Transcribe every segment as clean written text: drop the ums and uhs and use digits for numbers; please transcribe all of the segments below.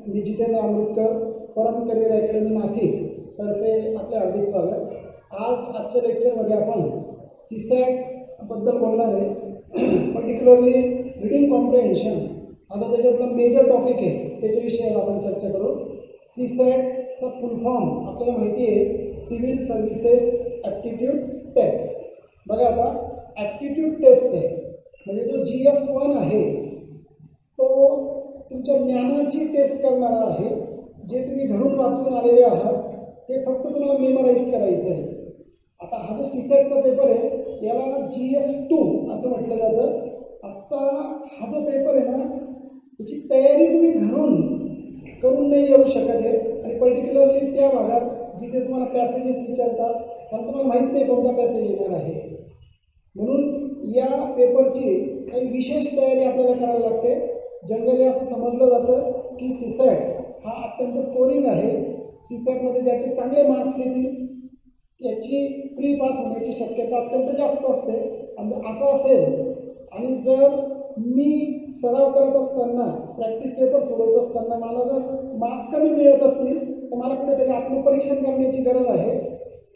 मी जितेंद्र आंबेडकर परम career academy Nashik तर्फे आपले हार्दिक स्वागत। आजच्या लेक्चरमध्ये आपण सीसॅट बद्दल बोलणार आहे। पर्टिक्युलरली रीडिंग कॉम्प्रिहेन्शन आता त्याच्यातला मेजर टॉपिक आहे, त्याच्याविषयी आपण चर्चा करू। सीसॅटचा फुल फॉर्म आपल्याला माहिती आहे, सिव्हिल सर्व्हिसेस ॲप्टिट्यूड टेस्ट। बघा आता ॲप्टिट्यूड टेस्ट आहे म्हणजे जो GS1 आहे तो तुमच्या ज्ञानाची टेस्ट करणारा आहे। जे तुम्ही घरून वाचून आलेले आहात ते फक्त तुम्हाला मेमराईज करायचं आहे। आता हा जो सीसॅटचा पेपर आहे याला GS2 असं म्हटलं जातं। आत्ता हा जो पेपर आहे ना त्याची तयारी तुम्ही घरून करून नाही येऊ शकत आहे आणि पर्टिक्युलरली त्या भागात जिथे तुम्हाला पॅसेजेस विचारतात पण तुम्हाला माहीत नाही कोणता पॅसेज येणार आहे, म्हणून या पेपरची काही विशेष तयारी आपल्याला करायला लागते। जनरली असं समजलं जातं की सीसॅट हा अत्यंत स्कोरिंग आहे। सीसॅटमध्ये ज्याचे चांगले मार्क्स येतील याची प्री पास होण्याची शक्यता अत्यंत जास्त असते। आणि असं असेल आणि जर मी सराव करत असताना प्रॅक्टिस पेपर सोडवत असताना मला जर मार्क्स कमी मिळत असतील तर मला कुठेतरी आत्मपरीक्षण करण्याची गरज आहे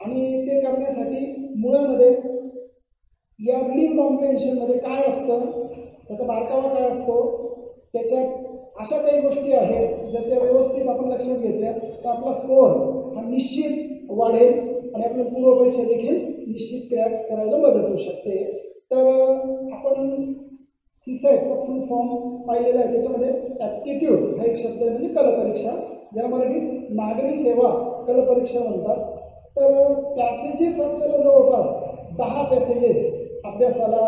आणि ते करण्यासाठी मुळामध्ये या रीडिंग कॉम्प्रिहेन्शनमध्ये काय असतं, त्याचा बारकावा काय असतो, त्याच्यात अशा काही गोष्टी आहेत जर त्या व्यवस्थित आपण लक्षात घेतल्या तर आपला स्कोअर हा निश्चित वाढेल आणि आपल्या पूर्वपरीक्षा देखील निश्चित क्रॅक करायला मदत होऊ शकते। तर आपण सीसॅटचा फुल फॉर्म पाहिलेला आहे, त्याच्यामध्ये ॲप्टिट्यूड हा एक शब्द आहे म्हणजे कलपरीक्षा, ज्याला मराठीत नागरी सेवा कलपरीक्षा म्हणतात। तर पॅसेजेस आपल्याला जवळपास 10 पॅसेजेस अभ्यासाला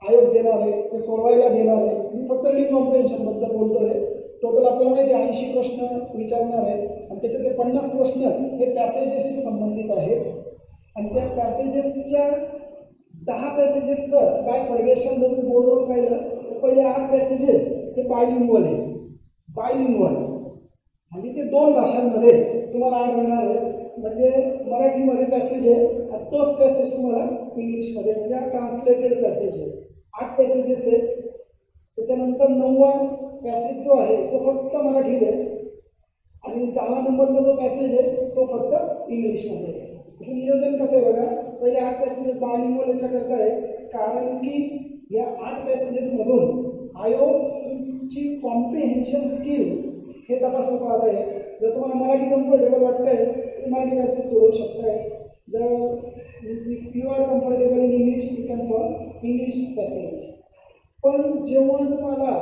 आयोग देणार आहे, ते सोडवायला देणार आहे। मी फक्त रीडिंग कॉम्प्रिहेन्शनबद्दल बोलतो आहे। टोटल आपल्याला माहिती आहे 80 प्रश्न विचारणार आहे आणि त्याच्यातले 50 प्रश्न हे पॅसेजेसशी संबंधित आहेत आणि त्या पॅसेजेसच्या 10 पॅसेजेसचं काय फॉर्मेशन जर तुम्ही बोर्डवर पाहिलं तर पहिले 8 पॅसेजेस हे बायलिंग्वल आहे, बायलिंग्वल म्हणजे ते 2 भाषांमध्ये तुम्हाला आढळणार आहे। म्हणजे मराठीमध्ये पॅसेज आहे आणि तोच पॅसेज तुम्हाला इंग्लिशमध्ये म्हणजे ट्रान्सलेटेड पॅसेज आहे। 8 पॅसेजेस आहेत, त्याच्यानंतर 9वा पॅसेज जो आहे तो फक्त मराठीत आहे आणि 10 नंबरचा जो पॅसेज आहे तो फक्त इंग्लिशमध्ये आहे। त्याचं नियोजन कसं आहे बघा, पहिले 8 पॅसेजेस बायलिंग्वल याच्याकरता आहे कारण की या 8 पॅसेजेसमधून आयोगची कॉम्प्रिहेन्शन स्किल हे तपासलं पाहत आहे। जर तुम्हाला मराठी कम्फर्टेबल वाटतं आहे तर मराठी पॅसेज सोडवू शकताय, जर if you are comfortable in English you can solve English passage. पण जेव्हा तुम्हाला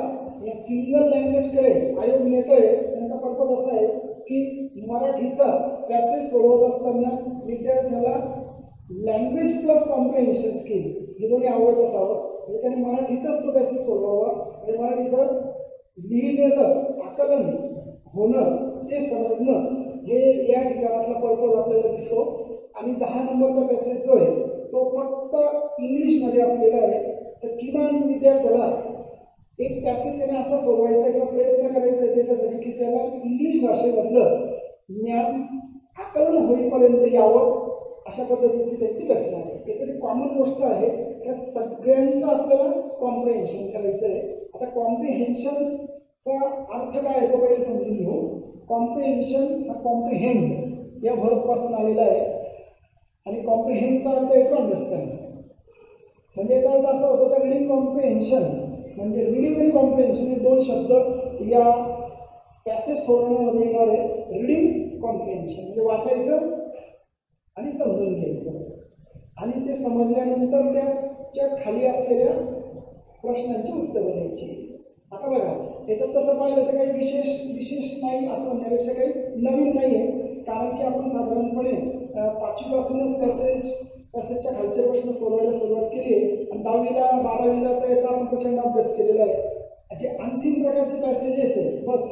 या सिंगल लँग्वेजकडे आयोग नेत आहे त्यांचा पर्पज असा आहे की मराठीचा पॅसेज सोडवत असताना विद्यार्थ्याला लँग्वेज प्लस कॉम्प्रिहेन्शन स्किल हे दोन्ही आवडत असावं, म्हणजे त्याने मराठीतच तो पॅसेज सोडवावा आणि मराठीचं लिहिलेलं आकलन होणं ते समजणं हे या ठिकाणातला पर्पज आपल्याला दिसतो। आणि 10 नंबरचा पॅसेज जो आहे तो फक्त इंग्लिशमध्ये असलेला आहे, तर किमान विद्यार्थ्याला एक पॅसेज त्याने असा सोडवायचा किंवा प्रयत्न करायचा त्याच्यासाठी की त्याला इंग्लिश भाषेमधलं ज्ञान आकलन होईपर्यंत यावं अशा पद्धतीची त्यांची रचना आहे। त्याच्यात कॉमन गोष्ट आहे त्या सगळ्यांचं आपल्याला कॉम्प्रिहेन्शन करायचं आहे। आता कॉम्प्रिहेन्शनचा अर्थ काय आहे तो पहिले समजून घेऊ। कॉम्प्रिहेन्शन हा कॉम्प्रिहेंड या व्हर्बपासून आलेला आहे आणि कॉम्प्रिहेंडचा अर्थ आहे टू अंडरस्टँड। म्हणजे याचा अर्थ असा होतो का रीडिंग कॉम्प्रिहेन्शन म्हणजे रीडिंग आणि कॉम्प्रिहेन्शन हे 2 शब्द या पॅसेज सोडवण्यामध्ये येणार आहे। रीडिंग कॉम्प्रिहेन्शन म्हणजे वाचायचं आणि समजून घ्यायचं आणि ते समजल्यानंतर त्याच्या खाली असलेल्या प्रश्नांची उत्तरं द्यायची। आता बघा याच्यात तसं पाहिलं तर काही विशेष नाही असं म्हणण्यापेक्षा काही नवीन नाही आहे, कारण की आपण साधारणपणे 5वी पासूनच पॅसेजच्या खालचे प्रश्न सोडवायला सुरुवात केली आहे आणि 10वीला 12वीला तर याचा आपण प्रचंड अभ्यास केलेला आहे। जे अनसीन प्रकारचे पॅसेजेस आहे बस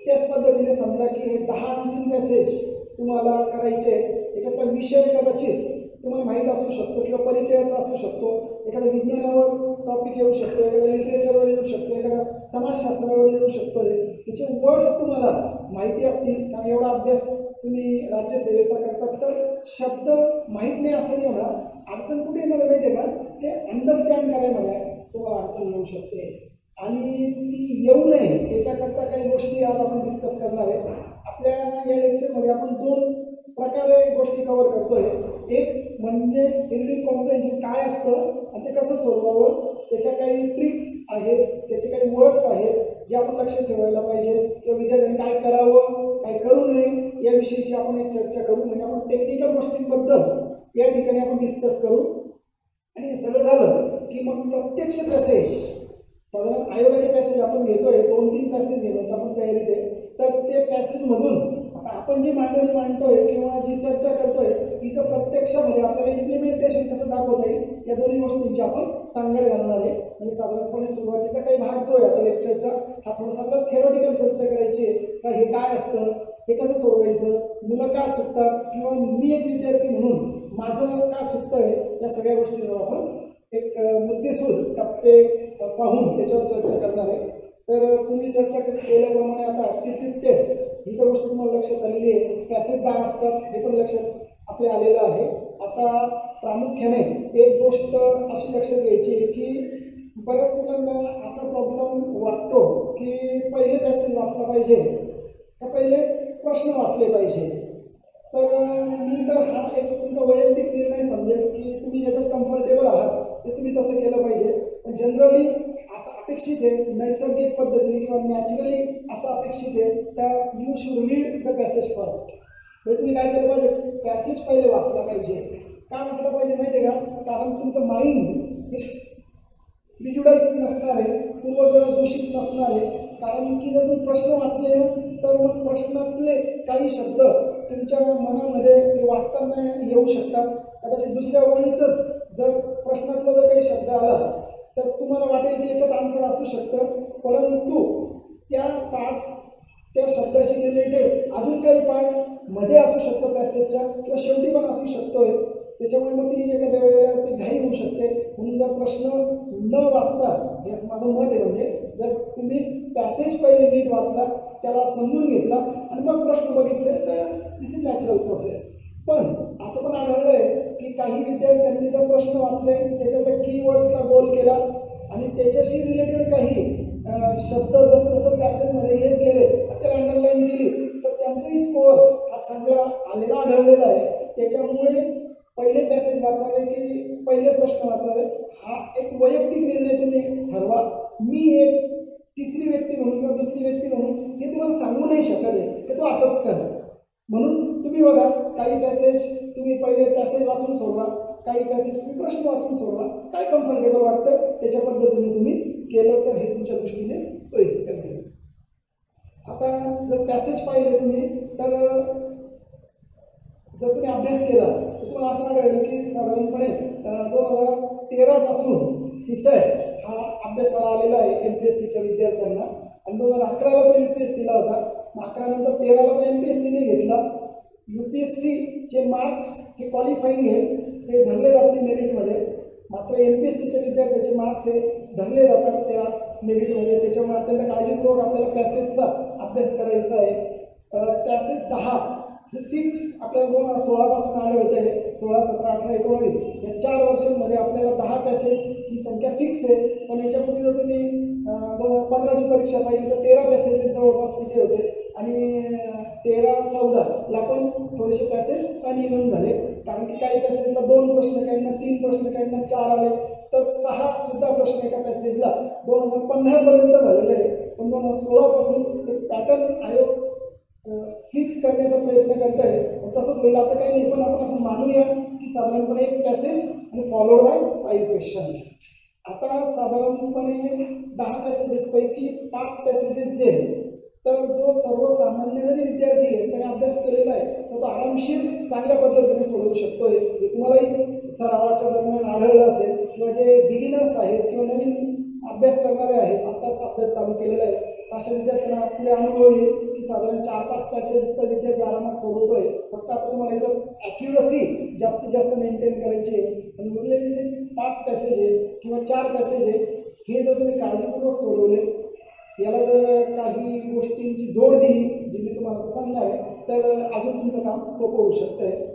त्याच पद्धतीने समजा की हे 10 अनसीन पॅसेज तुम्हाला करायचे आहेत। याच्यातला विषय कदाचित तुम्हाला माहीत असू शकतो किंवा परिचयाचा असू शकतो, एखाद्या विज्ञानावर टॉपिक येऊ शकतो, एखाद्या लिटरेचरवर येऊ शकतो, एखाद्या समाजशास्त्रावर येऊ शकतो। त्याचे वर्ड्स तुम्हाला माहिती असतील कारण एवढा अभ्यास तुम्ही राज्यसेवेचा करतात तर शब्द माहीत नाही असं नाही होणार। अडचण कुठे येणार माहिती आहे का, ते अंडरस्टँड करायला तुम्हाला अडचण येऊ शकते। आणि ती येऊ नये याच्याकरता काही गोष्टी आज आपण डिस्कस करणार आहे. आपल्या या लेक्चरमध्ये आपण दोन प्रकारे गोष्टी कव्हर करतोय. एक म्हणजे रीडिंग कॉम्प्रिहेन्शन काय असतं आणि ते कसं सोडवावं, त्याच्या काही ट्रिक्स आहेत, त्याचे काही वर्ड्स आहेत जे आपण लक्षात ठेवायला पाहिजे किंवा विद्यार्थ्यांनी काय करावं काय करू नये याविषयीची आपण एक चर्चा करू. म्हणजे आपण टेक्निकल गोष्टींबद्दल या ठिकाणी आपण डिस्कस करू. आणि हे सगळं झालं की मग प्रत्यक्ष पॅसेज साधारण आयोगाचे पॅसेज आपण घेतोय, 2-3 पॅसेज घेण्याची आपण तयारीत आहे. तर ते पॅसेजमधून आता आपण जी मांडणी मांडतोय किंवा जी चर्चा करतोय तिचं प्रत्यक्षामध्ये आपल्याला इम्प्लिमेंटेशन कसं दाखवता येईल या दोन्ही गोष्टींची आपण सांगड घालणार आहे. म्हणजे साधारणपणे सुरुवातीचा काही भाग जो आहे आता लेक्चरचा हा थोडासा आपल्याला थेरॉटिकल चर्चा करायची आहे का हे काय असतं, हे कसं सोडवायचं, मुलं का चुकतात किंवा मी एक विद्यार्थी म्हणून माझं का चुकतंय या सगळ्या गोष्टींवर आपण एक मुद्देसूद टप्पे पाहून त्याच्यावर चर्चा करणार आहे. तर तुम्ही चर्चा केल्याप्रमाणे आता ॲप्टिट्यूड टेस्ट ही तर गोष्ट तुम्हाला लक्षात आलेली आहे. पॅसेज 10 असतात हे पण लक्षात आपल्या आलेलं आहे. आता प्रामुख्याने एक गोष्ट अशी लक्षात घ्यायची आहे की बऱ्याच मुलांना असा प्रॉब्लेम वाटतो की पहिले पॅसेज वाचला पाहिजे का पहिले प्रश्न वाचले पाहिजे. तर मी तर हा एक तुमचा वैयक्तिक निर्णय समजेल की तुम्ही ज्याच्यात कम्फर्टेबल आहात ते तुम्ही तसं केलं पाहिजे. पण जनरली असं अपेक्षित आहे नैसर्गिक पद्धतीने किंवा नॅचरली असं अपेक्षित आहे त्या you should read the passage first. म्हणजे तुम्ही काय केलं पाहिजे, पॅसेज पहिले वाचला पाहिजे. का वाचलं पाहिजे माहिती आहे का, कारण तुमचं माइंड प्रिज्युडाइज नसणार आहे, पूर्वग्रह दूषित नसणार आहे. कारण की जर तुम्ही प्रश्न वाचले ना तर मग प्रश्नातले काही शब्द तुमच्या मनामध्ये ते वाचताना येऊ शकतात. कदाचित दुसऱ्या ओळीतच जर प्रश्नातला जर काही शब्द आला तर तुम्हाला वाटेल की याच्यात आन्सर असू शकतं, परंतु त्या पार्ट त्या शब्दाशी रिलेटेड अजून काही पार्ट मध्ये असू शकतो पॅसेजच्या किंवा शेवटी पण असू शकतोय. त्याच्यामुळे मग ती एखाद्या वेळेला ती घाई होऊ शकते. म्हणून जर प्रश्न न वाचता हे असं माझं मत आहे, म्हणजे जर तुम्ही पॅसेज पहिले नीट वाचला त्याला समजून घेतला आणि मग प्रश्न बघितले तर दिस इज नॅचरल प्रोसेस. पण असं पण आढळलं आहे की काही विद्यार्थ्यांनी जर प्रश्न वाचले त्याच्यातल्या कीवर्ड्सला गोल केला आणि त्याच्याशी रिलेटेड काही शब्द जसं जसं पॅसेजमध्ये येत गेले त्याला अंडरलाईन केली तर त्यांचाही स्कोअर हा चांगला आलेला आढळलेला आहे. त्याच्यामुळे पहिले पॅसेज वाचावे की पहिले प्रश्न वाचावे हा एक वैयक्तिक निर्णय तुम्ही ठरवा. मी एक तिसरी व्यक्ती म्हणून किंवा दुसरी व्यक्ती म्हणून हे तुम्हाला सांगू नाही शकत आहे की तो असंच कर. म्हणून तुम्ही बघा काही पॅसेज तुम्ही पहिले पॅसेज वाचून सोडवा, काही पॅसेज तुम्ही प्रश्न वाचून सोडवा, काय कम्फर्टेबल वाटतं त्याच्या पद्धतीने तुम्ही केलं तर हे तुमच्या दृष्टीने सोयीस्कर होईल. आता जर पॅसेज पाहिले तुम्ही तर जर तुम्ही अभ्यास केला तर तुम्हाला असं आढळेल की साधारणपणे 2013 पासून सीसॅट हा अभ्यासाला आलेला आहे MPSCच्या विद्यार्थ्यांना आणि 2011ला तो UPSCला होता. 11 नंतर 13ला तो MPSCने घेतला. UPSCचे मार्क्स हे क्वालिफाईंग आहे ते धरले जाते मेरिटमध्ये, मात्र MPSCच्या विद्यार्थ्याचे मार्क्स हे धरले जातात त्या मेरिटमध्ये. त्याच्यामुळे आपल्याला काळजीपूर्वक आपल्याला पॅसेजचा अभ्यास करायचा आहे. पॅसेज 10 हे फिक्स आपल्याला 2016 पासून आढळत आहे. 16, 17, 18, 19 या 4 वर्षांमध्ये आपल्याला 10 पॅसेज ही संख्या फिक्स आहे. पण याच्यापूर्वी जर तुम्ही 2015ची परीक्षा पाहिली तर 13 पॅसेजेस जवळपास तिथे होते आणि 13-14ला पण थोडेसे पॅसेज अनइव्हन झाले. कारण की काही पॅसेजला 2 प्रश्न, काहींना 3 प्रश्न, काहींना 4 आले तर 6 सुद्धा प्रश्न एका पॅसेजला 2015पर्यंत झालेले आहे. पण 2016 पासून एक पॅटर्न आयोग फिक्स करण्याचा प्रयत्न करत आहे. तसंच होईल असं काही नाही, पण आपण असं मानूया की साधारणपणे एक पॅसेज आणि फॉलोड बाय 5 क्वेश्चन. आता साधारणपणे 10 पॅसेजेसपैकी 5 पॅसेजेस जे आहेत तर जो सर्वसामान्य जरी विद्यार्थी आहे त्याने अभ्यास केलेला आहे तर तो आरामशीर चांगल्या पद्धतीने सोडवू शकतो. हे तुम्हालाही सरावाच्या दरम्यान आढळलं असेल किंवा जे बिगिनर्स आहेत किंवा नवीन अभ्यास करणारे आहेत, आत्ताच अभ्यास चालू केलेला आहे, अशा विद्यार्थ्यांना आपले अनुभव येईल की साधारण 4-5 पॅसेज तर विद्यार्थी आरामात सोडवतोय. फक्त आपण तुम्हाला एकदम ॲक्युरसी जास्तीत जास्त मेंटेन करायची आहे. आणि उरलेले 5 पॅसेज आहे किंवा 4 पॅसेज आहे हे जर तुम्ही काळजीपूर्वक सोडवले, याला जर काही गोष्टींची जोड दिली जी मी तुम्हाला सांगणार आहे तर अजून तुमचं काम सोपं होऊ शकतं आहे.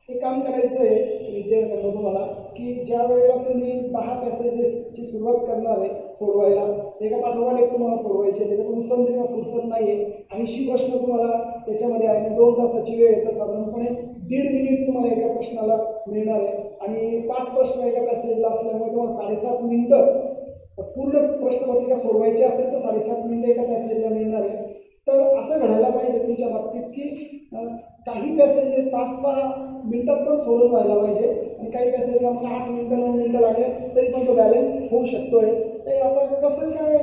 एक काम करायचं आहे विद्यार्थ्यांना तुम्हाला की ज्या वेळेला तुम्ही 10 पॅसेजेसची सुरुवात करणार आहे सोडवायला, एका पाठोपाठ एक तुम्हाला सोडवायचे, त्याच्यातून समजेल फुरसत नाही आहे, 80 प्रश्न तुम्हाला त्याच्यामध्ये आहे, 2 तासाची वेळ तर साधारणपणे 1.5 मिनिट तुम्हाला एका प्रश्नाला मिळणार आहे आणि 5 प्रश्न एका पॅसेजला असल्यामुळे तुम्हाला 7.5 मिनिटं पूर्ण प्रश्नपत्रिका सोडवायची असेल तर 7.5 मिनिटं एका पॅसेजला मिळणार आहे. तर असं घडायला पाहिजे तुमच्या बाबतीत की काही पॅसेजेस 5-6 मिनिटात पण सोडून व्हायला पाहिजे आणि काही पॅसेजला मला 8 मिनिटं 9 मिनिटं लागले तरी पण तो बॅलन्स होऊ शकतोय. तर आता कसं काय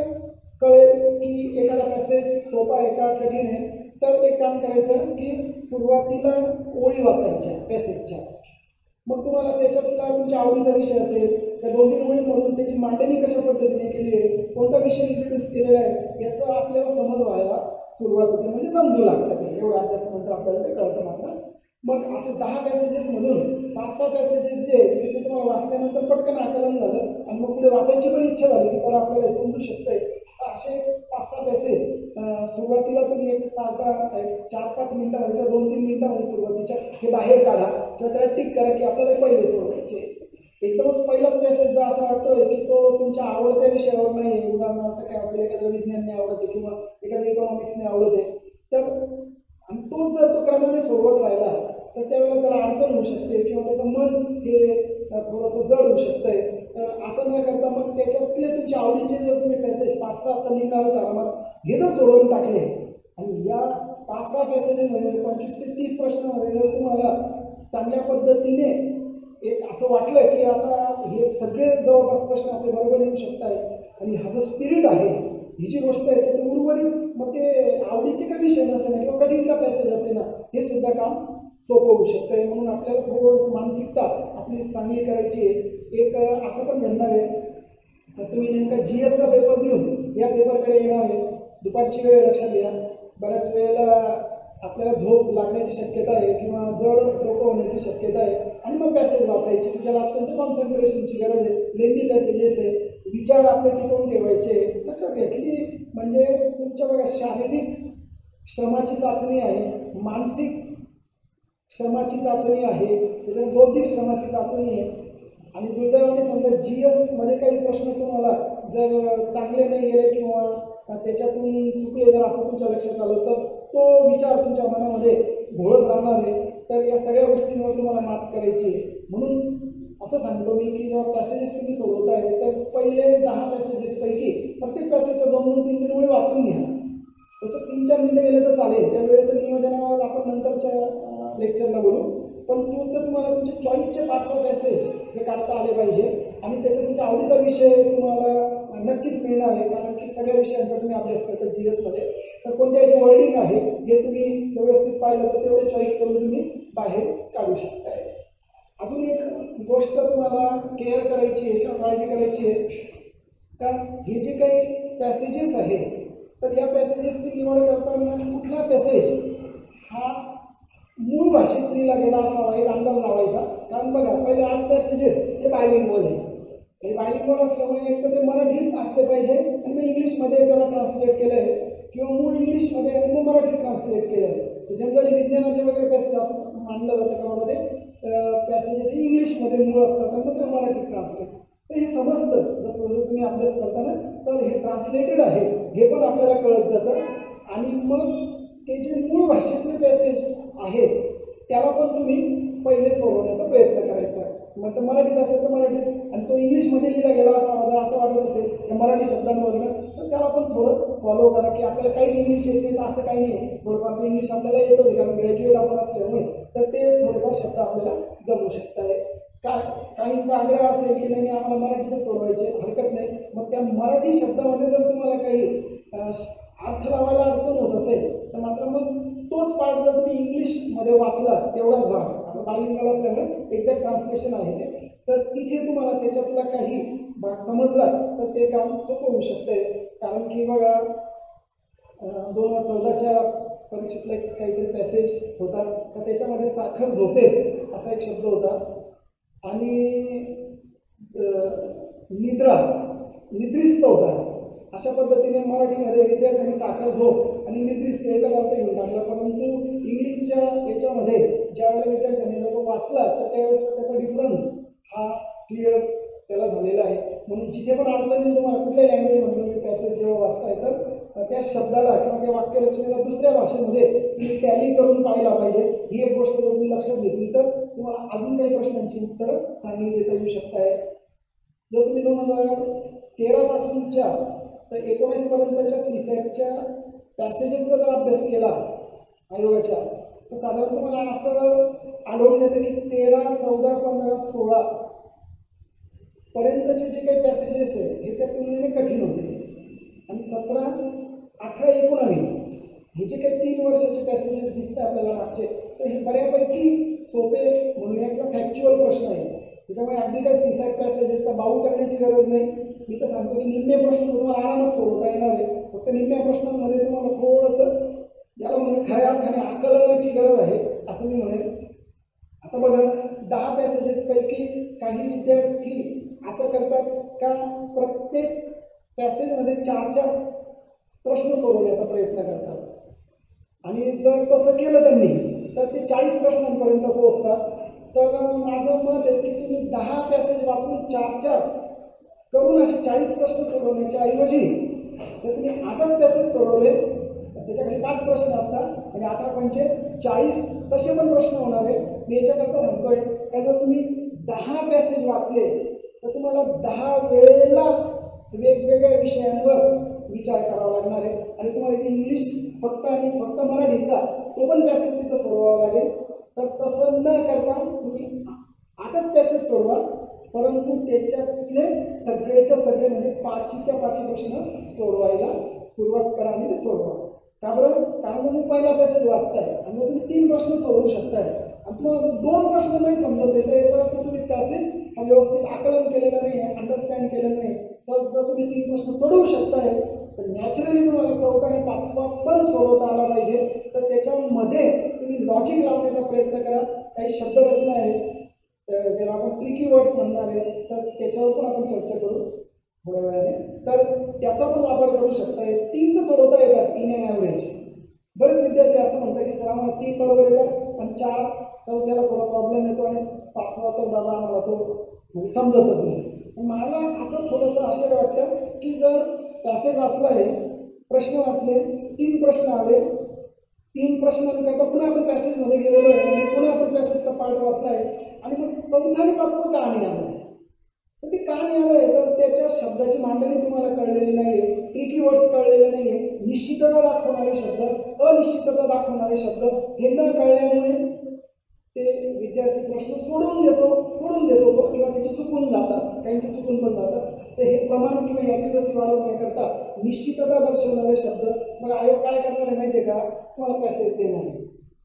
कळेल की एखादा पॅसेज सोपा आहे का कठीण आहे? तर एक काम करायचं की सुरुवातीला ओळी वाचायच्या पॅसेजच्या, मग तुम्हाला त्याच्यातला तुमच्या आवडीचा विषय असेल त्या 2-3 ओळींमधून त्याची मांडणी कशा पद्धतीने केली आहे, कोणता विषय इंट्रोड्यूस केलेला आहे याचा आपल्याला समज व्हायला सुरुवात होते, म्हणजे समजू लागतं ते. एवढं अभ्यासानंतर आपल्याला ते कळतं मात्र. मग असे 10 पॅसेजेसमधून 5-6 पॅसेजेस जे ते तुम्हाला वाचल्यानंतर पटकन आकलन झालं आणि मग पुढे वाचायची पण इच्छा झाली की जरा आपल्याला हे समजू शकतंय. असे 5-6 पॅसेज सुरुवातीला तुम्ही एक 4-5 मिनिटामध्ये किंवा 2-3 मिनिटामध्ये सुरुवातीच्या हे बाहेर काढा किंवा त्याला टिक करा की आपल्याला पहिले सोडवायचे. एकदमच पहिलाच मेसेज जर असं वाटतोय की तो तुमच्या आवडत्या विषयावर नाही आहे, उदाहरणार्थ काय असेल एखाद्या विज्ञानने आवडते किंवा एखाद्या इकॉनॉमिक्सने आवडते, तर आणि तोच जर तो क्रमाने सोडवत राहिला तर त्यावेळेला त्याला अडचण होऊ शकते किंवा त्याचं मन हे थोडंसं जड होऊ शकतंय. तर असं न करता मग त्याच्यातले तुमच्या आवडीचे जर तुम्ही पॅसेज 5-6 तर निघायचे आरामात हे जर सोडवून टाकले आणि या 5-6 पॅसेजमध्ये 25 ते 30 प्रश्नामध्ये जर तुम्हाला चांगल्या पद्धतीने एक असं वाटलं की आता हे सगळे जवळपास प्रश्न आपले बरोबर येऊ शकत आहेत आणि हा जो स्पिरिट आहे ही जी गोष्ट आहे ते उर्वरित मग ते आवडीचे का विषय नसेल किंवा कठीण का पॅसेज असेल ना हे सुद्धा काम सोपं होऊ शकतं आहे. म्हणून आपल्याला थोडं मानसिकता आपली चांगली करायची आहे. एक असं पण घडणार आहे तर तुम्ही नेमका GSचा पेपर देऊन या पेपरकडे येणार आहे, दुपारची वेळ लक्षात घ्या, बऱ्याच वेळेला आपल्याला झोप लागण्याची शक्यता आहे किंवा जड डोकं होण्याची शक्यता आहे आणि मग पॅसेज वाचायची ज्याला अत्यंत कॉन्सन्ट्रेशनची गरज आहे, लेंदी पॅसेजेस आहे, विचार आपले टिकवून ठेवायचे. लक्षात घ्या की म्हणजे तुमच्या बघा शारीरिक श्रमाची चाचणी आहे, मानसिक श्रमाची चाचणी आहे, त्याच्यात बौद्धिक श्रमाची चाचणी आहे आणि दुर्दैवाने समजा GSमध्ये काही प्रश्न तुम्हाला जर चांगले नाही गेले किंवा त्याच्यातून चुकले जर असं तुमच्या लक्षात आलं तर तो विचार तुमच्या मनामध्ये घोळत राहणार आहे. तर या सगळ्या गोष्टींवर तुम्हाला मात करायची आहे. म्हणून असं सांगतो मी की जेव्हा पॅसेजेस तुम्ही सोडवताय तर पहिले 10 पॅसेजेसपैकी प्रत्येक पॅसेजच्या 2-3 ओळी वाचून घ्या. त्याच्यात 3-4 मिनिटं गेले तर चालेल, त्या वेळेचं नियोजनावर आपण नंतरच्या लेक्चरला बोलू. पण तुम्हाला तुमचे चॉईसचे 5-6 पॅसेज हे काढता आले पाहिजे आणि त्याच्यात तुमच्या आवडीचा विषय तुम्हाला नक्कीच मिळणार आहे, कारण की सगळ्या विषयांचा तुम्ही अभ्यास करता GSमध्ये. तर कोणत्याही वर्डिंग आहे हे तुम्ही व्यवस्थित पाहिलं तर तेवढे चॉईस करून तुम्ही बाहेर काढू शकताय. अजून एक गोष्ट तुम्हाला केअर करायची आहे किंवा काळजी करायची आहे का हे जे काही पॅसेजेस आहे तर या पॅसेजेसची निवड करताना कुठला पॅसेज हा मूळ भाषेत लिहिला गेला असावा एक अंदाज लावायचा. कारण बघा पहिले 8 पॅसेजेस हे बायलिंग्वल आहे, हे बायलिंग्वल असल्यामुळे एक तर ते मराठीत असले पाहिजे आणि मग इंग्लिशमध्ये त्याला ट्रान्सलेट केलं आहे किंवा मूळ इंग्लिशमध्ये आणि मग मराठीत ट्रान्सलेट केलं आहे. जनरली विज्ञानाचे वगैरे पॅसेज असं मानलं जातं कामामध्ये पॅसेजेस इंग्लिशमध्ये मूळ असतात आणि मग ते मराठीत ट्रान्सलेट. तर हे समजतं जसं तुम्ही अभ्यास करताना तर हे ट्रान्सलेटेड आहे हे पण आपल्याला कळत जातं आणि मग ते जे मूळ भाषेतले पॅसेज आहेत त्याला पण तुम्ही पहिले सोडवण्याचा प्रयत्न करायचा. मग तर मराठीत असेल तर मराठीत आणि तो इंग्लिशमध्ये लिहिला गेला असा असं वाटत असेल त्या मराठी शब्दांवरनं तर त्याला पण थोडं फॉलो करा की आपल्याला काही इंग्लिश येत नाही तर असं काही नाही, थोडंफार इंग्लिश आपल्याला येतच आहे कारण ग्रॅज्युएट आपण असल्यामुळे तर ते थोडेफार शब्द आपल्याला जमू शकत आहे. काहींचा आग्रह असेल की नाही आम्हाला मराठीतच सोडवायचे हरकत नाही, मग त्या मराठी शब्दामध्ये जर तुम्हाला काही अर्थ लावायला अडचण होत असेल तर मात्र मग तोच पार्ट जर तुम्ही इंग्लिशमध्ये वाचला तेवढाच भाग आता बायलिंग्वल असल्यामुळे एक्झॅक्ट ट्रान्सलेशन आहे ते तर तिथे तुम्हाला त्याच्यातला काही भाग समजला तर ते काम सोपं होऊ शकतंय. कारण की बघा 2014च्या परीक्षेतला काहीतरी पॅसेज होता तर त्याच्यामध्ये साखर झोपे असा एक शब्द होता आणि निद्रिस्त होता. अशा पद्धतीने मराठीमध्ये विद्यार्थ्यांनी साखर झोप आणि निद्रिस्त एका अर्थ घेऊन टाकला. परंतु इंग्लिशच्या याच्यामध्ये ज्या वेळेला विद्यार्थ्यांनी जर वाचला वाचला तर त्यावेळेस त्याचा डिफरन्स हा क्लिअर त्याला झालेला आहे. म्हणून जिथे पण अडचणी तुम्हाला कुठल्या लँग्वेजमधून पॅसेज जेव्हा वाचता येतं त्या शब्दाला किंवा त्या वाक्यरचनेला दुसऱ्या भाषेमध्ये तुम्ही टॅली करून पाहायला पाहिजे. ही एक गोष्ट जर तुम्ही लक्षात घेतली तर तुम्हाला अजून काही प्रश्नांची उत्तरं चांगली देता येऊ शकताय. जर तुम्ही 2013 पासूनच्या तर 19 पर्यंतच्या सीसॅटच्या पॅसेजेसचा जर अभ्यास केला आयोगाच्या तर साधारण तुम्हाला असं आढळून येतं की 13, 14, 15, 16 पर्यंतचे जे काही पॅसेजेस आहेत हे त्या तुलनेने कठीण होते. आणि 17, 18, 19 हे जे काही 3 वर्षाचे पॅसेजेस दिसतात आपल्याला मागचे तर हे बऱ्यापैकी सोपे म्हणूया किंवा फॅक्च्युअल प्रश्न आहेत. त्याच्यामुळे अगदी काही सीसॅट पॅसेजेसचा बाऊ करण्याची गरज नाही. मी तर सांगतो की निम्मे प्रश्न तुम्हाला आरामात सोडवता येणार आहे. फक्त निम्म्या प्रश्नांमध्ये तुम्हाला थोडंसं ज्याला म्हणजे खऱ्या अर्थाने आकलनाची गरज आहे असं मी म्हणेन. आता बघा 10 पॅसेजेसपैकी काही विद्यार्थी असं करतात का प्रत्येक पॅसेजमध्ये 4-4 प्रश्न सोडवण्याचा प्रयत्न करतात. आणि जर तसं केलं त्यांनी तर ते 40 प्रश्नांपर्यंत पोहोचतात. तर माझं मत आहे की तुम्ही 10 पॅसेज वाचून 4-4 करून असे 40 प्रश्न सोडवण्याच्या ऐवजी जर तुम्ही 8च पॅसेज सोडवले त्याच्याखाली 5 प्रश्न असतात आणि 8 पंचे 40 तसे पण प्रश्न होणार आहे. मी याच्याकरता सांगतोय का जर तुम्ही 10 पॅसेज वाचले तर तुम्हाला 10 वेळेला वेगवेगळ्या विषयांवर विचार करावा लागणार आहे. आणि तुम्हाला इंग्लिश फक्त आणि फक्त मराठीचा तो पण पॅसेज तिथं सोडवावा लागेल. तर तसं न करता तुम्ही 8च पॅसेज सोडवा परंतु त्याच्यातले सगळेच्या सगळे म्हणजे 5च्या 5 प्रश्न सोडवायला सुरुवात करा आणि ते सोडवा. का बरं? कारण तुम्ही पहिला पॅसेज वाचताय आणि मग तुम्ही 3 प्रश्न सोडवू शकताय आणि तुम्हाला 2 प्रश्न नाही समजत आहे तर याचा अर्थ तुम्ही पॅसेज हा व्यवस्थित आकलन केलेलं नाही आहे, अंडरस्टँड केलं नाही. तर जर तुम्ही 3 प्रश्न सोडवू शकताय तर नॅचरली तुम्हाला 4था आणि 5वा पण सोडवता आला पाहिजे. तर त्याच्यामध्ये तुम्ही लॉजिक लावण्याचा प्रयत्न करा. काही शब्दरचना आहे ज्याला आपण ट्रिकी वर्ड्स म्हणणार आहे तर त्याच्यावर पण आपण चर्चा करू थोड्या वेळाने. तर त्याचा पण वापर करू शकता. 3 तर सोडवता येतात इन अँड ॲव्हरेज. बरेच विद्यार्थी असं म्हणतात की सर आम्हाला 3 बरोबर येतात पण 4 तर त्याला थोडा प्रॉब्लेम येतो आणि 5वा तर बाबा आम्हाला तो म्हणजे समजतच नाही. मला असं थोडंसं आश्चर्य वाटतं की जर पॅसेज वाचला आहे, प्रश्न वाचले, 3 प्रश्न आले, 3 प्रश्नांकरता पुन्हा आपण पॅसेजमध्ये गेलेलो आहे आणि पुन्हा आपण पॅसेजचा पार्ट वाचला आहे आणि मग 4थं आणि 5वं का नाही आलं? तर ते का नाही आलं आहे तर त्याच्या शब्दाची मांडणी तुम्हाला कळलेली नाही आहे, ट्रिकी वर्ड्स कळलेले नाही आहे, निश्चितता दाखवणारे शब्द, अनिश्चितता दाखवणारे शब्द हे न कळल्यामुळे ते विद्यार्थी प्रश्न सोडून देतो तो किंवा त्याचे चुकून जातात, काहींचे चुकून पण जातात. तर हे प्रमाण किंवा ॲक्युरसी वाढवण्याकरता निश्चितता दर्शवणारे शब्द मग आयोग काय करणार आहे माहिती आहे का? तुम्हाला पॅसेज देणार आहे.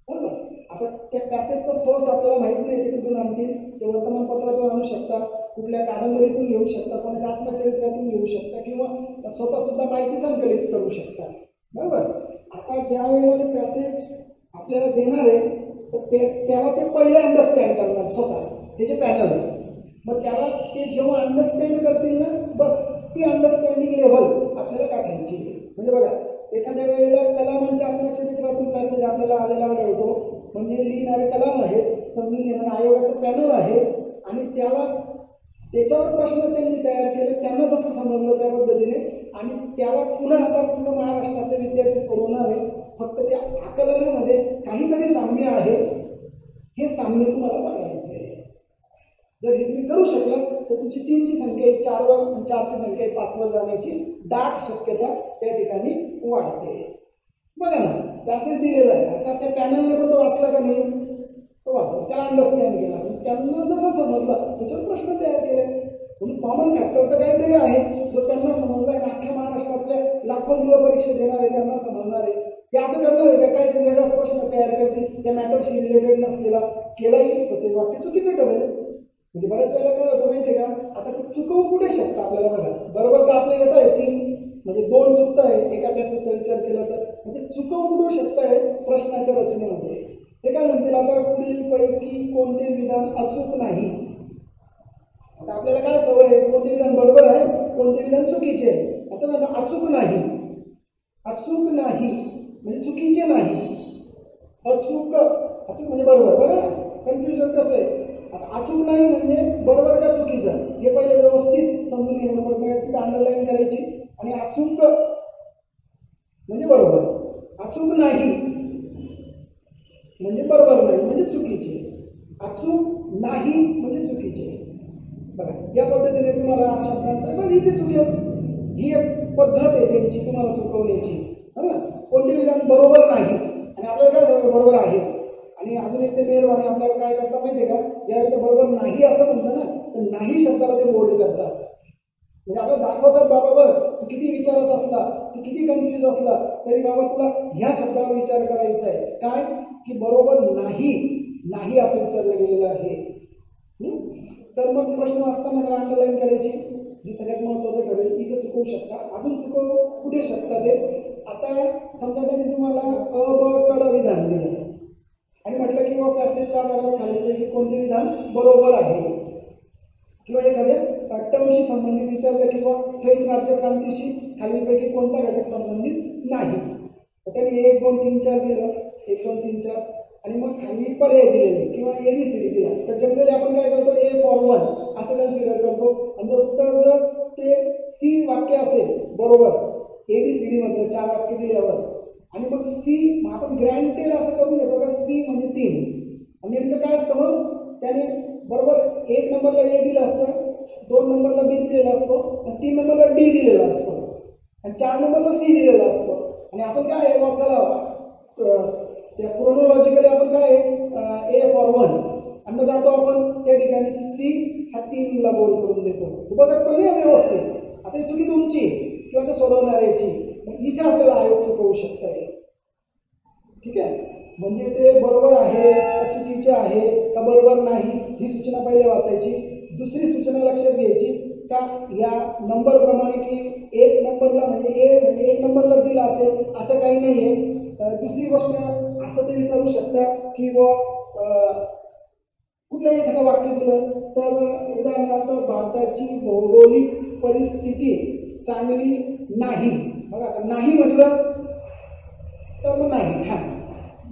बरोबर. आता त्या पॅसेजचा सोर्स आपल्याला माहीत नाही ते कुठून आणतील. ते वर्तमानपत्रातून आणू शकता, कुठल्या कादंबरीतून घेऊ शकता, कोणाच्या आत्मचरित्रातून घेऊ शकता किंवा स्वतःसुद्धा माहिती संकलित करू शकता. बरोबर. आता ज्या वेळेला ते पॅसेज आपल्याला देणार आहे तर त्याला ते पहिले अंडरस्टँड करणार स्वतः त्याचे पॅनल. मग त्याला ते जेव्हा अंडरस्टँड करतील ना बस ती अंडरस्टँडिंग लेव्हल आपल्याला गाठायची. म्हणजे बघा एखाद्या वेळेला कलामांच्या आत्मचरित्रातून पॅसेज आपल्याला आलेला आढळतो म्हणजे लिहिणारे कलाम आहेत, समजून घेणारं आयोगाचं पॅनल आहे आणि त्याच्यावर प्रश्न त्यांनी तयार केले, त्यांना जसं समजलं त्या पद्धतीने आणि त्याला पुन्हा आता पूर्ण महाराष्ट्रातले विद्यार्थी सोडवणार आहे. फक्त त्या आकलनामध्ये काहीतरी साम्य आहे, हे साम्य तुम्हाला बघायचं आहे. जर हे तुम्ही करू शकलात तर तुमची 3ची संख्या 4वर, 4ची संख्या 5वर जाण्याची दाट शक्यता त्या ठिकाणी वाढते. बघा ना पॅसेज दिलेला आहे. आता त्या पॅनलने पण तो वाचला का नाही? तो वाचला, त्याला अंडरस्टँड केला, त्यांना जसं समजलं त्याच्यावर प्रश्न तयार केले. म्हणून कॉमन फॅक्टर तर काहीतरी आहे जो त्यांना समजला आहे. अख्ख्या महाराष्ट्रातल्या लाखो मुलं परीक्षा देणार आहे त्यांना समजणार आहे. ते असं करणार आहे का काहीतरी वेगळाच प्रश्न तयार करतील त्या मॅटरशी रिलेटेड नसलेला केलाही तर ते वाक्य चुकीचं ठरेल. म्हणजे बऱ्याच वेळेला काय होतं माहिती आहे का? आता ते चुकवू कुठे शकतं आपल्याला बघा. बरोबर तर आपल्याला येत आहे 3 म्हणजे 2 चुकत आहे एका पॅसेजचा विचार केला तर म्हणजे चुकवू कुठू शकत आहे प्रश्नाच्या रचनेमध्ये. ते काय म्हणतील आता पुढीलपैकी कोणते विधान अचूक नाही. आता आपल्याला काय सवय आहे कोणते विधान बरोबर आहे कोणते विधान चुकीचे आहे. आता माझं अचूक नाही म्हणजे चुकीचे नाही. अचूक म्हणजे बरोबर बघा कन्फ्युजन कसं आहे, आता अचूक नाही म्हणजे बरोबर का चुकीचं हे पहिले व्यवस्थित समजून घेणं पडतं. तिथं अंडरलाईन करायची. आणि अचूक म्हणजे बरोबर, अचूक नाही म्हणजे बरोबर नाही म्हणजे चुकीचे, अचूक नाही म्हणजे चुकीचे. बघा या पद्धतीने तुम्हाला शब्दांचं पण इथे चुकेल ही एक पद्धत आहे त्यांची तुम्हाला चुकवण्याची. है ना, कोणते विधान बरोबर नाही आणि आपल्याला काय सांगतं बरोबर आहे. आणि अजून एक ते मेहरबानी आपल्याला काय करता माहिती आहे का, यावेळी ते बरोबर नाही असं म्हणतं ना, तर नाही शब्दाला ते बोल्ड करतात. म्हणजे आपल्याला दाखवतात बाबा बघ तू किती विचारत असला, तू किती कन्फ्यूज असला तरी बाबा तुला ह्या शब्दावर विचार करायचा आहे. काय की बरोबर नाही नाही असं विचारलं गेलेलं आहे. तर मग प्रश्न असताना जरा अंडरलाईन करायची. ही सगळ्यात महत्त्वाचं ठरेल. इथं चुकवू शकता, अजून चुकवू कुठे शकता ते. आता समजा त्यांनी तुम्हाला अ ब क विधान दिलं आणि म्हटलं की बाबा पॅसेजच्या आधारावर खालीलपैकी कोणते विधान बरोबर आहे, किंवा एखाद्या टर्मशी संबंधित विचारलं किंवा फ्रेंच राज्यक्रांतीशी खालीलपैकी कोणता घटक संबंधित नाही. तर त्यांनी 1 2 3 4 दिलं, 1 2 3 4 आणि मग खाली पर्याय दिलेले किंवा ABCD दिला. तर जनरली आपण काय करतो A for 1 असं कन्सिडर करतो. आणि जर उत्तर जर ते C वाक्य असेल बरोबर ABCD मधलं 4 वाक्य दिल्यावर आणि मग C मग आपण ग्रँटेड असं करून घेतो का C म्हणजे 3. आणि नेमकं काय असतं मग त्याने बरोबर 1 नंबरला A दिलं असतं, 2 नंबरला B दिलेला असतो आणि 3 नंबरला D दिलेला असतो आणि 4 नंबरला C दिलेला असतो. आणि आपण काय आहे चला त्या क्रोनॉलॉजिकली आपण काय आहे A for 1 आणि जातो आपण त्या ठिकाणी C हा 3ला बोल करून देतो. बघत पण नाही व्यवस्थित. आता ही चुकी तुमची किंवा ते सोडवणाऱ्याची. इथे आपल्याला आयोग चुकवू शकता. ठीक आहे, म्हणजे ते बरोबर आहे का चुकीचे आहे का बरोबर नाही ही सूचना पहिले वाचायची. दुसरी सूचना लक्षात घ्यायची का या नंबरप्रमाणे की 1 नंबरला म्हणजे A म्हणजे 1 नंबरला दिला असेल असं काही नाही आहे. दुसरी गोष्ट असं ते विचारू शकता की कुठलं एखादं वाक्य दिलं तर उदाहरणार्थ भारताची भौगोलिक परिस्थिती चांगली नाही. बघा नाही म्हटलं तर मग नाही ठाम.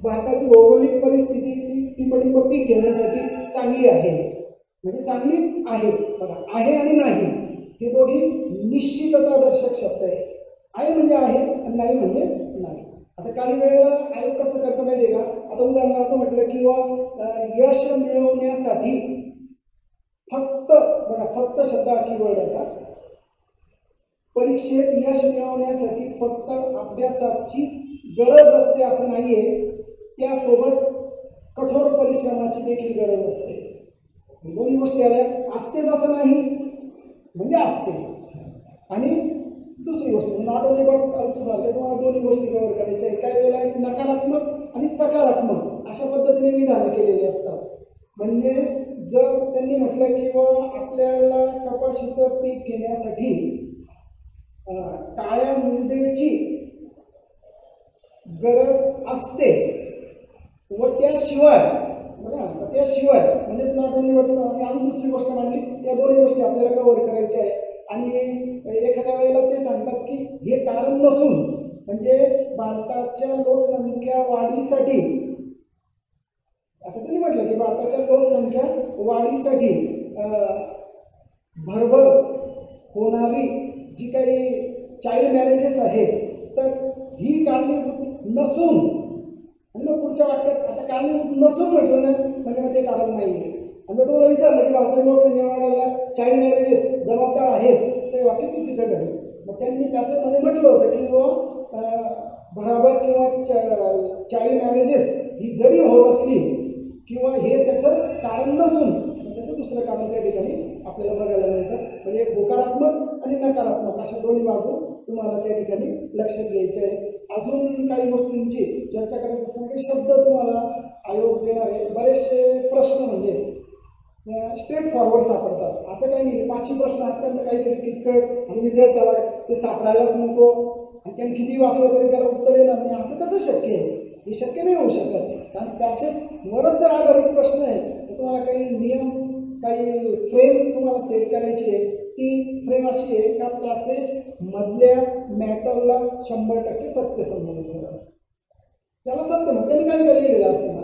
भारताची भौगोलिक परिस्थिती टिंबटिंब पीक घेण्यासाठी चांगली आहे म्हणजे चांगली आहे. बघा आहे आणि नाही हे दोन्ही निश्चितता दर्शक शब्द आहे. आहे म्हणजे आहे आणि नाही म्हणजे नाही. आता काही वेळेला आयोग कसं करतं माहिती आहे का, आता उदाहरणार्थ म्हटलं किंवा यश मिळवण्यासाठी फक्त बघा फक्त शब्द कीवर्ड येतात. परीक्षेत यश मिळवण्यासाठी फक्त अभ्यासाचीच गरज असते असं नाहीये, त्यासोबत कठोर परिश्रमाची देखील गरज असते. दोन्ही गोष्टी आल्या. असतेच असं नाही म्हणजे असते. आणि दुसरी गोष्ट नॉट ओनली बट ऑल्सो झाले तुम्हाला दोन्ही गोष्टी कव्हर करायच्या आहे. काही वेळेला नकारात्मक आणि सकारात्मक अशा पद्धतीने विधानं केलेली असतात. म्हणजे जर त्यांनी म्हटलं की आपल्याला कपाशीचं पीक घेण्यासाठी काळ्या मृदेची गरज असते व त्याशिवाय म्हणजे नॉट ओनली बट आणि अजून दुसरी गोष्ट मांडली, या दोन्ही गोष्टी आपल्याला कव्हर करायच्या आहे. आणि एखाद्या वेळेला ते सांगतात की हे कारण नसून म्हणजे भारताच्या लोकसंख्या वाढीसाठी, आता त्यांनी म्हटलं की भारताच्या लोकसंख्या वाढीसाठी भरभर होणारी जी काही चाइल्ड मॅरेजेस आहेत तर ही कारणीभूत नसून, आणि मग पुढच्या वाक्यात आता कारणीभूत नसून म्हटलं ना म्हणजे मग ते कारण नाही आहे. आणि जर तुम्हाला विचारलं की भारतीय लोकसंख्या वाढायला चाइल्ड मॅरेजेस जबाबदार आहेत तर वाक्य चुकीचं ठरेल. मग त्यांनी त्याच्यामध्ये म्हटलं होतं की बराबर किंवा चाइल्ड मॅरेजेस ही जरी होत असली किंवा हे त्याचं कारण नसून त्याचं दुसरं कारण त्या ठिकाणी आपल्याला बघायला मिळतं. म्हणजे होकारात्मक आणि नकारात्मक अशा दोन्ही बाजू तुम्हाला त्या ठिकाणी लक्षात घ्यायचे आहे. अजून काही गोष्टींची चर्चा करायची असताना काही शब्द तुम्हाला आयोग देणारे बरेचसे प्रश्न म्हणजे स्ट्रेट फॉरवर्ड सापडतात. असं काही नाही 5 प्रश्न अत्यंत काहीतरी किचकट आणि विद्यार्थ्याला ते सापडायलाच नको आणि त्यांनी किती वाचलं तरी त्याला उत्तर येणार नाही असं कसं शक्य आहे. हे शक्य नाही होऊ शकत. कारण पॅसेजवरच जर आधारित प्रश्न आहे तर तुम्हाला काही नियम काही फ्रेम तुम्हाला सेट करायची आहे. ती फ्रेम अशी आहे का पॅसेज मधल्या मॅटरला 100% सत्य समजायचं. त्याला सत्य मग त्यांनी काय लिहिलेलं असेल ना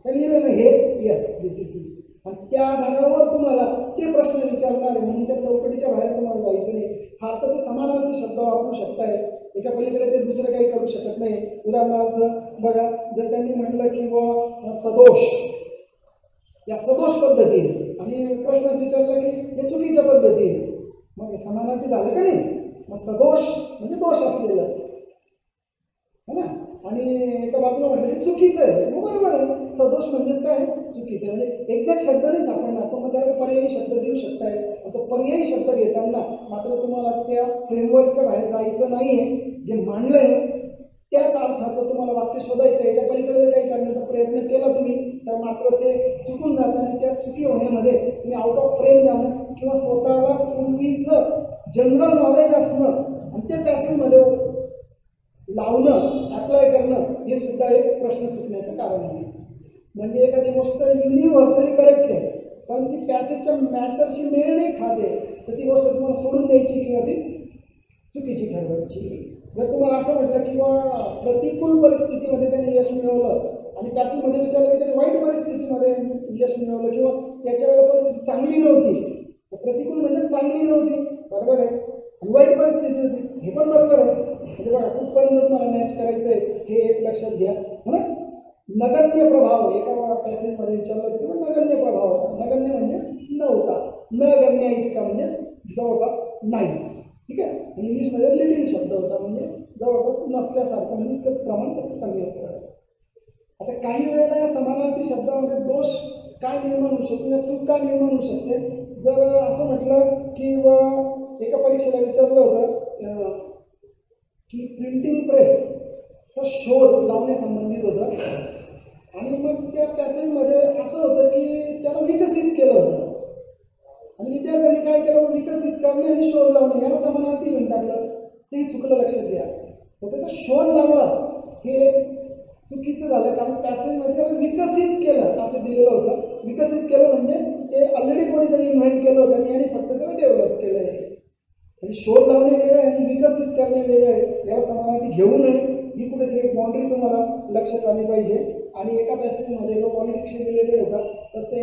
तर लिहिलं ना हे यस दिस इज दिस, आणि त्या आधारावर तुम्हाला ते प्रश्न विचारणार आहे. म्हणून त्या चौकटीच्या बाहेर तुम्हाला जायचं नाही. फार तर ते समानार्थी शब्द वापरू शकताय, त्याच्या पलीकडे ते दुसरं काही करू शकत नाही. उदाहरणार्थ बघा, जर त्यांनी म्हटलं की व सदोष, या सदोष पद्धती आणि प्रश्न विचारला की हे चुकीच्या पद्धती आहे, मग हे समानार्थी झालं का नाही? मग सदोष म्हणजे दोष असलेलं है ना, आणि एका बाजूला म्हटलं की चुकीचं आहे, मग बरोबर आहे. सदोष म्हणजेच काय? चुकीचं आहे. म्हणजे एक्झॅक्ट शब्द नाही सापडणार, तो मग त्याला पर्यायी शब्द देऊ शकताय. तो पर्यायी शब्द घेताना मात्र तुम्हाला त्या फ्रेमवर्कच्या बाहेर जायचं नाही आहे. जे मांडलं आहे त्याच अर्थाचं तुम्हाला वाक्य शोधायचं आहे. याच्या पलीकडे काही करण्याचा प्रयत्न केला तुम्ही तर मात्र ते चुकून जातं, आणि त्या चुकी होण्यामध्ये तुम्ही आउट ऑफ फ्रेम जाणं किंवा स्वतःला पूर्वीचं जनरल नॉलेज असणं आणि ते पॅसेजमध्ये लावणं, अप्लाय करणं, हे सुद्धा एक प्रश्न चुकण्याचं कारण आहे. म्हणजे एखादी गोष्ट युनिव्हर्सली करेक्ट आहे पण ती पॅसेजच्या मॅटरशी मेळ नाही खाते, तर ती गोष्ट तुम्हाला सोडून द्यायची किंवा ती चुकीची ठरवायची. जर तुम्हाला असं म्हटलं किंवा प्रतिकूल परिस्थितीमध्ये त्याने यश मिळवलं आणि पॅसेजमध्ये विचारलं की त्याने वाईट परिस्थितीमध्ये यश मिळवलं किंवा त्याच्या वेळेला परिस्थिती चांगली नव्हती, तर प्रतिकूल म्हणजे चांगली नव्हती, बरोबर आहे, आणि वाईट परिस्थिती होती, हे पण बरोबर आहे. म्हणजे बघा कुठपर्यंत तुम्हाला मॅच करायचं आहे हे एक लक्षात घ्या. म्हणून नगण्य प्रभाव एका पॅसेजमध्ये विचारलं किंवा नगण्य प्रभाव होता. नगण्य म्हणजे नव्हता, नगण्य इतका म्हणजे जवळपास नाहीच, ठीक आहे. इंग्लिशमध्ये लिटिल शब्द होता, म्हणजे जवळपास नसल्यासारखं, म्हणजे इतकं प्रमाण त्याचं कमी होतं. आता काही वेळेला या समानार्थी शब्दामध्ये दोष काय निर्माण होऊ शकतो या चूक काय निर्माण होऊ शकते. जर असं म्हटलं की एका परीक्षेला विचारलं होतं की प्रिंटिंग प्रेसचा शोध लावण्यासंबंधित होतं, आणि मग त्या पॅसेजमध्ये असं होतं की त्याला विकसित केलं होतं, आणि विद्यार्थ्यांनी काय केलं, विकसित करणे आणि शोध लावणे याला समानार्थी घेऊन टाकलं. ते चुकलं, लक्षात घ्या. तर त्याचा शोध लावला हे चुकीचं झालं, कारण पॅसेजमध्ये त्याला विकसित केलं असं दिलेलं होतं. विकसित केलं म्हणजे ते ऑलरेडी कोणीतरी इन्व्हेंट केलं होतं आणि फक्त त्याला डेव्हलप केलं आहे. आणि शोध लावणे वेगळं आहे आणि विकसित करणे वेगळं आहे, याला समानार्थी घेऊ नये. ही कुठेतरी एक बाउंड्री तुम्हाला लक्षात आली पाहिजे. आणि एका पॅसेजमध्ये जो पॉलिटिक्सशी रिलेटेड होता तर ते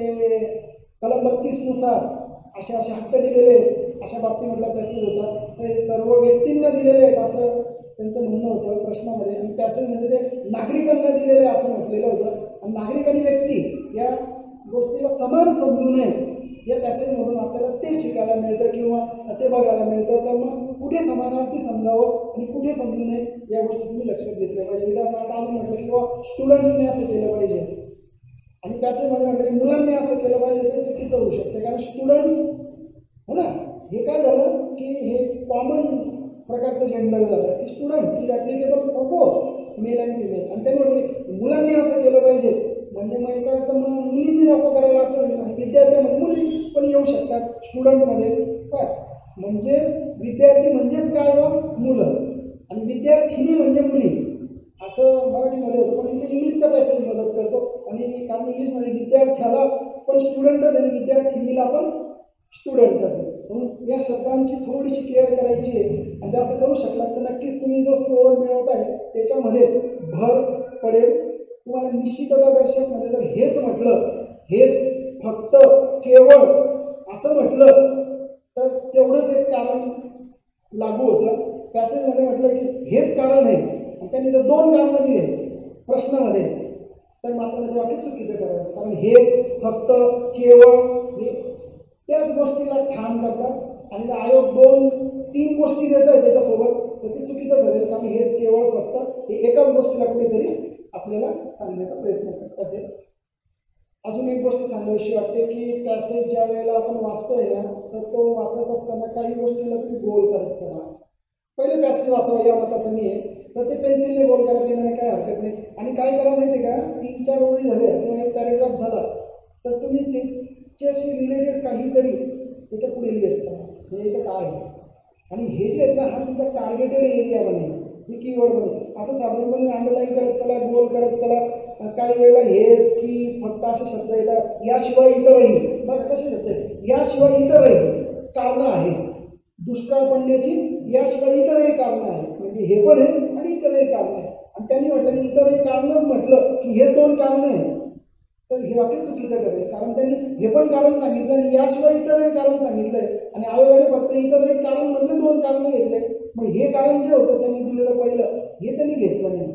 कलम 32 नुसार असे हक्क दिलेले अशा बाबतीमधला पॅसेज होता. तर हे सर्व व्यक्तींना दिलेले आहेत असं त्यांचं म्हणणं होतं प्रश्नामध्ये, आणि पॅसेजमध्ये ते नागरिकांना दिलेले असं म्हटलेलं होतं. आणि नागरिक आणि व्यक्ती या गोष्टीला समान समजू नये या पॅसेजमधून आपल्याला ते शिकायला मिळतं किंवा ते बघायला मिळतं. तर मग कुठे समानार्थी समजावं आणि कुठे समजू नये या गोष्टी तुम्ही लक्षात घेतल्या पाहिजे. उदाहरणार्थ आम्ही म्हटलं किंवा स्टुडंट्सने असं केलं पाहिजे आणि पॅसेजमध्ये म्हटलं की मुलांनी असं केलं पाहिजे, ते चुकीचं होऊ शकतं. कारण स्टुडंट्स हो ना, हे काय झालं की हे कॉमन प्रकारचं जेंडर झालं की student is applicable for both male and female. आणि त्यांनी म्हटले मुलांनी असं केलं पाहिजे, म्हणजे मग याचा अर्थ मग मुलींनी नको करायला असं नाही. आणि विद्यार्थ्यामध्ये मुली पण येऊ शकतात स्टुडंटमध्ये, काय म्हणजे विद्यार्थी म्हणजेच काय बघ मुलं आणि विद्यार्थिनी म्हणजे मुली असं मराठीमध्ये होतं. पण इथे इंग्लिशचा पॅसेज मदत करतो, आणि कारण इंग्लिशमध्ये विद्यार्थ्याला पण स्टुडंटच आणि विद्यार्थिनीला पण स्टुडंटच आहे. म्हणून या शब्दांची थोडीशी केअर करायची आहे. आणि असं करू शकलात तर नक्कीच तुम्ही जो स्कोअर मिळवत आहे त्याच्यामध्ये भर पडेल. तुम्हाला निश्चिततादर्शकमध्ये जर हेच म्हटलं, हेच फक्त केवळ असं म्हटलं तर तेवढंच एक कारण लागू होतं. पॅसेजमध्ये म्हटलं की हेच कारण आहे आणि त्यांनी जर 2 कारणं दिले प्रश्नामध्ये तर मात्र ते वाक्य चुकीचं ठरवलं. कारण हेच फक्त केवळ हे त्याच गोष्टीला ठाण करतात आणि आयोग 2-3 गोष्टी देत आहे त्याच्यासोबत तर ते चुकीचं ठरेल. कारण हेच केवळ फक्त हे एकाच गोष्टीला कुठेतरी आपल्याला सांगण्याचा प्रयत्न करतात. अजून एक गोष्ट सांगावीशी वाटते की पॅसेज ज्या वेळेला आपण वाचतोय ना तर तो वाचत असताना काही गोष्टीला तुम्ही गोल करत चला. पहिले पॅसेज वाचावं या मताचं मी आहे, तर ते पेन्सिलने गोल करायला देण्याने काय हरकत नाही. आणि काय करा माहिती आहे का, 3-4 ओळी झाल्या किंवा एक पॅरेग्राफ झाला तर तुम्ही त्याच्याशी रिलेटेड काहीतरी त्याच्या पुढे लिहित चला. म्हणजे इथं काय आहे आणि हे जे आहेत ना हा तुमचा टार्गेटेड एरिया बनेल, ही कीवर्ड बनेल. असं साधारणपणे अंडरलाईन करत चला, गोल करत चला. काही वेळेला हेच की फक्त असे शब्द येतात, याशिवाय इतरही. बघा कसे शब्द आहेत, याशिवाय इतरही कारणं आहेत. दुष्काळ पडण्याची याशिवाय इतरही कारणं आहेत, म्हणजे हे पण आहे आणि इतरही कारणं आहेत. आणि त्यांनी म्हटलं की इतरही कारणंच म्हटलं की हे 2 कारणं आहेत. तर हे वाक्य चुकीचं ठरेल, कारण त्यांनी हे पण कारण सांगितलं आणि याशिवाय इतरही कारण सांगितलंय आणि आयोगाने फक्त इतरही कारण म्हणजे 2 कारणं घेतले. मग हे कारण जे होतं त्यांनी दिलेलं पहिलं हे त्यांनी घेतलं नाही,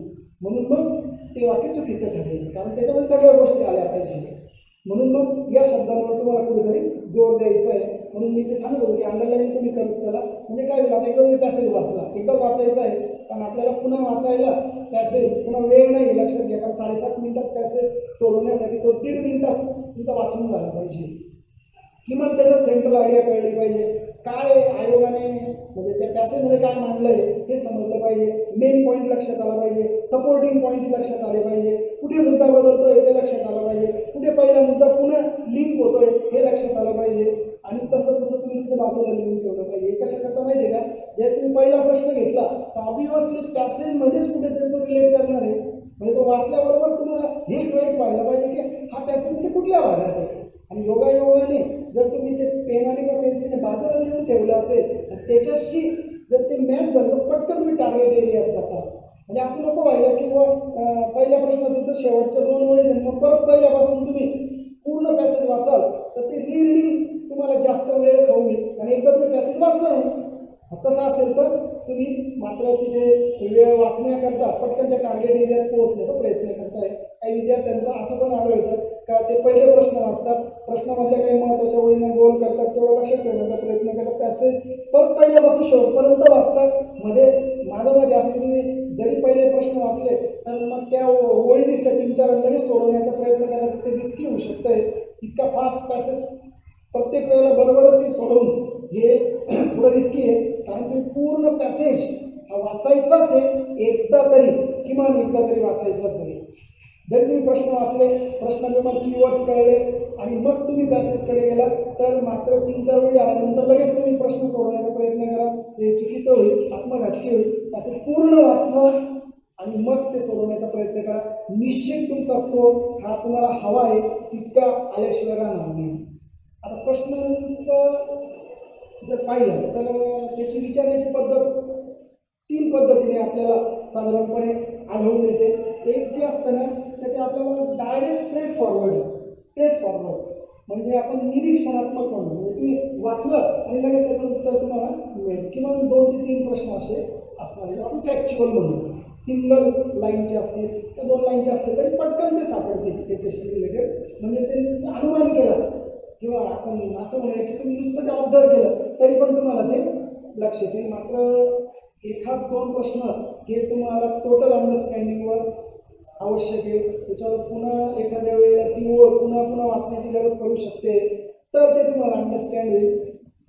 म्हणून मग ते वाक्य चुकीचं ठरेल, कारण त्याच्यामध्ये सगळ्या गोष्टी आल्या पाहिजे. म्हणून मग या शब्दांवर तुम्हाला कुठेतरी जोर द्यायचा आहे. म्हणून मी ते सांगत होतो की अंडरलाईन तुम्ही करत चला, म्हणजे काय होईल, आता एकदा पॅसेज वाचला, एकदा वाचायचा आहे, कारण आपल्याला पुन्हा वाचायला पॅसेज पुन्हा वेळ नाही लक्षात घ्या, कारण 7.5 मिनिटात पॅसेज सोडवण्यासाठी तो 1.5 मिनिटात तुमचा वाचून झाला पाहिजे. किमान त्याचं सेंट्रल आयडिया कळली पाहिजे, काय आयोगाने म्हणजे त्या पॅसेजमध्ये काय मांडलंय हे समजलं पाहिजे, मेन पॉईंट लक्षात आला पाहिजे, सपोर्टिंग पॉईंट्स लक्षात आले पाहिजे, कुठे मुद्दा बदलतोय ते लक्षात आलं पाहिजे, कुठे पहिला मुद्दा पुन्हा लिंक होतोय हे लक्षात आलं पाहिजे, आणि तसं तुम्ही तिथे बाजूला लिहून ठेवलं पाहिजे. कशा करता माहिती आहे का, जर तुम्ही पहिला प्रश्न घेतला तर ऑब्वियसली पॅसेजमध्येच कुठेतरी तो रिलेट करणार आहे, म्हणजे तो वाचल्याबरोबर तुम्हाला हे कळत व्हायला पाहिजे की हा पॅसेज म्हणजे कुठल्या भागात आहे. आणि योगायोगाने जर तुम्ही ते पेनाने किंवा पेन्सिलने बाजूला लिहून ठेवलं असेल आणि त्याच्याशी जर ते मॅच झालं तर पटकन तुम्ही टार्गेट एरियात जाता. म्हणजे असं नको व्हायला की पहिल्या प्रश्नातून तर शेवटच्या 2 ओळी मग परत पहिल्यापासून तुम्ही पूर्ण पॅसेज वाचाल तर ते रीडिंग तुम्हाला जास्त वेळ खाऊ नये, आणि एकदा तुम्ही पॅसेज वाचला नाही तसं असेल तर तुम्ही मात्र तिथे वेळ वाचण्याकरता पटकन त्या टार्गेट एरियात पोहोचण्याचा प्रयत्न करताय. काही विद्यार्थ्यांचं असं पण आढळतं का ते पहिले प्रश्न वाचतात, प्रश्नामधल्या काही महत्त्वाच्या ओळींना गोल करतात, तेवढं लक्षात ठेवण्याचा प्रयत्न करतात, पॅसेज परत पहिल्यापासून शेवटपर्यंत वाचतात. मध्ये माझं असं तुम्ही जरी पहिले प्रश्न वाचले तर मग त्या ओळी दिसतात 3-4 लगेच सोडवण्याचा प्रयत्न करतात, ते रिस्की होऊ शकतंय. इतका फास्ट पॅसेज प्रत्येक वेळेला बरोबरच सोडवून हे थोडं रिस्की आहे, कारण तुम्ही पूर्ण पॅसेज हा वाचायचाच आहे, एकदा तरी किमान एकदा तरी वाचायचाच आहे. जर तुम्ही प्रश्न वाचले, प्रश्नाचे मग कीवर्ड्स कळले आणि मग तुम्ही पॅसेजकडे गेलात तर मात्र 3-4 वेळी आल्यानंतर लगेच तुम्ही प्रश्न सोडवण्याचा प्रयत्न करा, ते चुकीचं होईल, आत्मघातकी होईल. पॅसेज पूर्ण वाचला आणि मग ते सोडवण्याचा प्रयत्न करा. निश्चित तुमचा स्कोर हा तुम्हाला हवा आहे तितका आल्याशिवाय राहणार नाही. आता प्रश्नांचं जर पाहिलं तर त्याची विचारण्याची पद्धत 3 पद्धतीने आपल्याला साधारणपणे आढळून येते. एक जे असतं ना तर ते आपल्याला डायरेक्ट स्ट्रेट फॉरवर्ड म्हणजे आपण निरीक्षणात्मक म्हणतो, म्हणजे तुम्ही वाचलं आणि लगेच त्याचं उत्तर तुम्हाला मिळेल. किंवा 2 ते 3 प्रश्न असे असणार, आपण फॅक्च्युअल म्हणतो. सिंगल लाईनचे असतील तर 2 लाईनचे असतील तरी पटकन ते सापडतील त्याच्याशी रिलेटेड, म्हणजे ते अनुमान केलं किंवा आपण असं म्हणूया की तुम्ही नुसतं ते ऑब्झर्व केलं तरी पण तुम्हाला ते लक्षात येईल. मात्र 1-2 प्रश्न हे तुम्हाला टोटल अंडरस्टँडिंगवर आवश्यक आहे, त्याच्यावर पुन्हा एखाद्या वेळेला ती ओळ पुन्हा वाचण्याची गरज पडू शकते, तर ते तुम्हाला अंडरस्टँड होईल.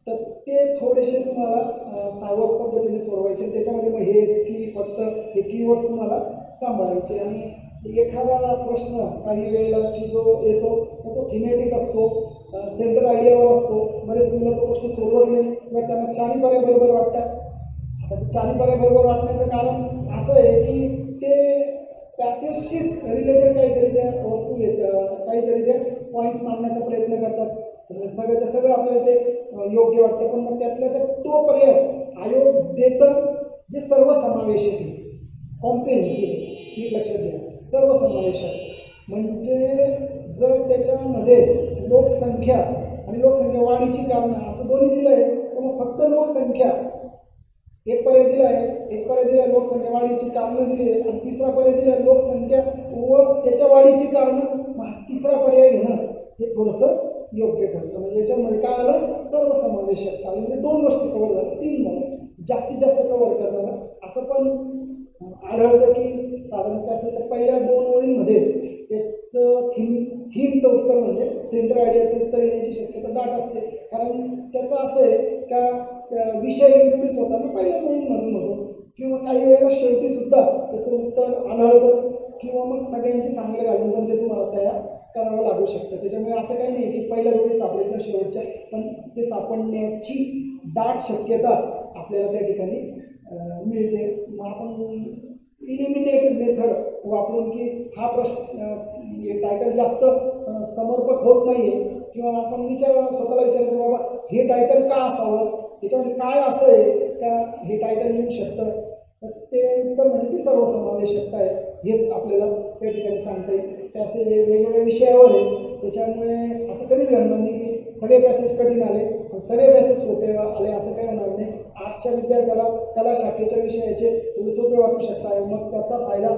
तर ते थोडेसे तुम्हाला सावध पद्धतीने सोडवायचे, त्याच्यामध्ये मग हेच की फक्त हे कीवर्ड्स तुम्हाला सांभाळायचे. आणि एखादा प्रश्न काही वेळेला की जो येतो तो थीमॅटिक असतो, सेंट्रल आयडियावर असतो, बरेच मुलं तो प्रश्न सोडवत नाही किंवा त्यांना 4 पर्याय बरोबर वाटतात. आता ते 4 पर्याय बरोबर वाटण्याचं कारण असं आहे की ते पॅसेजशी रिलेटेड काहीतरी त्या वस्तू काहीतरी त्या पॉईंट्स मांडण्याचा प्रयत्न करतात. सगळ्याचं सगळं आपल्याला ते योग्य वाटतं, पण मग त्यातल्या तो पर्याय आयोग देतं जे सर्वसमावेशक आहे, कॉम्प्रिहेन्सिव्ह. मी लक्षात घ्या, सर्वसमावेशक म्हणजे जर त्याच्यामध्ये लोकसंख्या आणि लोकसंख्या वाढीची कारणं असं दोन्ही दिलं आहे, तर मग फक्त लोकसंख्या एक पर्याय दिला आहे लोकसंख्या वाढीची कारणं दिली आहे, आणि तिसरा पर्याय दिला आहे लोकसंख्या व त्याच्या वाढीची कारणं. तिसरा पर्याय घेणं हे थोडंसं योग्य ठरतं. म्हणजे याच्यामध्ये काय आलं, सर्वसमावेशक आलं, म्हणजे 2 गोष्टी कव्हर झाल्या, 3 झाल्या, जास्तीत जास्त कव्हर करताना. असं पण आढळतं की साधारण पॅसेजच्या पहिल्या 2 ओळींमध्ये त्याचं थीमचं उत्तर म्हणजे सेंट्रल आयडियाचं उत्तर येण्याची शक्यता दाट असते, कारण त्याचं असं आहे का विषय इंट्रोड्यूस होताना पहिल्या ओळींमधून होतो, किंवा काही वेळेला शेवटीसुद्धा त्याचं उत्तर आढळतं, किंवा मग सगळ्यांची सांगणे घालून पण ते तुम्हाला तयार करावं लागू शकतं. त्याच्यामुळे असं काही नाही की पहिल्या वेळी सापडेल तर शेवटच्या, पण ते सापडण्याची दाट शक्यता आपल्याला त्या ठिकाणी मिळते. मग आपण इलिमिनेट मेथड वापरून की हा प्रश्न टायटल जास्त समर्पक होत नाही आहे, किंवा आपण स्वतःला विचारतो बाबा हे टायटल का असावं, त्याच्यामध्ये काय असं आहे का हे टायटल येऊ शकतं, तर ते उत्तर म्हणजे की सर्वसमावेशकता आहे, हेच आपल्याला त्या ठिकाणी सांगता येईल. पॅसेज वेगवेगळ्या विषयावर आहे, त्याच्यामुळे असं कधीच घडणार नाही की सगळे पॅसेज कठीण आले सगळे पॅसेज सोपे आले, असं काही होणार नाही. आर्ट्सच्या विद्यार्थ्याला कला शाखेच्या विषयाचे थोडे सोपे वाटू शकतात, मग त्याचा फायदा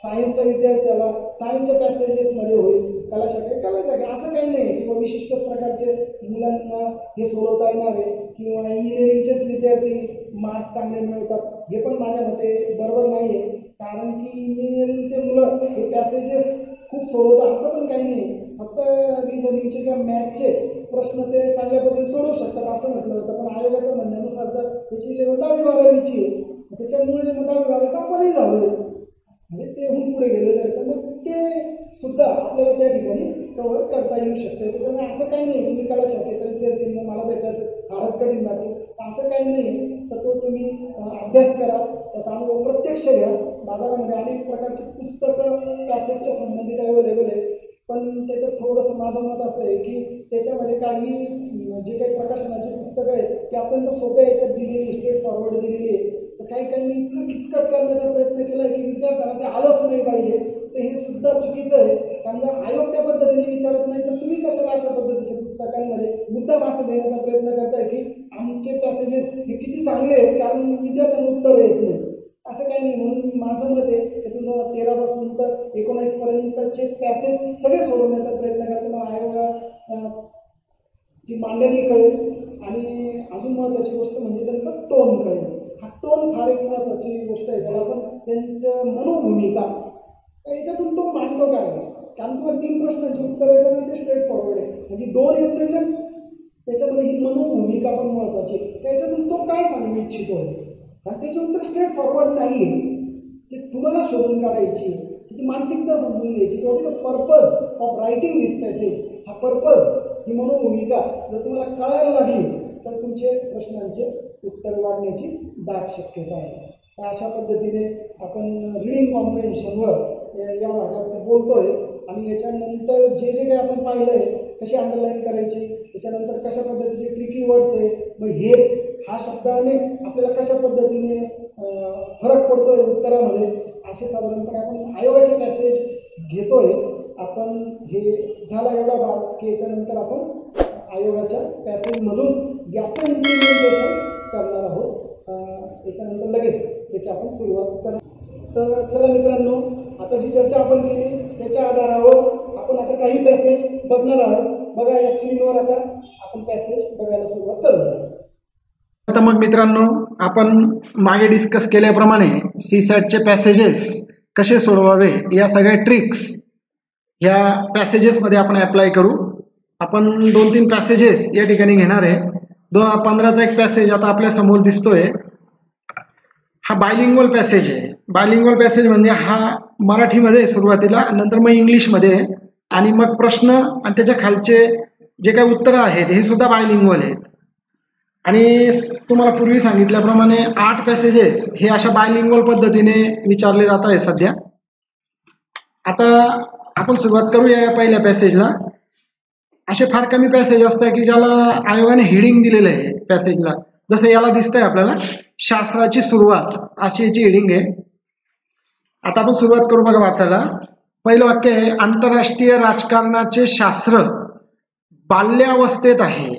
सायन्सच्या विद्यार्थ्याला सायन्सच्या पॅसेजेसमध्ये होईल, कला शाखे असं काही नाही किंवा विशिष्ट प्रकारचे मुलांना हे सोडवता येणार आहे किंवा इंजिनिअरिंगचेच विद्यार्थी मार्क्स चांगले मिळतात, हे पण माझ्या मते बरोबर नाही आहे. कारण की इंजिनिअरिंगचे मुलं हे पॅसेजेस खूप सोडवतात असं पण काही नाही, फक्त रिझनिंगचे किंवा मॅथचे प्रश्न ते चांगल्या पद्धतीने सोडवू शकतात असं म्हटलं होतं. पण आयोगाच्या म्हणण्यानुसार तर त्याची लेवल 10वी-12वीची आहे, त्याच्यामुळे 10वी-12वीचं आपणही झालो आहे म्हणजे ते होऊन पुढे गेलेलं आहे, तर मग ते सुद्धा आपल्याला त्या ठिकाणी कव्हर करता येऊ शकते. त्याच्यामुळे असं काही नाही तुम्ही कला शाखेच्या विद्यार्थ्यांना मला भेटायचं फारच कठीण जाते असं काही नाही. तर तो तुम्ही अभ्यास करा, त्याचा अनुभव प्रत्यक्ष घ्या. बाजारामध्ये अनेक प्रकारची पुस्तकं पॅसेजच्या संबंधित अवेलेबल आहे, पण त्याच्यात थोडंसं माझं मत असं आहे की त्याच्यामध्ये काही जे काही प्रकाशनाची पुस्तकं आहेत ते अत्यंत सोप्या याच्यात दिलेली स्ट्रेट फॉरवर्ड दिलेली आहे, तर काही इतकं किचकट करण्याचा प्रयत्न केला आहे की विद्यार्थ्यांना ते आलंच नाही पाहिजे, तर हे सुद्धा चुकीचं आहे. कारण जर आयोग त्या पद्धतीने विचारत नाही तर तुम्ही कशाला अशा पद्धतीच्या पुस्तकांमध्ये मुद्दाम असं देण्याचा प्रयत्न करताय की आमचे पॅसेजेस हे किती चांगले आहेत कारण विद्यार्थ्यांना उत्तर येत नाही, असं काही नाही. म्हणून माझं मत आहे की 2013 पासून तर 19 पर्यंतचे पॅसेज सगळे सोडवण्याचा प्रयत्न करतो, मग आयोगाची मांडणी कळेल. आणि अजून महत्त्वाची गोष्ट म्हणजे त्यांचा टोन कळेल. हा टोन फार एक महत्त्वाची गोष्ट आहे, त्याला पण त्यांचं मनोभूमिका याच्यातून तो मांडतो काय, कारण तुम्हाला 3 प्रश्नांची उत्तर येतात ते स्ट्रेट फॉरवर्ड आहे, म्हणजे 2 येत नाही ना, त्याच्यामध्ये ही मनोभूमिका पण महत्त्वाची आहे. त्याच्यातून तो काय सांगू इच्छितो आहे, कारण त्याची उत्तर स्ट्रेट फॉरवर्ड नाही आहे, ते तुम्हाला शोधून काढायची आहे, ती मानसिकता समजून घ्यायची. What is the purpose of writing this passage, हा पर्पज ही मनोभूमिका जर तुम्हाला कळायला लागली तर तुमचे प्रश्नांचे उत्तर वाढण्याची दाट शक्यता आहे. तर अशा पद्धतीने आपण रीडिंग कॉम्प्रिहेन्शनवर या भागात बोलतोय आणि याच्यानंतर जे काही आपण पाहिलं आहे कशी अंडरलाईन करायची, त्याच्यानंतर कशा पद्धतीचे ट्रिकी वर्ड्स आहे, मग हेच हा शब्दाने आपल्याला कशा पद्धतीने फरक पडतो आहे उत्तरामध्ये, असे साधारणपणे आपण आयोगाचे पॅसेज घेतोय. आपण हे झाला एवढा भाग की याच्यानंतर आपण आयोगाच्या पॅसेजमधून याचं इम्प्लिमेंटेशन करणार आहोत. याच्यानंतर लगेच त्याची आपण सुरुवात करणार. तर चला मित्रांनो, आता जी चर्चा आपण केली त्याच्या आधारावर आपण आता काही पॅसेज बघणार आहोत. बघा या स्क्रीनवर आता आपण पॅसेज बघायला सुरुवात करू. आता मग मित्रांनो, आपण मागे डिस्कस केल्याप्रमाणे सीसॅटचे पॅसेजेस कसे सोडवावे या सगळ्या ट्रिक्स ह्या पॅसेजेसमध्ये आपण अप्लाय करू. आपण 2-3 पॅसेजेस या ठिकाणी घेणार आहे. 2015चा एक पॅसेज आता आपल्या समोर दिसतोय, हा बायलिंग्वल पॅसेज आहे. बायलिंग्वल पॅसेज म्हणजे हा मराठीमध्ये सुरुवातीला, नंतर मग इंग्लिशमध्ये, आणि मग प्रश्न आणि त्याच्या खालचे जे काही उत्तरं आहेत हे सुद्धा बायलिंग्वल आहेत. आणि तुम्हाला पूर्वी सांगितल्याप्रमाणे 8 पॅसेजेस हे अशा बायलिंग्वल पद्धतीने विचारले जात आहेत सध्या. आता आपण सुरुवात करूया या पहिल्या पॅसेजला. असे फार कमी पॅसेज असतात की ज्याला आयोगाने हेडिंग दिलेलं आहे पॅसेजला. जसं याला दिसतंय आपल्याला, शास्त्राची सुरुवात अशी याची हेडिंग आहे. आता आपण सुरुवात करू बघा वाचायला. पहिलं वाक्य आहे, आंतरराष्ट्रीय राजकारणाचे शास्त्र बाल्यावस्थेत आहे.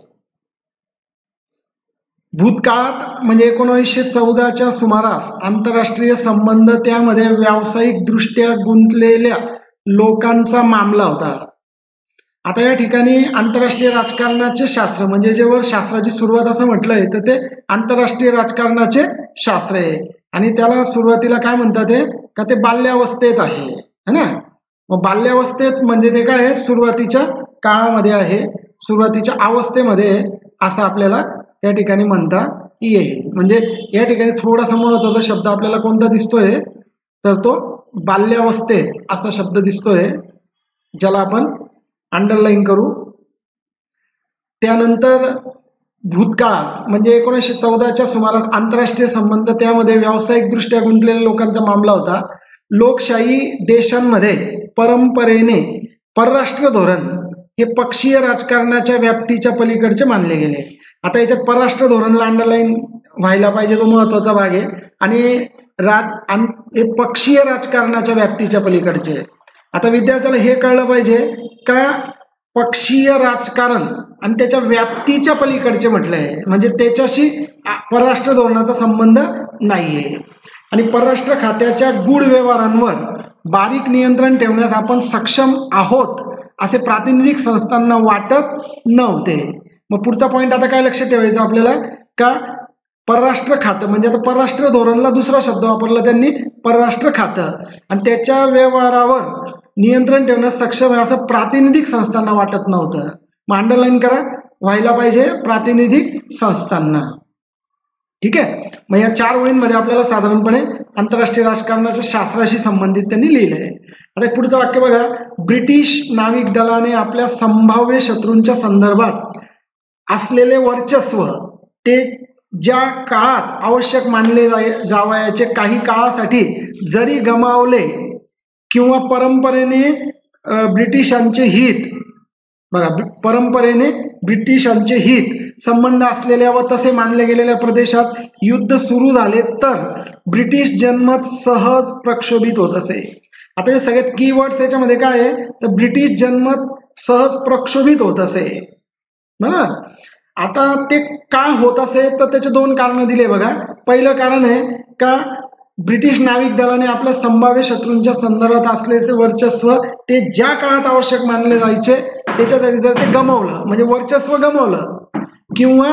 भूतकाळात म्हणजे 1914च्या सुमारास आंतरराष्ट्रीय संबंध त्यामध्ये व्यावसायिक दृष्ट्या गुंतलेल्या लोकांचा मामला होता. आता या ठिकाणी आंतरराष्ट्रीय राजकारणाचे शास्त्र म्हणजे जेव्हा शास्त्राची सुरुवात असं म्हटलंय तर ते आंतरराष्ट्रीय राजकारणाचे शास्त्र आहे. आणि त्याला सुरुवातीला काय म्हणतात ते का ते बाल्यावस्थेत आहे ना. मग बाल्यावस्थेत म्हणजे ते काय आहे, सुरुवातीच्या काळामध्ये आहे, सुरुवातीच्या अवस्थेमध्ये असं आपल्याला त्या ठिकाणी म्हणता येईल. म्हणजे या ठिकाणी थोडासा महत्त्वाचा शब्द आपल्याला कोणता दिसतोय तर तो बाल्यावस्थेत असा शब्द दिसतोय, ज्याला आपण अंडरलाईन करू. त्यानंतर भूतकाळात म्हणजे 1914च्या सुमारास आंतरराष्ट्रीय संबंध त्यामध्ये व्यावसायिकदृष्ट्या गुंतलेल्या लोकांचा मामला होता. लोकशाही देशांमध्ये परंपरेने परराष्ट्र धोरण हे पक्षीय राजकारणाच्या व्याप्तीच्या पलीकडचे मानले गेले. आता याच्यात परराष्ट्र धोरणला अंडरलाईन व्हायला पाहिजे, तो महत्वाचा भाग आहे. आणि हे पक्षीय राजकारणाच्या व्याप्तीच्या पलीकडचे, आता विद्यार्थ्याला हे कळलं पाहिजे का पक्षीय राजकारण आणि त्याच्या व्याप्तीच्या पलीकडचे म्हटलं आहे, म्हणजे त्याच्याशी परराष्ट्र धोरणाचा संबंध नाहीये आणि परराष्ट्र खात्याच्या गूढ व्यवहारांवर बारीक नियंत्रण ठेवण्यास आपण सक्षम आहोत असे प्रातिनिधिक संस्थांना वाटत नव्हते. मग पुढचा पॉईंट आता काय लक्षात ठेवायचं आपल्याला का परराष्ट्र खातं म्हणजे आता परराष्ट्र धोरणला दुसरा शब्द वापरला त्यांनी, परराष्ट्र खातं, आणि त्याच्या व्यवहारावर नियंत्रण ठेवण्यास सक्षम आहे असं प्रातिनिधिक संस्थांना वाटत नव्हतं. मग अंडरलाईन करा, व्हायला पाहिजे प्रातिनिधिक संस्थांना. ठीक आहे. मग या 4 ओळींमध्ये आपल्याला साधारणपणे आंतरराष्ट्रीय राजकारणाच्या शास्त्राशी संबंधित त्यांनी लिहिलं आहे. आता पुढचं वाक्य बघा, ब्रिटिश नाविक दलाने आपल्या संभाव्य शत्रूंच्या संदर्भात असलेले वर्चस्व ते ज्या काळात आवश्यक मानले जावयाचे काही काळासाठी जरी गमावले किंवा परंपरेने ब्रिटिशांचे हित, बघा परंपरेने ब्रिटिशांचे हित संबंध असलेल्या व तसे मानले गेलेल्या प्रदेशात युद्ध सुरू झाले तर ब्रिटिश जनमत सहज प्रक्षोभित होत असे. आता हे सगळ्यात कीवर्ड्स याच्यामध्ये काय आहे तर ब्रिटिश जनमत सहज प्रक्षोभित होत असे. बरोबर. आता ते का होत असे तर त्याचे 2 कारणं दिले बघा. पहिलं कारण आहे का ब्रिटिश नाविक दलाने आपल्या संभाव्य शत्रूंच्या संदर्भात असलेले वर्चस्व ते ज्या काळात आवश्यक मानले जायचे त्याच्यासाठी जर ते गमावलं म्हणजे वर्चस्व गमावलं किंवा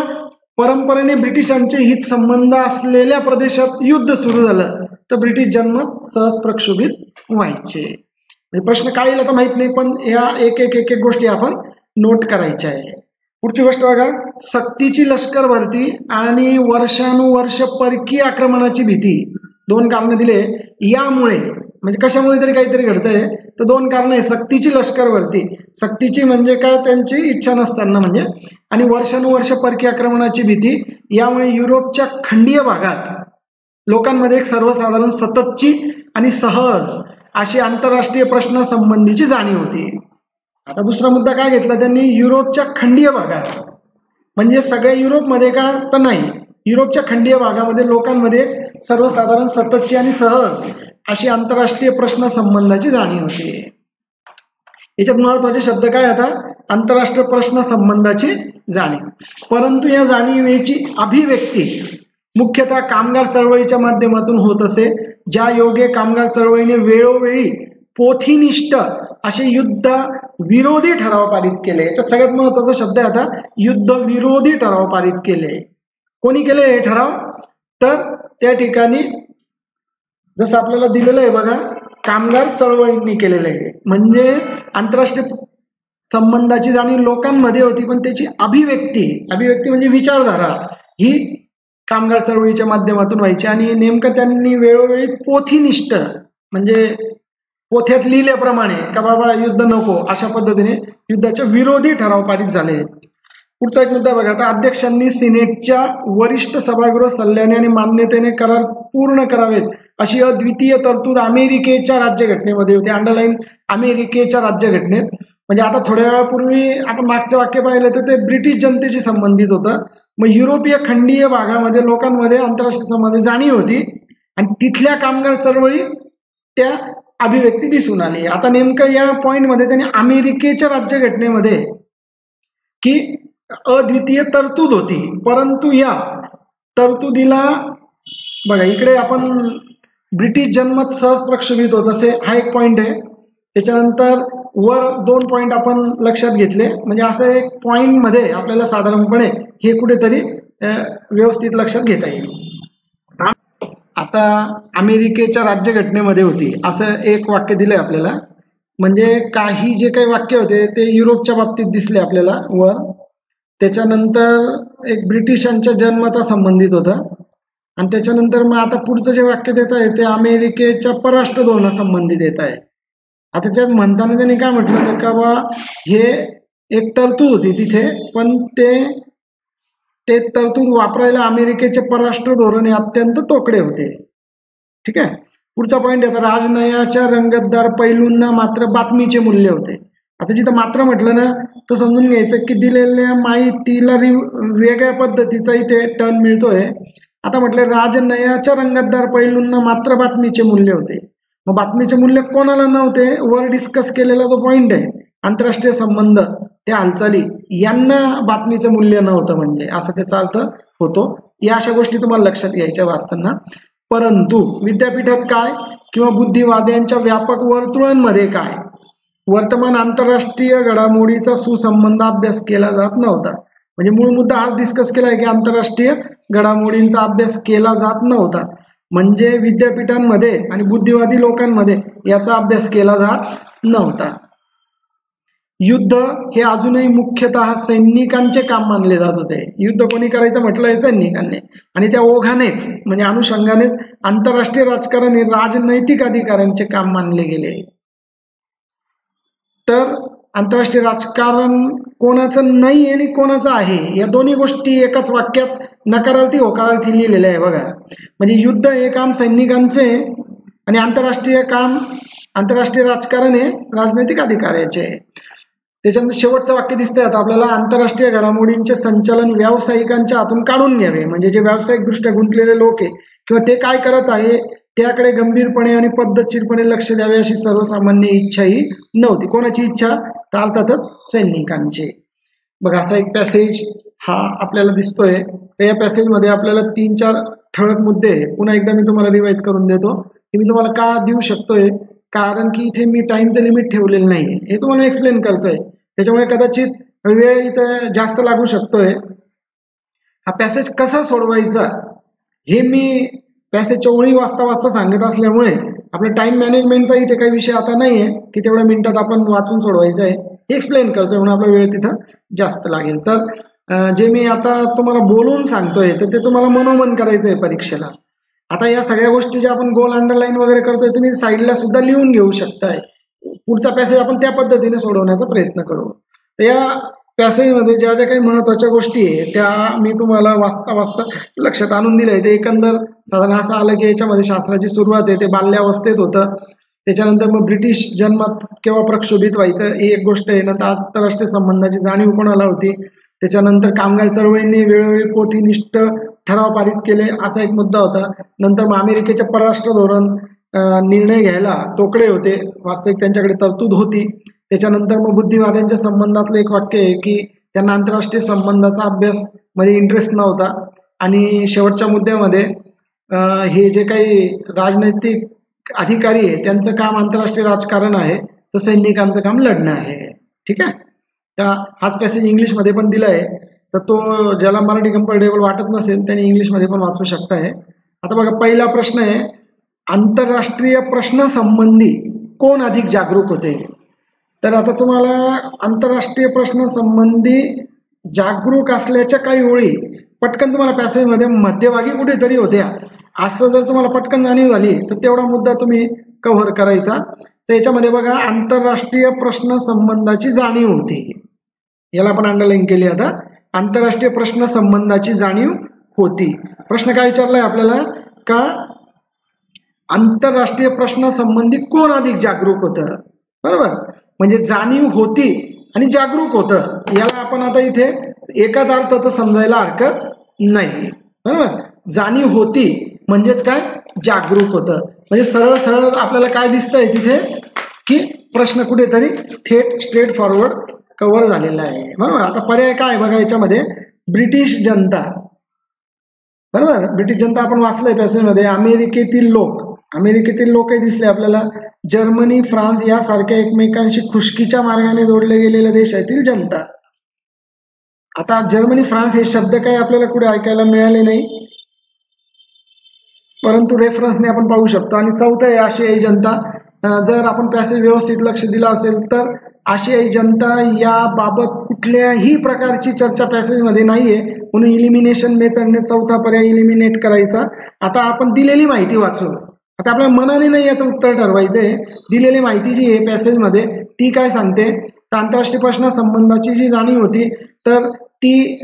परंपरेने ब्रिटिशांचे हित संबंध असलेल्या प्रदेशात युद्ध सुरू झालं तर ब्रिटिश जनमत सहज प्रक्षोभित व्हायचे. म्हणजे प्रश्न काय येईल आता माहित नाही, पण या एक एक गोष्टी आपण नोट करायच्या आहे. पुढची गोष्ट बघा, सक्तीची लष्कर भरती आणि वर्षानुवर्ष परकीय आक्रमणाची भीती 2 कारणं दिले. यामुळे म्हणजे कशामुळे तरी काहीतरी घडतंय तर 2 कारणं आहे. सक्तीची लष्कर भरती, सक्तीची म्हणजे काय त्यांची इच्छा नसताना म्हणजे, आणि वर्षानुवर्ष परकीय आक्रमणाची भीती. यामुळे युरोपच्या खंडीय भागात लोकांमध्ये एक सर्वसाधारण सततची आणि सहज अशी आंतरराष्ट्रीय प्रश्न संबंधीची जाणीव होती. आता दुसरा मुद्दा काय घेतला त्यांनी, युरोपच्या खंडीय भागात म्हणजे सगळ्या युरोपमध्ये का तर नाही, युरोपच्या खंडीय भागामध्ये लोकांमध्ये एक सर्वसाधारण सततची आणि सहज अशी आंतरराष्ट्रीय प्रश्न संबंधाची जाणीव होती. याच्यात महत्वाचे शब्द काय आता, आंतरराष्ट्रीय प्रश्न संबंधाची जाणीव. परंतु या जाणीवेची अभिव्यक्ती मुख्यतः कामगार चळवळीच्या माध्यमातून होत असे, ज्या योगे कामगार चळवळीने वेळोवेळी पोथीनिष्ठ असे युद्ध विरोधी ठराव पारित केले. याच्यात सगळ्यात महत्वाचा शब्द आहे आता युद्ध विरोधी ठराव पारित केले. कोणी केले हे ठराव तर त्या ठिकाणी जसं आपल्याला दिलेलं आहे बघा, कामगार चळवळींनी केलेलं आहे. म्हणजे आंतरराष्ट्रीय संबंधाची जाणीव लोकांमध्ये होती, पण त्याची अभिव्यक्ती म्हणजे विचारधारा ही कामगार चळवळीच्या माध्यमातून व्हायची. आणि नेमकं त्यांनी वेळोवेळी पोथीनिष्ठ म्हणजे पोथ्यात लिहिल्याप्रमाणे का बाबा युद्ध नको अशा पद्धतीने युद्धाच्या विरोधी ठराव पारित झाले. पुढचा एक मुद्दा बघा, आता अध्यक्षांनी सिनेटच्या वरिष्ठ सभागृह सल्ल्याने आणि मान्यतेने करार पूर्ण करावेत अशी अद्वितीय तरतूद अमेरिकेच्या राज्यघटनेमध्ये होती. अंडरलाईन अमेरिकेच्या राज्यघटनेत. म्हणजे आता थोड्या वेळापूर्वी आपण मागचं वाक्य पाहिलं तर ते ब्रिटिश जनतेशी संबंधित होतं. मग युरोपीय खंडीय भागामध्ये लोकांमध्ये आंतरराष्ट्रीय संबंध जाणीव होती आणि तिथल्या कामगार चळवळी त्या अभिव्यक्ती दिसून आली. आता नेमकं या पॉइंटमध्ये त्यांनी अमेरिकेच्या राज्यघटनेमध्ये की अद्वितीय तरतूद होती, परंतु या तरतुदीला बघा इकडे आपण ब्रिटिश जनमत सहज प्रक्षोभित होत असे हा एक पॉइंट आहे. त्याच्यानंतर वर 2 पॉइंट आपण लक्षात घेतले. म्हणजे असं एक पॉइंटमध्ये आपल्याला साधारणपणे हे कुठेतरी व्यवस्थित लक्षात घेता येईल. आता अमेरिकेच्या राज्यघटनेमध्ये होती असं एक वाक्य दिलंय आपल्याला. म्हणजे काही जे काही वाक्य होते ते युरोपच्या बाबतीत दिसले आपल्याला वर. त्याच्यानंतर एक ब्रिटिशांच्या जनमता संबंधित होतं आणि त्याच्यानंतर मग आता पुढचं जे वाक्य देत आहे ते अमेरिकेच्या परराष्ट्र धोरणासंबंधित येत आहे. आता त्याच्यात म्हणताना त्यांनी काय म्हटलं तर का बा हे एक तरतूद होती तिथे, पण ते तरतूद वापरायला अमेरिकेचे परराष्ट्र धोरण हे अत्यंत तोकडे होते. ठीक आहे. पुढचा पॉईंट आता राजनयाच्या रंगतदार पैलूंना मात्र बातमीचे मूल्य होते. आता जिथं मात्र म्हटलं ना तर समजून घ्यायचं की दिलेल्या माहितीला वेगळ्या पद्धतीचा इथे टर्न मिळतोय. आता म्हटलं राजनयाच्या रंगतदार पैलूंना मात्र बातमीचे मूल्य होते. मग बातमीचे मूल्य कोणाला नव्हते? वर डिस्कस केलेला जो पॉइंट आहे आंतरराष्ट्रीय संबंध, त्या हालचाली यांना बातमीचं मूल्य नव्हतं, म्हणजे असं त्याचा अर्थ होतो. या अशा गोष्टी तुम्हाला लक्षात घ्यायच्या वाचताना. परंतु विद्यापीठात काय किंवा बुद्धिवाद्यांच्या व्यापक वर्तुळांमध्ये काय वर्तमान आंतरराष्ट्रीय घडामोडीचा सुसंबंध अभ्यास केला जात नव्हता. म्हणजे मूळ मुद्दा हाच डिस्कस केला आहे की आंतरराष्ट्रीय घडामोडींचा अभ्यास केला जात नव्हता. म्हणजे विद्यापीठांमध्ये आणि बुद्धिवादी लोकांमध्ये याचा अभ्यास केला जात नव्हता. युद्ध हे अजूनही मुख्यतः सैनिकांचे काम मानले जात होते. युद्ध कोणी करायचं म्हटलंय? सैनिकांनी. आणि त्या ओघानेच म्हणजे अनुषंगानेच आंतरराष्ट्रीय राजकारण हे राजनैतिक अधिकाऱ्यांचे काम मानले गेले. तर आंतरराष्ट्रीय राजकारण कोणाचं नाही आणि कोणाचं आहे या दोन्ही गोष्टी एकाच वाक्यात नकारार्थी होकारार्थी लिहिलेल्या आहे बघा. म्हणजे युद्ध हे काम सैनिकांचे आणि आंतरराष्ट्रीय राजकारण हे राजनैतिक अधिकाऱ्याचे. त्याच्यानंतर शेवटचं वाक्य दिसतंय आता आपल्याला, आंतरराष्ट्रीय घडामोडींचे संचालन व्यावसायिकांच्या हातून काढून घ्यावे. म्हणजे जे व्यावसायिकदृष्ट्या गुंतलेले लोक आहे किंवा ते काय करत आहे त्याकडे गंभीरपणे आणि पद्धतशीरपणे लक्ष द्यावे अशी सर्वसामान्य इच्छाही नव्हती. कोणाची इच्छा? तर अर्थातच सैनिकांची. बघा असा एक पॅसेज हा आपल्याला दिसतोय. तर या पॅसेजमध्ये आपल्याला 3-4 ठळक मुद्दे पुन्हा एकदा मी तुम्हाला रिवाईज करून देतो की मी तुम्हाला का देऊ शकतोय, कारण की इथे मी टाइमचं लिमिट ठेवलेलं नाही, हे तुम्हाला एक्सप्लेन करतोय. त्याच्यामुळे कदाचित वेळ इथं जास्त लागू शकतोय. हा पॅसेज कसा सोडवायचा हे मी पॅसेजच्या ओळी वाचता सांगत असल्यामुळे आपल्या टाइम मॅनेजमेंटचा इथे काही विषय आता नाही आहे की तेवढ्या मिनिटात आपण वाचून सोडवायचं आहे. हे एक्सप्लेन करतोय म्हणून आपला वेळ तिथं जास्त लागेल. तर जे मी आता तुम्हाला बोलून सांगतोय तर ते तुम्हाला मनोमन करायचं आहे परीक्षेला. आता या सगळ्या गोष्टी ज्या आपण गोल अंडरलाईन वगैरे करतोय तुम्ही साईडला सुद्धा लिहून घेऊ शकताय. पुढचा पॅसेज आपण त्या पद्धतीने सोडवण्याचा प्रयत्न करू. तर या पॅसेजमध्ये ज्या ज्या काही महत्त्वाच्या गोष्टी आहे त्या मी तुम्हाला वाचता लक्षात आणून दिल्या आहे. ते एकंदर साधारण असं आलं की याच्यामध्ये शास्त्राची सुरुवात आहे ते बाल्यावस्थेत होतं. त्याच्यानंतर मग ब्रिटिश जन्मात केव्हा प्रक्षोभित व्हायचं ही एक गोष्ट आहे. नंतर आंतरराष्ट्रीय संबंधाची जाणीव कोणाला होती. त्याच्यानंतर कामगार चळवळींनी वेळोवेळी पोथीनिष्ठ ठराव पारित केले असा एक मुद्दा होता. नंतर मग अमेरिकेचे परराष्ट्र धोरण निर्णय घ्यायला तोकडे होते, वास्तविक त्यांच्याकडे तरतूद होती. त्याच्यानंतर मग बुद्धिवाद्यांच्या संबंधातलं एक वाक्य आहे की त्यांना आंतरराष्ट्रीय संबंधाचा अभ्यास मध्ये इंटरेस्ट नव्हता. आणि शेवटच्या मुद्द्यामध्ये हे जे काही राजनैतिक अधिकारी आहे त्यांचं काम आंतरराष्ट्रीय राजकारण आहे तर सैनिकांचं काम लढणं आहे. ठीक आहे. त्या हाच पॅसेज इंग्लिशमध्ये पण दिला आहे. तर तो ज्याला मराठी कम्फर्टेबल वाटत नसेल त्याने इंग्लिशमध्ये पण वाचू शकताय. आता बघा पहिला प्रश्न आहे, आंतरराष्ट्रीय प्रश्नासंबंधी कोण अधिक जागरूक होते? तर आता तुम्हाला आंतरराष्ट्रीय प्रश्नासंबंधी जागरूक असल्याच्या काही ओळी पटकन तुम्हाला पॅसेजमध्ये मध्यभागी कुठेतरी होत्या असं जर तुम्हाला पटकन जाणीव झाली तर तेवढा मुद्दा तुम्ही कव्हर करायचा. तर याच्यामध्ये बघा आंतरराष्ट्रीय प्रश्नसंबंधाची जाणीव होती, याला आपण अंडरलाईन केली. आता आंतरराष्ट्रीय प्रश्नसंबंधाची जाणीव होती. प्रश्न काय विचारलाय आपल्याला का आंतरराष्ट्रीय प्रश्नासंबंधी कोण अधिक जागरूक होतं? बरोबर, म्हणजे जाणीव होती आणि जागरूक होतं, याला आपण आता इथे एकाच अर्थाचं समजायला हरकत नाही. बरोबर, जाणीव होती म्हणजेच काय? जागरूक होतं. म्हणजे सरळ सरळ आपल्याला काय दिसतंय तिथे की प्रश्न कुठेतरी थेट स्ट्रेट फॉरवर्ड कव्हर झालेला आहे. बरोबर, आता पर्याय काय बघा याच्यामध्ये, ब्रिटिश जनता. बरोबर, ब्रिटिश जनता आपण वाचलंय पॅसेजमध्ये. अमेरिकेतील लोकही दिसले आपल्याला. जर्मनी, फ्रान्स यासारख्या एकमेकांशी खुशकीच्या मार्गाने जोडले गेलेल्या देशातील जनता. आता जर्मनी, फ्रान्स हे शब्द काही आपल्याला कुठे ऐकायला मिळाले नाही, परंतु रेफरन्सने आपण पाहू शकतो. आणि चौथं आहे आशियाई जनता. जर आपण पॅसेज व्यवस्थित लक्ष दिलं असेल तर आशियाई जनता याबाबत कुठल्याही प्रकारची चर्चा पॅसेजमध्ये नाहीये, म्हणून इलिमिनेशन मेथडने चौथा पर्याय इलिमिनेट करायचा. आता आपण दिलेली माहिती वाचू. आता आपल्या मनाने नाही याचं उत्तर ठरवायचं आहे. दिलेली माहिती जी आहे पॅसेजमध्ये ती काय सांगते, तर आंतरराष्ट्रीय प्रश्नासंबंधाची जी जाणीव होती तर ती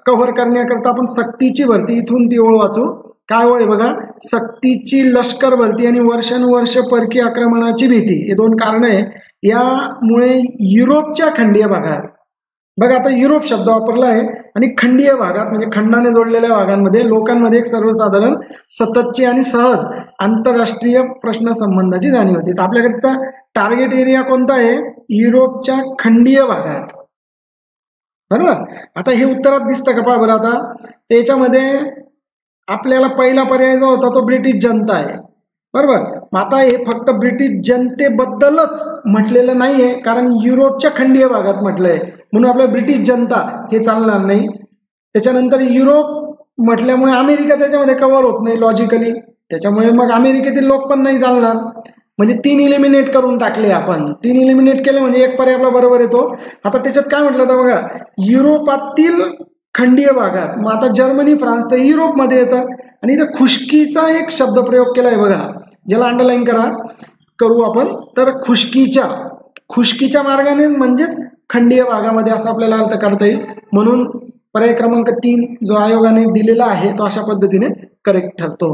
कव्हर करण्याकरता आपण सक्तीची भरती, इथून ती ओळ वाचू. काय ओळ आहे बघा, सक्तीची लष्कर भरती आणि वर्षानुवर्ष परकीय आक्रमणाची भीती, हे दोन कारण आहे. यामुळे युरोपच्या खंडीय भागात बघा आता युरोप शब्द वापरला आहे आणि खंडीय भागात म्हणजे खंडाने जोडलेल्या भागांमध्ये लोकांमध्ये एक सर्वसाधारण सततची आणि सहज आंतरराष्ट्रीय प्रश्न संबंधाची जाणीव होती. तर आपल्याकडचा टार्गेट एरिया कोणता आहे? युरोपच्या खंडीय भागात. बरोबर. आता हे उत्तरात दिसतं का? पहा बरं. आता त्याच्यामध्ये आपल्याला पहिला पर्याय जो होता तो ब्रिटिश जनता आहे. बरोबर. आता हे फक्त ब्रिटिश जनतेबद्दलच म्हटलेलं नाही आहे, कारण युरोपच्या खंडीय भागात म्हटलं आहे म्हणून आपलं ब्रिटिश जनता हे चालणार नाही. त्याच्यानंतर युरोप म्हटल्यामुळे अमेरिका त्याच्यामध्ये कव्हर होत नाही लॉजिकली, त्याच्यामुळे मग अमेरिकेतील लोक पण नाही चालणार. म्हणजे 3 इलिमिनेट करून टाकले आपण. 3 इलिमिनेट केले म्हणजे एक पर्याय आपला बरोबर येतो. आता त्याच्यात काय म्हटलं तर बघा, युरोपातील खंडीय भागात. मग आता जर्मनी फ्रान्स तर युरोपमध्ये येतं आणि इथं खुशकीचा एक शब्द प्रयोग केला आहे बघा, ज्याला अंडरलाईन करू आपण. तर खुशकीच्या मार्गाने म्हणजेच खंडीय भागामध्ये असं आपल्याला अर्थ काढता येईल. म्हणून पर्याय क्रमांक 3 जो आयोगाने दिलेला आहे तो अशा पद्धतीने करेक्ट ठरतो.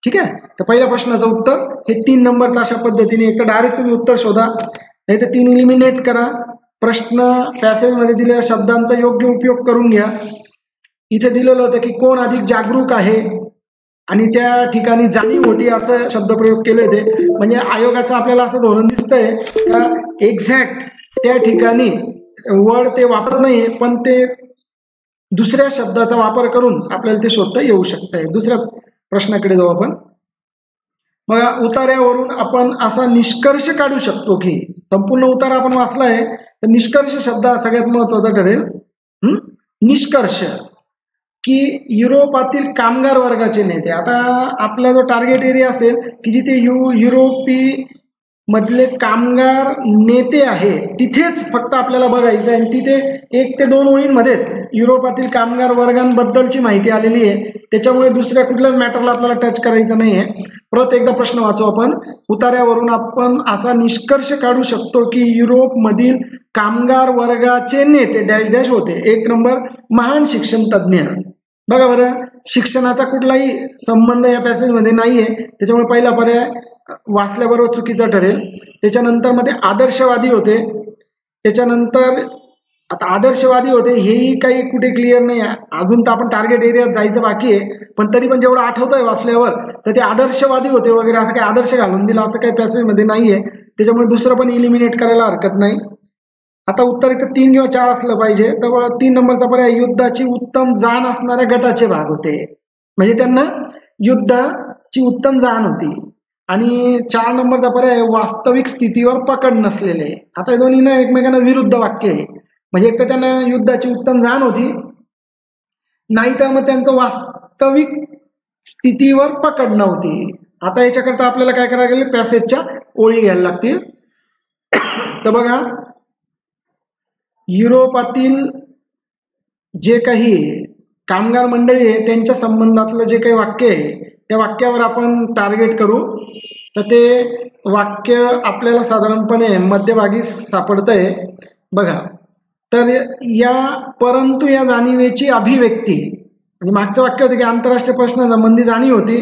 ठीक आहे. तर पहिल्या प्रश्नाचं उत्तर हे 3 नंबरचं अशा पद्धतीने. एक तर डायरेक्ट तुम्ही उत्तर शोधा, नाही तर 3 इलिमिनेट करा. प्रश्न पॅसेजमध्ये दिलेल्या शब्दांचा योग्य उपयोग करून घ्या. इथे दिलेलं होतं की कोण अधिक जागरूक आहे आणि त्या ठिकाणी जाणीव होती असं शब्दप्रयोग केले होते. म्हणजे आयोगाचं आपल्याला असं धोरण दिसतंय का एक्झॅक्ट त्या ठिकाणी वर्ड ते वापरत नाहीये, पण ते दुसऱ्या शब्दाचा वापर करून आपल्याला ते शोधता येऊ शकतंय. दुसऱ्या प्रश्नाकडे जाऊ आपण. बघा, उतार्यावरून आपण असा निष्कर्ष काढू शकतो की, संपूर्ण उतारा आपण वाचला आहे तर निष्कर्ष शब्द हा सगळ्यात महत्वाचा ठरेल. निष्कर्ष की युरोपातील कामगार वर्गाचे नेते. आता आपला जो टार्गेट एरिया असेल की जिथे युरोपी मधले कामगार नेते आहेत तिथेच फक्त आपल्याला बघायचं आहे. आणि तिथे 1 ते 2 ओळींमध्येच युरोपातील कामगार वर्गांबद्दलची माहिती आलेली आहे. त्याच्यामुळे दुसऱ्या कुठल्याच मॅटरला आपल्याला टच करायचं नाही आहे. परत एकदा प्रश्न वाचू आपण. उतार्यावरून आपण असा निष्कर्ष काढू शकतो की युरोपमधील कामगार वर्गाचे नेते डॅश डॅश होते. 1 नंबर महान शिक्षण तज्ज्ञ. बघा बरं, शिक्षणाचा कुठलाही संबंध या पॅसेजमध्ये नाही आहे, त्याच्यामुळे पहिला पर्याय वाचल्याबरोबर चुकीचा ठरेल. त्याच्यानंतर मध्ये आदर्शवादी होते. त्याच्यानंतर आता आदर्शवादी होते हेही काही कुठे क्लिअर नाही आहे. अजून तर आपण टार्गेट एरियात जायचं बाकी आहे, पण तरी पण जेवढं आठवत आहे वाचल्यावर तर ते आदर्शवादी होते वगैरे असं काही आदर्श घालून दिला असं काही पॅसेजमध्ये नाही आहे. त्याच्यामुळे दुसरं पण इलिमिनेट करायला हरकत नाही. आता उत्तर इथं 3 किंवा 4 असलं पाहिजे. तर 3 नंबरचा पर्याय युद्धाची उत्तम जाण असणाऱ्या गटाचे भाग होते. म्हणजे त्यांना युद्धाची उत्तम जाण होती. आणि 4 नंबरचा पर्याय वास्तविक स्थितीवर पकड नसलेले. आता हे दोन्ही ना एकमेकांना विरुद्ध वाक्य आहे. म्हणजे एक तर त्यांना युद्धाची उत्तम जाण होती, नाहीतर मग त्यांचं वास्तविक स्थितीवर पकड नव्हती. आता याच्याकरता आपल्याला काय करायला लागेल, पॅसेजच्या ओळी घ्यायला लागतील. तर बघा, युरोपातील जे काही कामगार मंडळी आहे त्यांच्या संबंधातलं जे काही वाक्य आहे त्या वाक्यावर आपण टार्गेट करू. तर ते वाक्य आपल्याला साधारणपणे मध्यभागी सापडतंय बघा. तर परंतु या जाणीवेची अभिव्यक्ती, म्हणजे मागचं वाक्य होतं की आंतरराष्ट्रीय प्रश्नासंबंधी जाणीव होती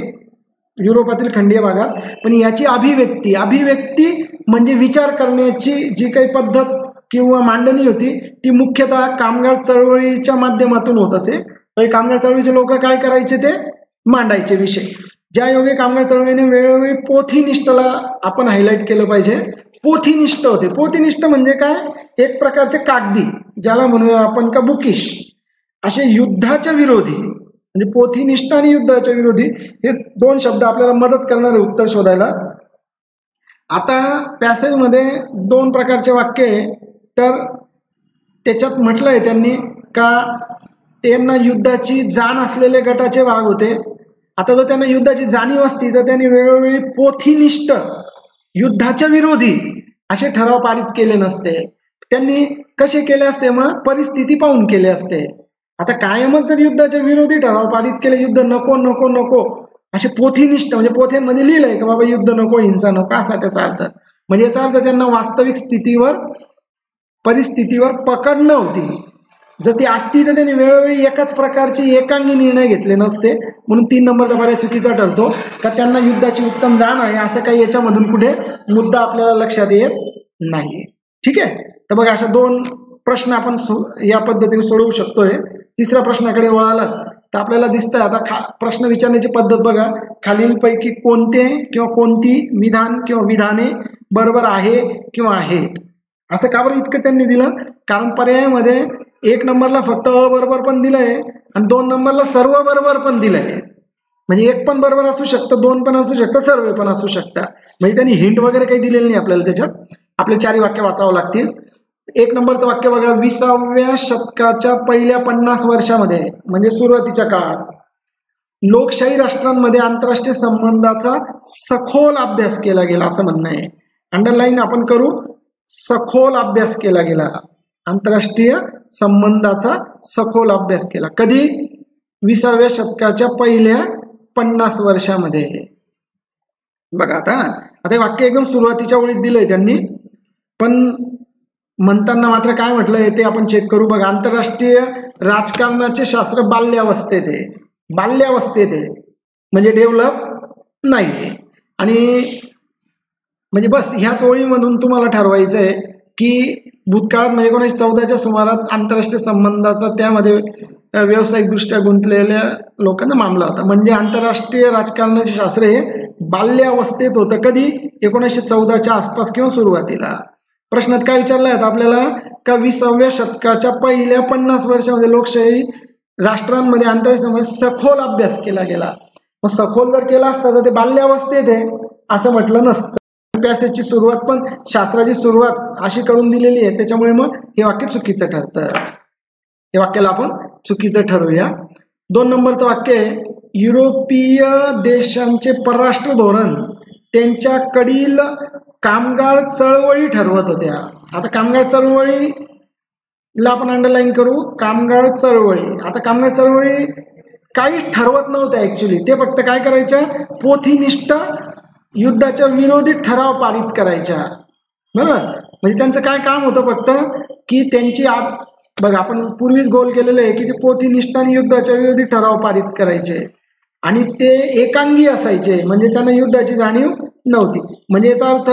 युरोपातील खंडीय भागात, पण याची अभिव्यक्ती म्हणजे विचार करण्याची जी काही पद्धत किंवा मांडणी होती ती मुख्यतः कामगार चळवळीच्या माध्यमातून होत असे. कामगार चळवळीचे लोक काय करायचे ते मांडायचे विषय. ज्या योगे कामगार चळवळीने वेळोवेळी पोथीनिष्ठला आपण हायलाईट केलं पाहिजे. पोथीनिष्ठ होते. पोथीनिष्ठ म्हणजे काय, एक प्रकारचे कागदी, ज्याला म्हणूया आपण का बुकिश, असे युद्धाच्या विरोधी. म्हणजे पोथीनिष्ठ आणि युद्धाच्या विरोधी हे 2 शब्द आपल्याला मदत करणारे उत्तर शोधायला. आता पॅसेजमध्ये 2 प्रकारचे वाक्य आहे. तर त्याच्यात म्हटलं आहे त्यांनी का त्यांना युद्धाची जाण असलेले गटाचे भाग होते. आता जर त्यांना युद्धाची जाणीव असती तर त्यांनी वेळोवेळी पोथीनिष्ठ युद्धाच्या विरोधी असे ठराव पारित केले नसते. त्यांनी कसे केले असते, मग परिस्थिती पाहून केले असते. आता कायमच जर युद्धाच्या विरोधी ठराव पारित केले, युद्ध नको नको नको असे पोथीनिष्ठ, म्हणजे पोथ्यांमध्ये लिहिलंय का बाबा युद्ध नको, हिंसा नको, असा त्याचा अर्थ. म्हणजे याचा अर्थ त्यांना वास्तविक स्थितीवर परिस्थितीवर पकड नव्हती. जर ती असती तर त्यांनी वेळोवेळी एकाच प्रकारचे एकांगी निर्णय घेतले नसते. म्हणून 3 नंबरचा पर्याय चुकीचा ठरतो का त्यांना युद्धाची उत्तम जाण आहे असं काही याच्यामधून कुठे मुद्दा आपल्याला लक्षात येत नाही. ठीक आहे. तर बघा, अशा 2 प्रश्न आपण या पद्धतीने सोडवू शकतोय. तिसऱ्या प्रश्नाकडे वळालात तर आपल्याला दिसतंय आता प्रश्न विचारण्याची पद्धत बघा. खालीलपैकी कोणते किंवा कोणती विधान किंवा विधाने बरोबर आहे किंवा आहेत. असं का बरं इतकं त्यांनी दिलं? कारण पर्यायामध्ये 1 नंबरला फक्त अ बरोबर पण दिलंय आणि 2 नंबरला सर्व बरोबर पण दिलंय. म्हणजे 1 पण बरोबर असू शकतं, 2 पण असू शकतं, सर्व पण असू शकतं. म्हणजे त्यांनी हिंट वगैरे काही दिलेलं नाही आपल्याला. त्याच्यात आपले 4 वाक्य वाचावं लागतील. 1 नंबरचं वाक्य बघा. 20व्या शतकाच्या पहिल्या 50 वर्षामध्ये म्हणजे सुरुवातीच्या काळात लोकशाही राष्ट्रांमध्ये आंतरराष्ट्रीय संबंधाचा सखोल अभ्यास केला गेला असं म्हणणं आहे. अंडरलाईन आपण करू. सखोल अभ्यास केला गेला. आंतरराष्ट्रीय संबंधाचा सखोल अभ्यास केला. कधी? 20व्या शतकाच्या पहिल्या 50 वर्षामध्ये. बघा आता हे वाक्य एकदम सुरुवातीच्या ओळीत दिलंय त्यांनी, पण म्हणताना मात्र काय म्हटलंय ते आपण चेक करू. बघा, आंतरराष्ट्रीय राजकारणाचे शास्त्र बाल्यावस्थेत आहे. बाल्यावस्थेत आहे म्हणजे डेव्हलप नाही. आणि म्हणजे बस ह्याच ओळीमधून तुम्हाला ठरवायचं आहे की भूतकाळात म्हणजे 1914च्या सुमारात आंतरराष्ट्रीय संबंधाचा त्यामध्ये व्यावसायिकदृष्ट्या गुंतलेल्या लोकांना मामला होता. म्हणजे आंतरराष्ट्रीय राजकारणाचे शास्त्र हे बाल्यावस्थेत होतं. कधी? 1914च्या आसपास किंवा सुरुवातीला. प्रश्नात काय विचारलं आहे आपल्याला? का 20व्या शतकाच्या पहिल्या 50 वर्षामध्ये लोकशाही राष्ट्रांमध्ये आंतरराष्ट्रीय सखोल अभ्यास केला गेला. मग सखोल जर केला असता तर ते बाल्यावस्थेत आहे असं म्हटलं नसतं. पॅसेजची सुरुवात पण शास्त्राची सुरुवात अशी करून दिलेली आहे, त्याच्यामुळे मग हे वाक्य चुकीचं ठरतं. हे वाक्याला आपण चुकीचं ठरवूया. 2 नंबरचं वाक्य आहे. युरोपीय देशांचे परराष्ट्र धोरण त्यांच्याकडील कामगार चळवळी ठरवत होत्या. आता कामगार चळवळीला आपण अंडरलाईन करू. कामगार चळवळी. आता कामगार चळवळी काहीच ठरवत नव्हत्या ऍक्च्युली. ते फक्त काय करायच्या? पोथीनिष्ठ युद्धाच्या विरोधी ठराव पारित करायच्या. बरोबर? म्हणजे त्यांचं काय काम होतं फक्त की त्यांची बघा आपण पूर्वीच गोल केलेलं आहे की ते पोथीनिष्ठ आणि युद्धाच्या विरोधी ठराव पारित करायचे आणि ते एकांगी असायचे. म्हणजे त्यांना युद्धाची जाणीव नव्हती. म्हणजे याचा अर्थ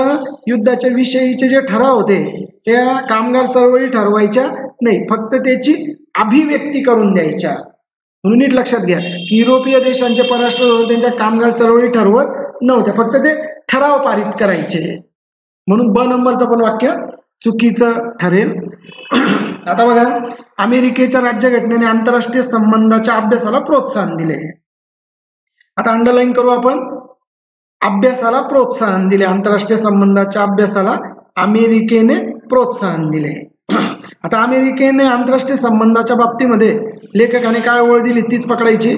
युद्धाच्या विषयीचे जे ठराव होते त्या कामगार चळवळी ठरवायच्या नाही, फक्त त्याची अभिव्यक्ती करून द्यायच्या. म्हणून नीट लक्षात घ्या की युरोपीय देशांचे परराष्ट्र धोरण त्यांच्या कामगार चळवळी ठरवत नव्हत्या, फक्त ते ठराव पारित करायचे. म्हणून ब नंबरचं पण वाक्य चुकीचं ठरेल. आता बघा, अमेरिकेच्या राज्यघटनेने आंतरराष्ट्रीय संबंधाच्या अभ्यासाला प्रोत्साहन दिले. आता अंडरलाईन करू आपण. अभ्यासाला प्रोत्साहन दिले. आंतरराष्ट्रीय संबंधाच्या अभ्यासाला अमेरिकेने प्रोत्साहन दिले. आता अमेरिकेने आंतरराष्ट्रीय संबंधाच्या बाबतीमध्ये लेखकाने काय ओळ दिली तीच पकडायची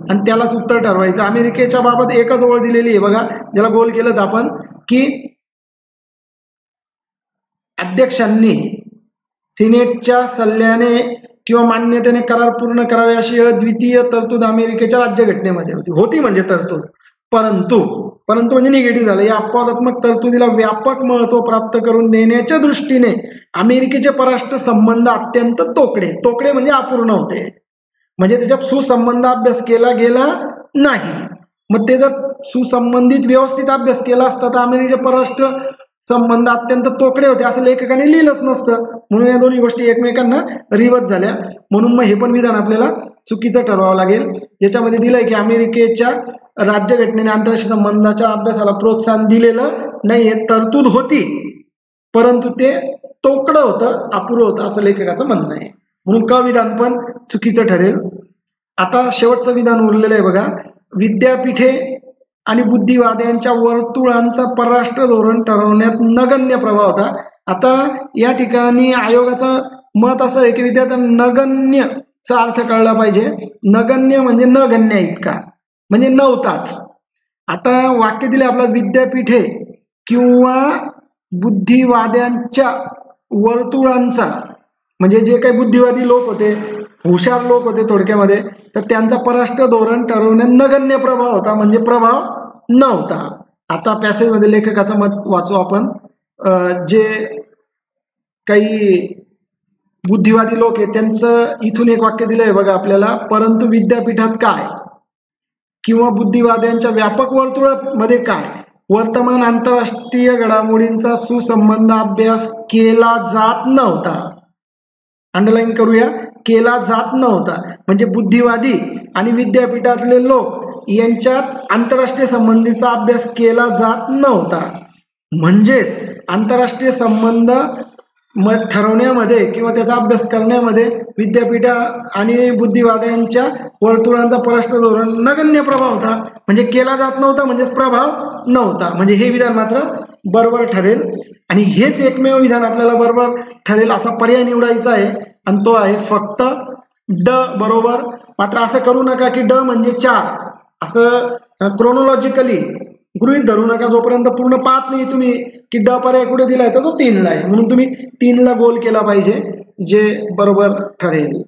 आणि त्यालाच उत्तर ठरवायचं. अमेरिकेच्या बाबत एकच ओळ दिलेली आहे बघा, ज्याला गोल केलं आपण की अध्यक्षांनी सिनेटच्या सल्ल्याने किंवा मान्यतेने करार पूर्ण करावे अशी अद्वितीय तरतूद अमेरिकेच्या राज्यघटनेमध्ये होती म्हणजे तरतूद. परंतु म्हणजे निगेटिव्ह झालं. या अपवादात्मक तरतुदीला व्यापक महत्त्व प्राप्त करून देण्याच्या दृष्टीने अमेरिकेचे परराष्ट्र संबंध अत्यंत तोकडे म्हणजे अपूर्ण होते. म्हणजे त्याच्यात सुसंबंध अभ्यास केला गेला नाही. मग ते जर सुसंबंधित व्यवस्थित अभ्यास केला असता तर अमेरिकेचे परराष्ट्र संबंध अत्यंत तोकडे होते असं लेखकाने लिहिलंच नसतं. म्हणून या दोन्ही गोष्टी एकमेकांना रिवर्स झाल्या. म्हणून मग हे पण विधान आपल्याला चुकीचं ठरवावं लागेल. याच्यामध्ये दिलंय की अमेरिकेच्या राज्यघटनेने आंतरराष्ट्रीय संबंधाच्या अभ्यासाला प्रोत्साहन दिलेलं नाहीये. तरतूद होती परंतु ते तोकडं होतं, अपुरं होतं असं लेखकाचं म्हणणं आहे. म्हणून क विधान पण चुकीचं ठरेल. आता शेवटचं विधान उरलेलं आहे बघा. विद्यापीठे आणि बुद्धिवाद्यांच्या वर्तुळांचा परराष्ट्र धोरण ठरवण्यात नगण्य प्रभाव होता. आता या ठिकाणी आयोगाचं मत असं आहे की विद्यार्थ्यांना नगण्यचा अर्थ कळला पाहिजे. नगण्य म्हणजे नगण्य इतका म्हणजे नव्हताच. आता वाक्य दिले आपलं विद्यापीठे किंवा बुद्धिवाद्यांच्या वर्तुळांचा म्हणजे जे काही बुद्धिवादी लोक होते, हुशार लोक होते थोडक्यामध्ये, तर त्यांचा परराष्ट्र धोरण ठरवण्यात नगण्य प्रभाव होता म्हणजे प्रभाव नव्हता. आता पॅसेजमध्ये लेखकाचं मत वाचू आपण. जे काही बुद्धिवादी लोक आहेत त्यांचं इथून एक वाक्य दिलंय बघा आपल्याला. परंतु विद्यापीठात काय किंवा बुद्धिवाद्यांच्या व्यापक वर्तुळामध्ये काय वर्तमान आंतरराष्ट्रीय घडामोडींचा सुसंबंध अभ्यास केला जात नव्हता. अंडरलाईन करूया, केला जात नव्हता. म्हणजे बुद्धिवादी आणि विद्यापीठातले लोक यांच्यात आंतरराष्ट्रीय संबंधीचा अभ्यास केला जात नव्हता. म्हणजेच आंतरराष्ट्रीय संबंध ठरवण्यामध्ये किंवा त्याचा अभ्यास करण्यामध्ये विद्यापीठ आणि बुद्धिवाद्यांच्या वर्तुळांचा परराष्ट्र धोरण नगण्य प्रभाव होता. म्हणजे केला जात नव्हता म्हणजेच प्रभाव नव्हता. म्हणजे हे विधान मात्र बरोबर ठरेल आणि हेच एकमेव विधान आपल्याला बरोबर ठरेल असा पर्याय निवडायचा आहे आणि तो आहे फक्त ड बरोबर. मात्र असं करू नका की ड म्हणजे 4 असं क्रोनॉलॉजिकली गृहीत धरू नका. जोपर्यंत पूर्ण पाहत नाही तुम्ही की ड पर्याय कुठे दिलाय तर तो 3ला आहे, म्हणून तुम्ही 3ला गोल केला पाहिजे, जे बरोबर ठरेल.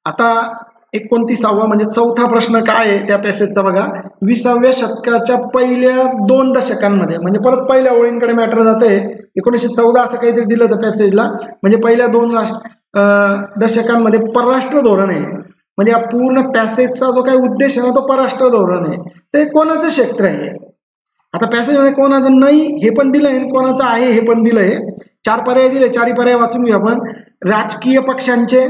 आता 29वा म्हणजे चौथा प्रश्न काय आहे त्या पॅसेजचा बघा. 20व्या शतकाच्या पहिल्या 2 दशकांमध्ये, म्हणजे परत पहिल्या ओळींकडे मॅटर जाते. 1914 असं काहीतरी दिलं तर पॅसेजला, म्हणजे पहिल्या 2 दशकांमध्ये परराष्ट्र धोरण आहे. म्हणजे या पूर्ण पॅसेजचा जो काही उद्देश आहे ना तो परराष्ट्र धोरण आहे. ते कोणाचं क्षेत्र आहे. आता पॅसेजमध्ये कोणाचं नाही हे पण दिलंय, कोणाचं आहे हे पण दिलंय. 4 पर्याय दिले, 4ही पर्याय वाचून घेऊ आपण. राजकीय पक्षांचे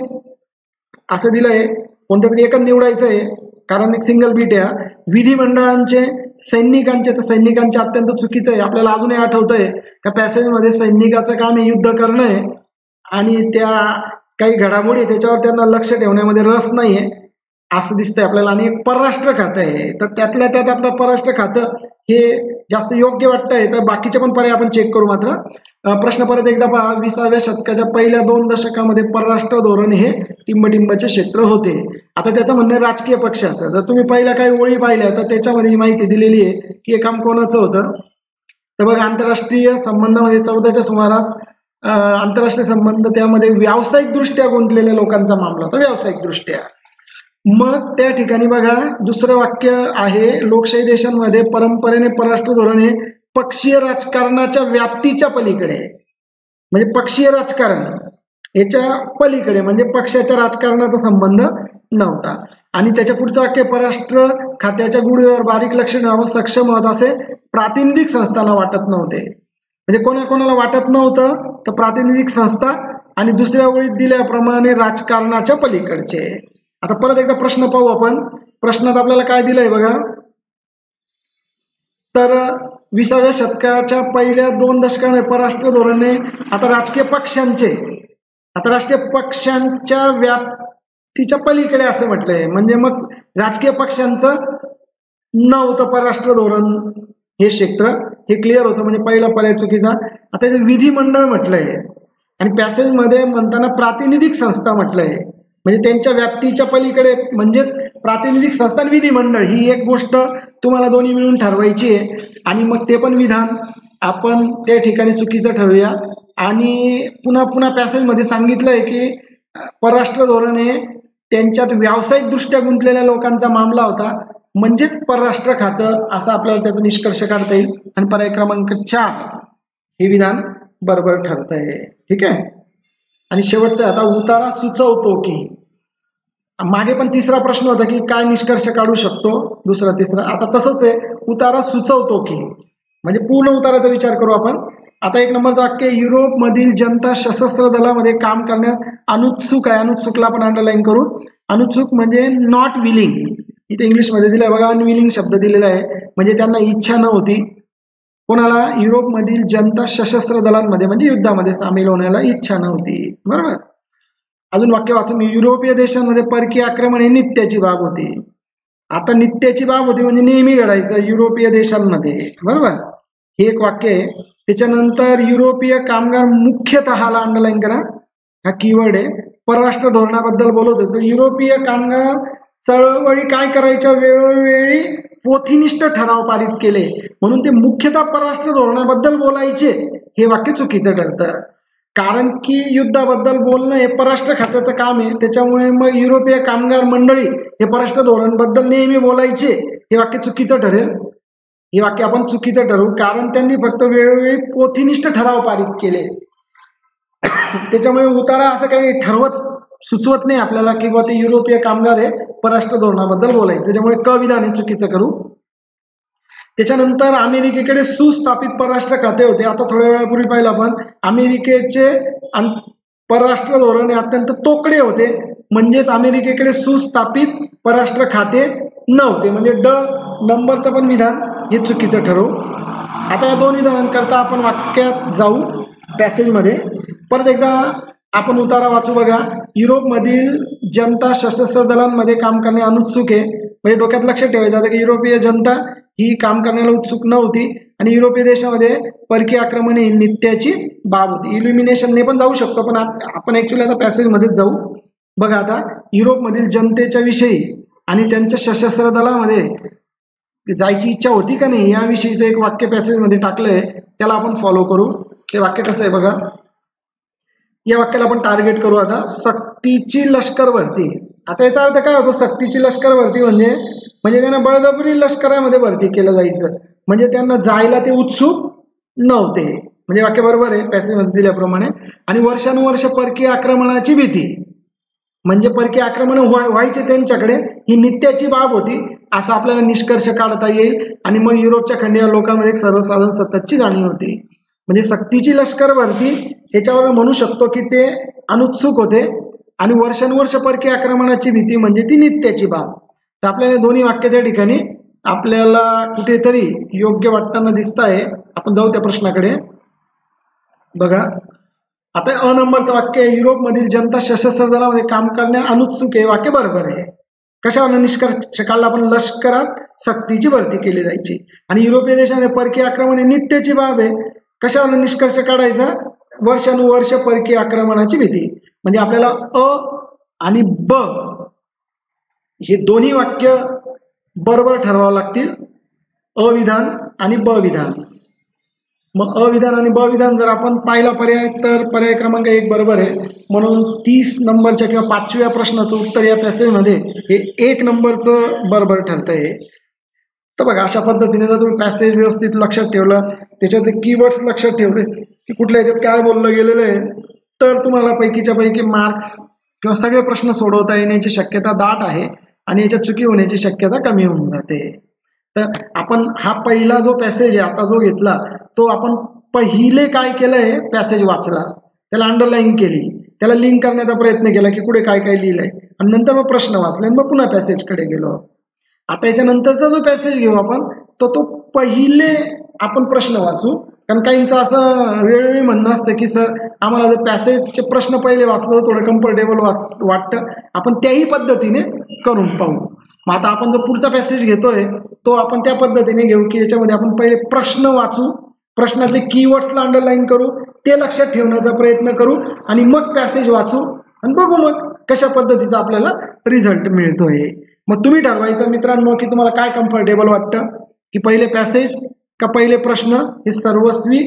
असं दिलंय, कोणत्या तरी एकच निवडायचं आहे कारण एक सिंगल बीट आहे. विधिमंडळांचे, सैनिकांचे, तर सैनिकांचे अत्यंत चुकीचं आहे. आपल्याला अजूनही आठवतंय का पॅसेजमध्ये सैनिकाचं काम हे युद्ध करणं आहे आणि त्या काही घडामोडी त्याच्यावर त्यांना लक्ष ठेवण्यामध्ये रस नाही आहे असं दिसतंय आपल्याला. आणि एक परराष्ट्र खातं आहे, तर त्यातल्या त्यात आपलं परराष्ट्र खातं हे जास्त योग्य वाटतंय. तर बाकीचे पण पर्याय आपण चेक करू. मात्र प्रश्न परत एकदा पहा. 20व्या शतकाच्या पहिल्या 2 दशकामध्ये परराष्ट्र धोरण हे टिंबटिंबाचे क्षेत्र होते. आता त्याचं म्हणणं राजकीय पक्षाचं. जर तुम्ही पहिल्या काही ओळी पाहिल्या तर त्याच्यामध्ये ही माहिती दिलेली आहे की हे काम कोणाचं होतं. तर बघा, आंतरराष्ट्रीय संबंधामध्ये 14च्या सुमारास आंतरराष्ट्रीय संबंध त्यामध्ये व्यावसायिकदृष्ट्या गुंतलेल्या लोकांचा मामला होता. व्यावसायिकदृष्ट्या मग त्या ठिकाणी बघा दुसरं वाक्य आहे, लोकशाही देशांमध्ये परंपरेने परराष्ट्र धोरण हे पक्षीय राजकारणाच्या व्याप्तीच्या पलीकडे, म्हणजे पक्षीय राजकारण याच्या पलीकडे, म्हणजे पक्षाच्या राजकारणाचा संबंध नव्हता. आणि त्याच्या पुढचं वाक्य, परराष्ट्र खात्याच्या गुढीवर बारीक लक्ष ठेवून सक्षम होत असे प्रातिनिधिक संस्थांना वाटत नव्हते. म्हणजे कोणाकोणाला वाटत नव्हतं तर प्रातिनिधिक संस्था, आणि दुसऱ्या ओळीत दिल्याप्रमाणे राजकारणाच्या पलीकडचे. आता परत एकदा प्रश्न पाहू आपण. प्रश्नात आपल्याला काय दिलंय बघा. तर 20व्या शतकाच्या पहिल्या 2 दशकांमध्ये परराष्ट्र धोरणे आता राजकीय पक्षांचे, आता राजकीय पक्षांच्या व्याप्तीच्या पलीकडे असं म्हटलंय. म्हणजे मग राजकीय पक्षांचं नव्हतं परराष्ट्र धोरण हे क्षेत्र, हे क्लिअर होतं. म्हणजे पहिला पर्याय चुकीचा. आता हे विधिमंडळ म्हटलंय आणि पॅसेजमध्ये म्हणताना प्रातिनिधिक संस्था म्हटलंय, म्हणजे त्यांच्या व्याप्तीच्या पलीकडे, म्हणजेच प्रातिनिधिक संस्था आणि विधिमंडळ ही एक गोष्ट तुम्हाला दोन्ही मिळून ठरवायची आहे. आणि मग ते पण विधान आपण त्या ठिकाणी चुकीचं ठरवूया. आणि पुन्हा पुन्हा पॅसेजमध्ये सांगितलंय की परराष्ट्र धोरण हे त्यांच्यात व्यावसायिकदृष्ट्या गुंतलेल्या लोकांचा मामला होता, म्हणजेच परराष्ट्र खातं, असं आपल्याला त्याचा निष्कर्ष काढता येईल. आणि पर्याय क्रमांक 4 हे विधान बरोबर ठरत आहे. ठीक आहे. आणि शेवटचा आता उतारा सुचवतो की, मागे पण 3रा प्रश्न होता की काय निष्कर्ष काढू शकतो, 2रा 3रा. आता तसंच आहे, उतारा सुचवतो की, म्हणजे पूर्ण उताराचा विचार करू आपण. आता 1 नंबरचं वाक्य, युरोपमधील जनता सशस्त्र दलामध्ये काम करण्यात अनुत्सुक आहे. अनुत्सुकला आपण अंडरलाईन करू. अनुत्सुक म्हणजे नॉट विलिंग, इथे इंग्लिशमध्ये दिलं बघा, अनविलिंग शब्द दिलेला आहे, म्हणजे त्यांना इच्छा नव्हती. कोणाला? युरोपमधील जनता सशस्त्र दलांमध्ये म्हणजे युद्धामध्ये सामील होण्याला इच्छा नव्हती. बरोबर. अजून वाक्य वाचून, युरोपीय देशांमध्ये परकीय आक्रमण हे नित्याची बाब होती. आता नित्याची बाब होती म्हणजे नेहमी घडायचं युरोपीय देशांमध्ये. बरोबर. हे एक वाक्य आहे. त्याच्यानंतर युरोपीय कामगार मुख्यतःला अंडरलाईन करा, हा कीवर्ड आहे. परराष्ट्र धोरणाबद्दल बोलत होतं. युरोपीय कामगार चळवळी काय करायच्या, वेळोवेळी पोथीनिष्ठ ठराव पारित केले, म्हणून ते मुख्यतः परराष्ट्र धोरणाबद्दल बोलायचे. हे वाक्य चुकीचं ठरतं, कारण की युद्धाबद्दल बोलणं हे परराष्ट्र खात्याचं काम आहे. त्याच्यामुळे मग युरोपीय कामगार मंडळी हे परराष्ट्र धोरणाबद्दल नेहमी बोलायचे, हे वाक्य चुकीचं ठरेल. हे वाक्य आपण चुकीचं ठरवू, कारण त्यांनी फक्त वेळोवेळी पोथीनिष्ठ ठराव पारित केले. त्याच्यामुळे उतारा असं काही ठरवत सुचवत नाही आपल्याला की बा ते युरोपीय कामगार हे परराष्ट्र धोरणाबद्दल बोलायचे. त्याच्यामुळे क विधान हे चुकीचं करू. त्याच्यानंतर अमेरिकेकडे सुस्थापित परराष्ट्र खाते होते. आता थोड्या वेळापूर्वी पाहिलं आपण, अमेरिकेचे परराष्ट्र धोरण हे अत्यंत तोकडे होते, म्हणजेच अमेरिकेकडे सुस्थापित परराष्ट्र खाते नव्हते. म्हणजे ड नंबरचं पण विधान हे चुकीचं ठरवू. आता या दोन विधानांकरता आपण वाक्यात जाऊ पॅसेजमध्ये. परत एकदा आपण उतारा वाचू बघा. युरोपमधील जनता सशस्त्र दलांमध्ये काम करणे अनुत्सुक आहे. म्हणजे डोक्यात लक्षात ठेवायचं आता की युरोपीय जनता ही काम करण्याला उत्सुक नव्हती आणि युरोपीय देशामध्ये परकीय आक्रमण ही नित्याची बाब होती. इल्युमिनेशनने पण जाऊ शकतो, पण आपण ॲक्च्युली आता पॅसेजमध्येच जाऊ. बघा आता युरोपमधील जनतेच्या विषयी आणि त्यांच्या सशस्त्र दलामध्ये जायची इच्छा होती का नाही याविषयीचं एक वाक्य पॅसेजमध्ये टाकलं आहे, त्याला आपण फॉलो करू. ते वाक्य कसं आहे बघा. या वाक्याला आपण टार्गेट करू आता. सक्तीची लष्कर भरती. आता याचा अर्थ काय होतो? सक्तीची लष्कर भरती म्हणजे त्यांना बळजबरी लष्करामध्ये भरती केलं जायचं, म्हणजे त्यांना जायला ते उत्सुक नव्हते. म्हणजे वाक्य बरोबर आहे पॅसेजमध्ये दिल्याप्रमाणे. आणि वर्षानुवर्ष परकीय आक्रमणाची भीती, म्हणजे परकीय आक्रमण व्हायचे त्यांच्याकडे ही नित्याची बाब होती, असा आपल्याला निष्कर्ष काढता येईल. आणि मग युरोपच्या खंडीय लोकांमध्ये एक सर्वसाधारण सततची जाणीव होती. म्हणजे सक्तीची लष्कर भरती याच्यावर म्हणू शकतो की ते अनुत्सुक होते. आणि वर्षानुवर्ष परकीय आक्रमणाची भीती म्हणजे ती नित्याची बाब. तर आपल्याला दोन्ही वाक्य त्या ठिकाणी आपल्याला कुठेतरी योग्य वाटताना दिसत आहे. आपण जाऊ त्या प्रश्नाकडे. बघा आता अ नंबरचं वाक्य आहे, युरोपमधील जनता सशस्त्र दलामध्ये काम करण्या अनुत्सुक आहे. वाक्य बरोबर आहे. कशावर निष्कर्ष काढला आपण? लष्करात सक्तीची भरती केली जायची आणि युरोपीय देशामध्ये परकीय आक्रमण ही नित्याची बाब आहे. कशावर निष्कर्ष काढायचा? वर्षानुवर्ष परकीय आक्रमणाची भीती. म्हणजे आपल्याला अ आणि ब हे दोन्ही वाक्य बरोबर ठरवावं लागतील. अविधान आणि ब विधान. मग अविधान आणि ब विधान जर आपण पाहिला पर्याय तर पर्याय क्रमांक 1 बरोबर आहे. म्हणून 30 नंबरच्या किंवा 5व्या प्रश्नाचं उत्तर या पॅसेजमध्ये हे 1 नंबरचं बरोबर ठरतं आहे. तर बघा अशा पद्धतीने जर तुम्ही पॅसेज व्यवस्थित लक्षात ठेवलं, त्याच्यातले कीवर्ड्स लक्षात ठेवले की कुठल्या ह्याच्यात काय बोललं गेलेलं आहे, तर तुम्हाला पैकीच्या पैकी मार्क्स किंवा सगळे प्रश्न सोडवता येण्याची शक्यता दाट आहे आणि याच्यात चुकी होण्याची शक्यता कमी होऊन जाते. तर आपण हा पहिला जो पॅसेज आहे आता जो घेतला तो आपण पहिले काय केलं आहे, पॅसेज वाचला, त्याला अंडरलाईन केली, त्याला लिंक करण्याचा प्रयत्न केला की कुठे काय काय लिहिलं आहे आणि नंतर मग प्रश्न वाचले आणि मग पुन्हा पॅसेजकडे गेलो. आता याच्यानंतरचा जो पॅसेज घेऊ आपण तो पहिले आपण प्रश्न वाचू. कारण काहींचं असं वेळोवेळी म्हणणं असतं की सर आम्हाला जर पॅसेजचे प्रश्न पहिले वाचलं थोडं कम्फर्टेबल वाटतं, आपण त्याही पद्धतीने करून पाहू. मग आता आपण जो पुढचा पॅसेज घेतोय तो आपण त्या पद्धतीने घेऊ की याच्यामध्ये आपण पहिले प्रश्न वाचू, प्रश्नातले कीवर्ड्सला अंडरलाईन करू, ते लक्षात ठेवण्याचा प्रयत्न करू आणि मग पॅसेज वाचू आणि बघू मग कशा पद्धतीचा आपल्याला रिझल्ट मिळतोय. मग तुम्ही ठरवायचं मित्रांनो की तुम्हाला काय कम्फर्टेबल वाटतं, की पहिले पॅसेज का पहिले प्रश्न. हे सर्वस्वी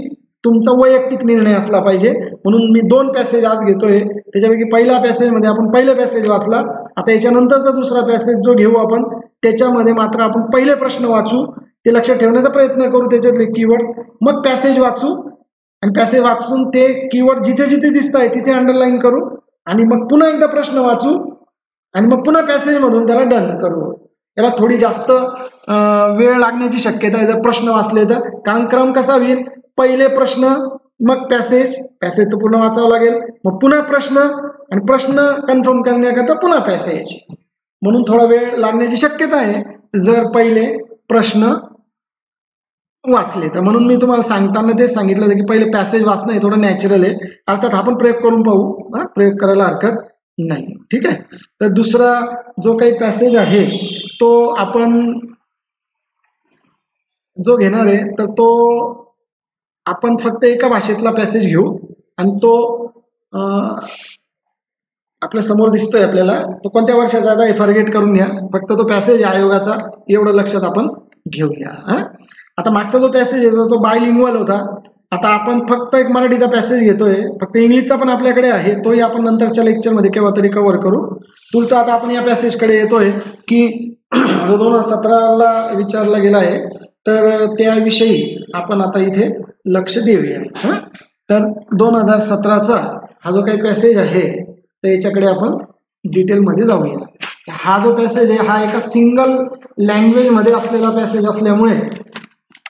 तुमचा वैयक्तिक निर्णय असला पाहिजे. म्हणून मी 2 पॅसेज आज घेतोय. त्याच्यापैकी पहिला पॅसेजमध्ये आपण पहिले पॅसेज वाचला. आता याच्यानंतरचा दुसरा पॅसेज जो घेऊ आपण त्याच्यामध्ये मात्र आपण पहिले प्रश्न वाचू, ते लक्षात ठेवण्याचा प्रयत्न करू, त्याच्यातले कीवर्ड, मग पॅसेज वाचू आणि पॅसेज वाचून ते कीवर्ड जिथे जिथे दिसत आहे तिथे अंडरलाईन करू आणि मग पुन्हा एकदा प्रश्न वाचू आणि मग पुन्हा पॅसेजमधून त्याला डन करू. त्याला थोडी जास्त वेळ लागण्याची शक्यता आहे जर प्रश्न वाचले तर. कारण क्रम कसा होईल, पहिले प्रश्न मग पॅसेज तर पूर्ण वाचावं लागेल, मग पुन्हा प्रश्न आणि प्रश्न कन्फर्म करण्याकरता पुन्हा पॅसेज. म्हणून थोडा वेळ लागण्याची शक्यता आहे जर पहिले प्रश्न वाचले तर. म्हणून मी तुम्हाला सांगताना ते सांगितलं होतं की पहिले पॅसेज वाचणं हे थोडं नॅचरल आहे. अर्थात आपण प्रयोग करून पाहू, प्रयोग करायला हरकत नाही. ठीक आहे. तर दुसरा जो काही पॅसेज आहे तो आपण जो घेणार आहे तर तो आपण फक्त एका भाषेतला पॅसेज घेऊ आणि तो आपल्या समोर दिसतोय आपल्याला. तो कोणत्या वर्षाचा आहे फॉरगेट करून घ्या, फक्त तो पॅसेज आयोगाचा एवढं लक्षात आपण घेऊया. आता मागचा जो पॅसेज आहे तो बायलिंग्वल होता. आता आपण फक्त एक मराठीचा पॅसेज घेतोय, फक्त इंग्लिशचा पण आपल्याकडे आहे, तोही आपण नंतरच्या लेक्चरमध्ये केव्हा तरी कव्हर करू. तुलता आता आपण या पॅसेजकडे येतोय की 2017ला विचारला गेला आहे तर त्याविषयी आपण आता इथे लक्ष देऊया. तर 2017चा हा जो काही पॅसेज आहे तर याच्याकडे आपण डिटेलमध्ये जाऊया. हा जो पॅसेज आहे हा एका सिंगल लँग्वेजमध्ये असलेला पॅसेज असल्यामुळे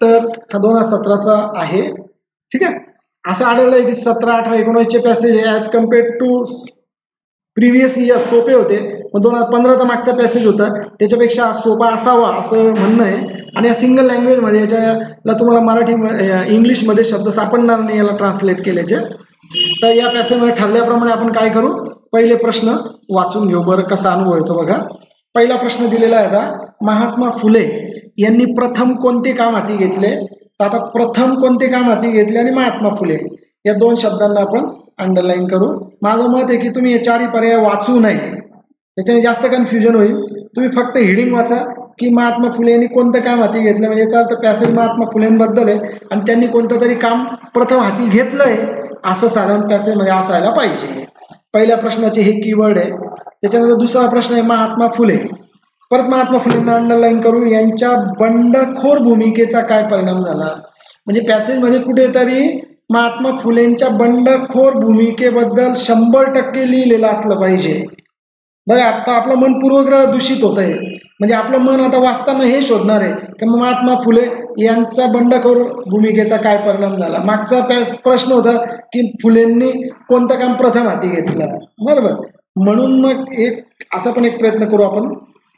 तर हा 2017चा आहे. ठीक आहे. असं आढळलंय की 17, 18, 19चे passage as compared to previous year सोपे होते. मग 2015चा मागचा पॅसेज होता त्याच्यापेक्षा सोपा असावा असं म्हणणं आहे. आणि या सिंगल लँग्वेजमध्ये याच्याला तुम्हाला मराठी इंग्लिशमध्ये शब्द सापडणार नाही याला ट्रान्सलेट केल्याचे. तर या पॅसेजमध्ये ठरल्याप्रमाणे आपण काय करू, पहिले प्रश्न वाचून घेऊ बरं कसा अनुभव येतो बघा. पहिला प्रश्न दिलेला आहे आता, महात्मा फुले यांनी प्रथम कोणते काम हाती घेतले. तर आता प्रथम कोणते काम हाती घेतले आणि महात्मा फुले या दोन शब्दांना आपण अंडरलाईन करू. माझं मत आहे की तुम्ही हे चारही पर्याय वाचू नये, त्याच्याने जास्त कन्फ्युजन होईल. तुम्ही फक्त हेडिंग वाचा की महात्मा फुले यांनी कोणतं काम हाती घेतलं, म्हणजे याचा अर्थ पॅसेज महात्मा फुलेंबद्दल आहे आणि त्यांनी कोणतं तरी काम प्रथम हाती घेतलंय असं साधारण पॅसेजमध्ये असायला पाहिजे. पहिल्या प्रश्नाचे हे कीवर्ड आहे. त्याच्यानंतर दुसरा प्रश्न आहे महात्मा फुले. परत महात्मा फुलेंना अंडरलाईन करून यांच्या बंडखोर भूमिकेचा काय परिणाम झाला. म्हणजे पॅसेजमध्ये कुठेतरी महात्मा फुलेंच्या बंडखोर भूमिकेबद्दल 100% लिहिलेलं असलं पाहिजे. बघा आता आपलं मन पूर्वग्रह दूषित होत आहे, म्हणजे आपलं मन आता वाचताना हे शोधणार आहे की महात्मा फुले यांचा बंडखोर भूमिकेचा काय परिणाम झाला. मागचा प्रश्न होता की फुलेंनी कोणतं काम प्रथम हाती घेतलं, बरोबर. म्हणून मग असा पण एक प्रयत्न करू आपण.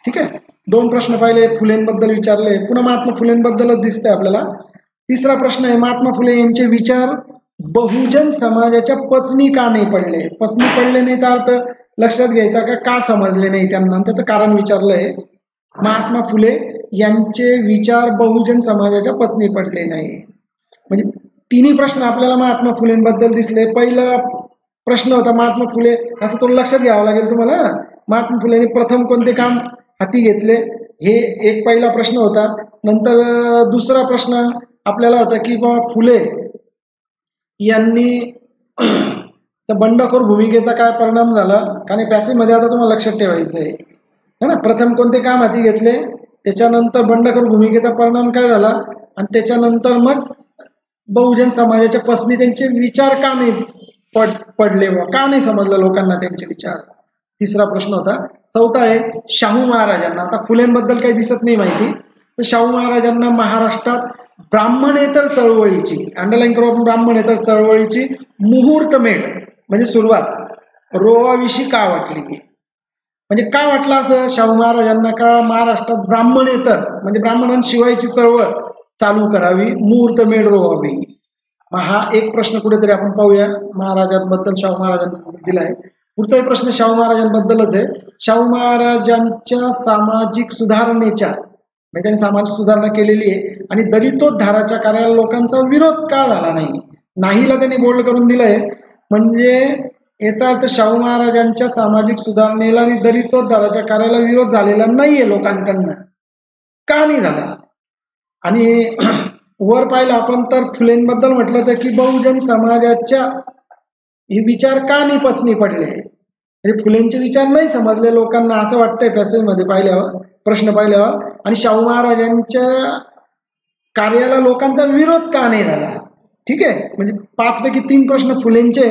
ठीक आहे, 2 प्रश्न पाहिले, फुलेंबद्दल विचारले, पुन्हा महात्मा फुलेंबद्दलच दिसतंय आपल्याला. तिसरा प्रश्न आहे महात्मा फुले यांचे विचार बहुजन समाजाच्या पचनी का नाही पडले. पचनी पडले नाहीचा अर्थ लक्षात घ्यायचा का समजले नाही त्यांना, त्याचं कारण विचारलंय. महात्मा फुले यांचे विचार बहुजन समाजाच्या पचनी पडले नाही. म्हणजे तिन्ही प्रश्न आपल्याला महात्मा फुलेंबद्दल दिसले. पहिला प्रश्न होता महात्मा फुले, असं थोडं लक्षात घ्यावं लागेल तुम्हाला. महात्मा फुलेंनी प्रथम कोणते काम हाती घेतले हे एक पहिला प्रश्न होता. नंतर दुसरा प्रश्न आपल्याला होता की बा फुले यांनी तर बंडखोर भूमिकेचा काय परिणाम झाला. कारण पॅसेजमध्ये आता तुम्हाला लक्षात ठेवायचं आहे ना, प्रथम कोणते काम हाती घेतले, त्याच्यानंतर बंडखोर भूमिकेचा परिणाम काय झाला, आणि त्याच्यानंतर मग बहुजन समाजाच्या पसनी त्यांचे विचार का नाही पडले, का नाही समजलं लोकांना त्यांचे विचार. तिसरा प्रश्न होता. चौथा आहे शाहू महाराजांना. आता फुलेंबद्दल काही दिसत नाही माहिती, तर शाहू महाराजांना महाराष्ट्रात ब्राह्मणेतर चळवळीची, अंडरलाईन करू आपण, ब्राह्मणेतर चळवळीची मुहूर्तमेढ म्हणजे सुरुवात रोवाविषयी का वाटली. म्हणजे का वाटलं असं शाहू महाराजांना का महाराष्ट्रात ब्राह्मणेतर म्हणजे ब्राह्मणांशिवायची चळवळ चालू करावी, मुहूर्तमेढ रोवावी. हा एक प्रश्न कुठेतरी आपण पाहूया महाराजांबद्दल, शाहू महाराजांनी दिला आहे. पुढचाही प्रश्न शाहू महाराजांबद्दलच आहे. शाहू महाराजांच्या सामाजिक सुधारणेच्या, म्हणजे त्यांनी सामाजिक सुधारणा केलेली आहे आणि दलितोद्धाराच्या कार्याला लोकांचा विरोध का झाला नाही, नाहीला त्यांनी बोल्ड करून दिलंय. म्हणजे याचा अर्थ शाहू महाराजांच्या सामाजिक सुधारणेला आणि दलितोद्धाराच्या कार्याला विरोध झालेला नाहीये लोकांकडनं, का नाही झाला. आणि वर पाहिलं आपण तर फुलेंबद्दल म्हटलं तर की बहुजन समाजाच्या हे विचार का नाही पचनी पडले, म्हणजे फुलेंचे विचार नाही समजले लोकांना असं वाटतंय पॅसेजमध्ये पाहिल्यावर, प्रश्न पाहिल्यावर. आणि शाहू महाराजांच्या कार्याला लोकांचा विरोध का नाही झाला. ठीक आहे, म्हणजे 5 पैकी 3 प्रश्न फुलेंचे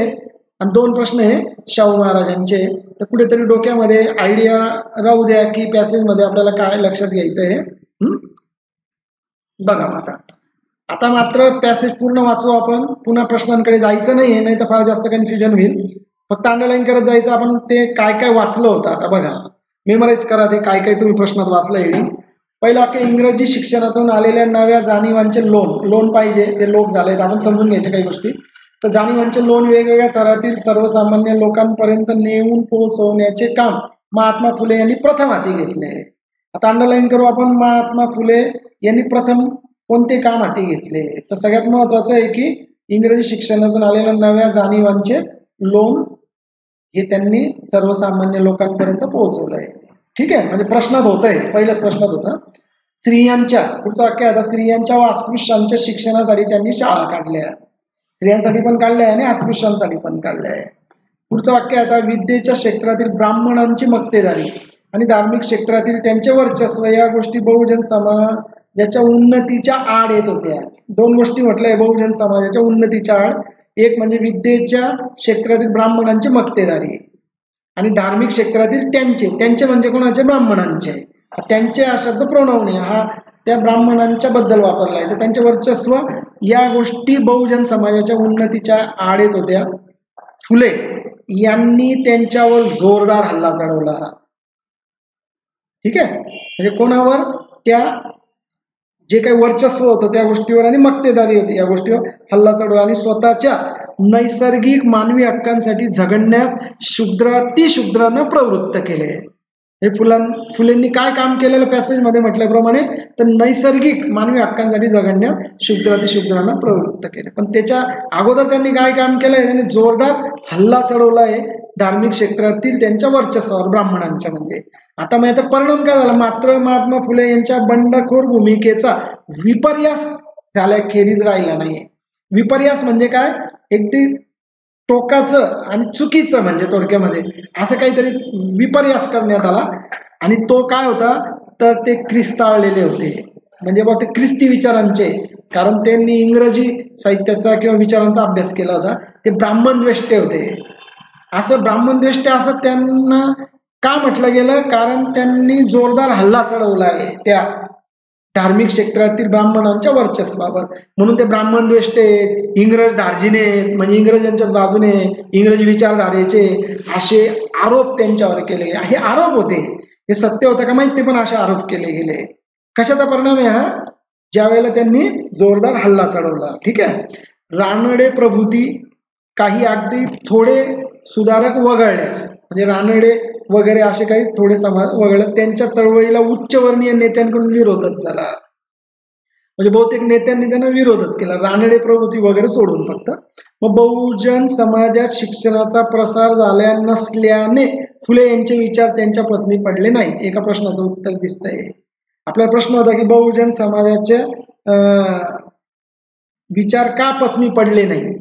आणि 2 प्रश्न हे शाहू महाराजांचे. तर कुठेतरी डोक्यामध्ये आयडिया राहू द्या की पॅसेजमध्ये आपल्याला काय लक्षात घ्यायचं आहे. बघा आता मात्र पॅसेज पूर्ण वाचू आपण, पुन्हा प्रश्नांकडे जायचं नाही आहे, नाही तर फार जास्त कन्फ्युजन होईल. फक्त अंडरलाईन करत जायचं आपण ते काय काय वाचलं होतं. आता बघा मेमराईज करा ते काय काय तुम्ही प्रश्नात वाचलं. हेडिंग पहिला वाक्य, इंग्रजी शिक्षणातून आलेल्या नव्या जाणीवांचे लोन पाहिजे, ते लोक झाले, आपण समजून घ्यायच्या काही गोष्टी. तर जाणीवांचे लोन वेगवेगळ्या थरातील सर्वसामान्य लोकांपर्यंत नेऊन पोहोचवण्याचे काम महात्मा फुले यांनी प्रथम हाती घेतले. आता अंडरलाईन करू आपण, महात्मा फुले यांनी प्रथम कोणते काम हाती घेतले. तर सगळ्यात महत्वाचं आहे की इंग्रजी शिक्षणातून आलेल्या नव्या जाणीवांचे लोन हे त्यांनी सर्वसामान्य लोकांपर्यंत पोहोचवलंय. ठीक आहे, म्हणजे प्रश्नात होत आहे, पहिल्याच प्रश्नात होता. स्त्रियांच्या, पुढचं वाक्य आता, स्त्रियांच्या व अस्पृश्यांच्या शिक्षणासाठी त्यांनी शाळा काढल्या. स्त्रियांसाठी पण काढल्या आणि अस्पृश्यांसाठी पण काढल्या आहे. पुढचं वाक्य आता, विद्येच्या क्षेत्रातील ब्राह्मणांची मक्तेदारी आणि धार्मिक क्षेत्रातील त्यांचे वर्चस्व या गोष्टी बहुजन समाजाच्या उन्नतीच्या आड येत होत्या. 2 गोष्टी म्हटल्या बहुजन समाजाच्या उन्नतीच्या आड. एक म्हणजे विद्येच्या क्षेत्रातील ब्राह्मणांची मक्तेदारी आणि धार्मिक क्षेत्रातील त्यांचे म्हणजे कोणाचे, ब्राह्मणांचे. त्यांचे हा शब्द प्रोनाऊन आहे, हा त्या ब्राह्मणांच्या बद्दल वापरला आहे. तर त्यांचे वर्चस्व या गोष्टी बहुजन समाजाच्या उन्नतीच्या आड येत होत्या. फुले यांनी त्यांच्यावर जोरदार हल्ला चढवला. ठीक आहे, म्हणजे कोणावर? त्या जे काही वर्चस्व होतं त्या गोष्टीवर आणि मक्तेदारी होती या गोष्टीवर हल्ला चढवला आणि स्वतःच्या नैसर्गिक मानवी हक्कांसाठी झगडण्यास शूद्रांना प्रवृत्त केले. हे फुलेंनी काय काम केलेलं पॅसेजमध्ये म्हटल्याप्रमाणे, तर नैसर्गिक मानवी हक्कांसाठी झगडण्यास शूद्रांना प्रवृत्त केले. पण त्याच्या अगोदर त्यांनी काय काम केलंय? त्यांनी जोरदार हल्ला चढवला आहे धार्मिक क्षेत्रातील त्यांच्या वर्चस्वावर, ब्राह्मणांच्या. म्हणजे आता मग याचा परिणाम काय झाला? मात्र महात्मा फुले यांच्या बंडखोर भूमिकेचा विपर्यास झाल्याखेरीज राहिला नाही. विपर्यास म्हणजे काय? अगदी टोकाचं आणि चुकीचं, म्हणजे थोडक्यामध्ये असं काहीतरी विपर्यास करण्यात आला. आणि तो काय होता? तर ते ख्रिस्ताळलेले होते, म्हणजे बघ ते ख्रिस्ती विचारांचे, कारण त्यांनी इंग्रजी साहित्याचा किंवा विचारांचा अभ्यास केला होता. ते ब्राह्मणद्वेष्टे होते. असं ब्राह्मणद्वेष्टे असं त्यांना का म्हटलं गेलं? कारण त्यांनी जोरदार हल्ला चढवला आहे त्या धार्मिक क्षेत्रातील ब्राह्मणांच्या वर्चस्वावर. म्हणून ते ब्राह्मणद्वेष्टे, इंग्रज धार्जिणे, म्हणजे इंग्रजांच्याच बाजूने, इंग्रजी विचारधारेचे असे आरोप त्यांच्यावर केले. हे आरोप होते, हे सत्य होतं का माहित नाही, पण असे आरोप केले गेले. कशाचा परिणाम आहे हा? ज्या वेळेला त्यांनी जोरदार हल्ला चढवला. ठीक आहे. रानडे प्रभूती काही अगदी थोडे सुधारक वगळल्यास, म्हणजे रानडे वगैरे असे काही थोडे समाज वगळले, त्यांच्या चळवळीला उच्चवर्णीय नेत्यांकडून विरोधच झाला. म्हणजे बहुतेक नेत्यांनी त्यांना विरोधच केला, रानडे प्रभूती वगैरे सोडून फक्त. मग बहुजन समाजात शिक्षणाचा प्रसार झाला नसल्याने फुले यांचे विचार त्यांच्या पसंती पडले नाहीत. एका प्रश्नाचं उत्तर दिसतंय. आपला प्रश्न होता की बहुजन समाजाचे विचार का पसंती पडले नाही,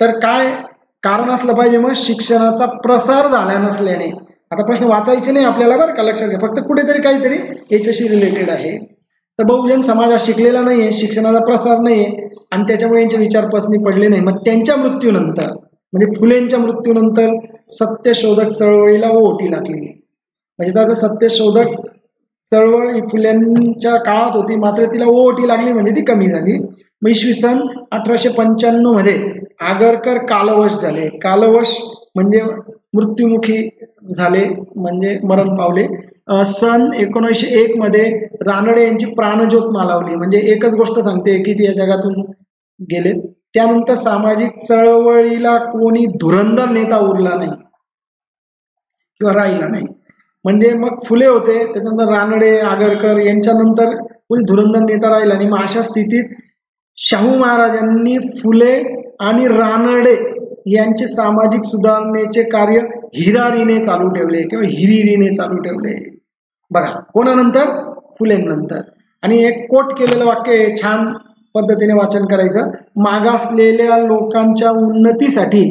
तर काय कारण असलं पाहिजे? मग शिक्षणाचा प्रसार झाला नसल्याने. आता प्रश्न वाचायचे नाही आपल्याला, बरं का, लक्षात घ्या, फक्त कुठेतरी काहीतरी याच्याशी रिलेटेड आहे. तर बहुजन समाज हा शिकलेला नाही आहे, शिक्षणाचा प्रसार नाही आहे, आणि त्याच्यामुळे यांचे विचार पसंती पडले नाही. मग त्यांच्या मृत्यूनंतर, म्हणजे फुलेंच्या मृत्यूनंतर सत्यशोधक चळवळीला ओहोटी लागली. म्हणजे त्याचं सत्यशोधक चळवळ ही फुल्यांच्या काळात होती, मात्र तिला ओहोटी लागली, म्हणजे ती कमी झाली. मग इसवी सन 1895 मध्ये आगरकर कालवश झाले. कालवश म्हणजे मृत्युमुखी झाले, म्हणजे मरण पावले. सन 1901 मध्ये रानडे यांची प्राणज्योत मालवली, म्हणजे एकच गोष्ट सांगते की ती या जगातून गेले. त्यानंतर सामाजिक चळवळीला कोणी धुरंधर नेता उरला नाही किंवा राहिला नाही. म्हणजे मग फुले होते, त्याच्यानंतर रानडे, आगरकर, यांच्यानंतर कोणी धुरंधर नेता राहिला नाही. मग अशा स्थितीत शाहू महाराजांनी फुले आणि रानडे यांचे सामाजिक सुधारणेचे कार्य हिरारीने चालू ठेवले किंवा हिरिरीने चालू ठेवले. बघा, कोणानंतर? फुलेंनंतर. आणि एक कोट केलेलं वाक्य छान पद्धतीने वाचन करायचं. मागासलेल्या लोकांच्या उन्नतीसाठी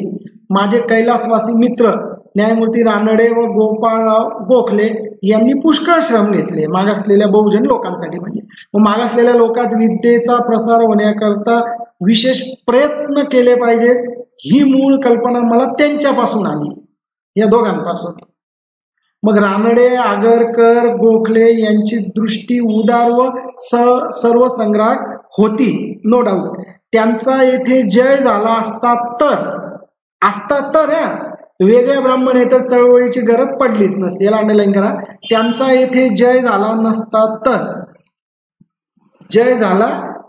माझे कैलासवासी मित्र न्यायमूर्ती रानडे व गोपाळराव गोखले यांनी पुष्कळ श्रम घेतले. मागासलेल्या बहुजन लोकांसाठी, म्हणजे मग मागासलेल्या लोकात विद्येचा प्रसार होण्याकरता विशेष प्रयत्न केले पाहिजेत, ही मूळ कल्पना मला त्यांच्यापासून आली, या दोघांपासून. मग रानडे, आगरकर, गोखले यांची दृष्टी उदार व सर्वसंग्राहक होती, नो डाऊट. त्यांचा येथे जय झाला असता तर वेगळ्या ब्राह्मणेतर चळवळीची गरज पडलीच नसती. याला अंडरलाईन करा. त्यांचा येथे जय झाला नसता तर, जय झाला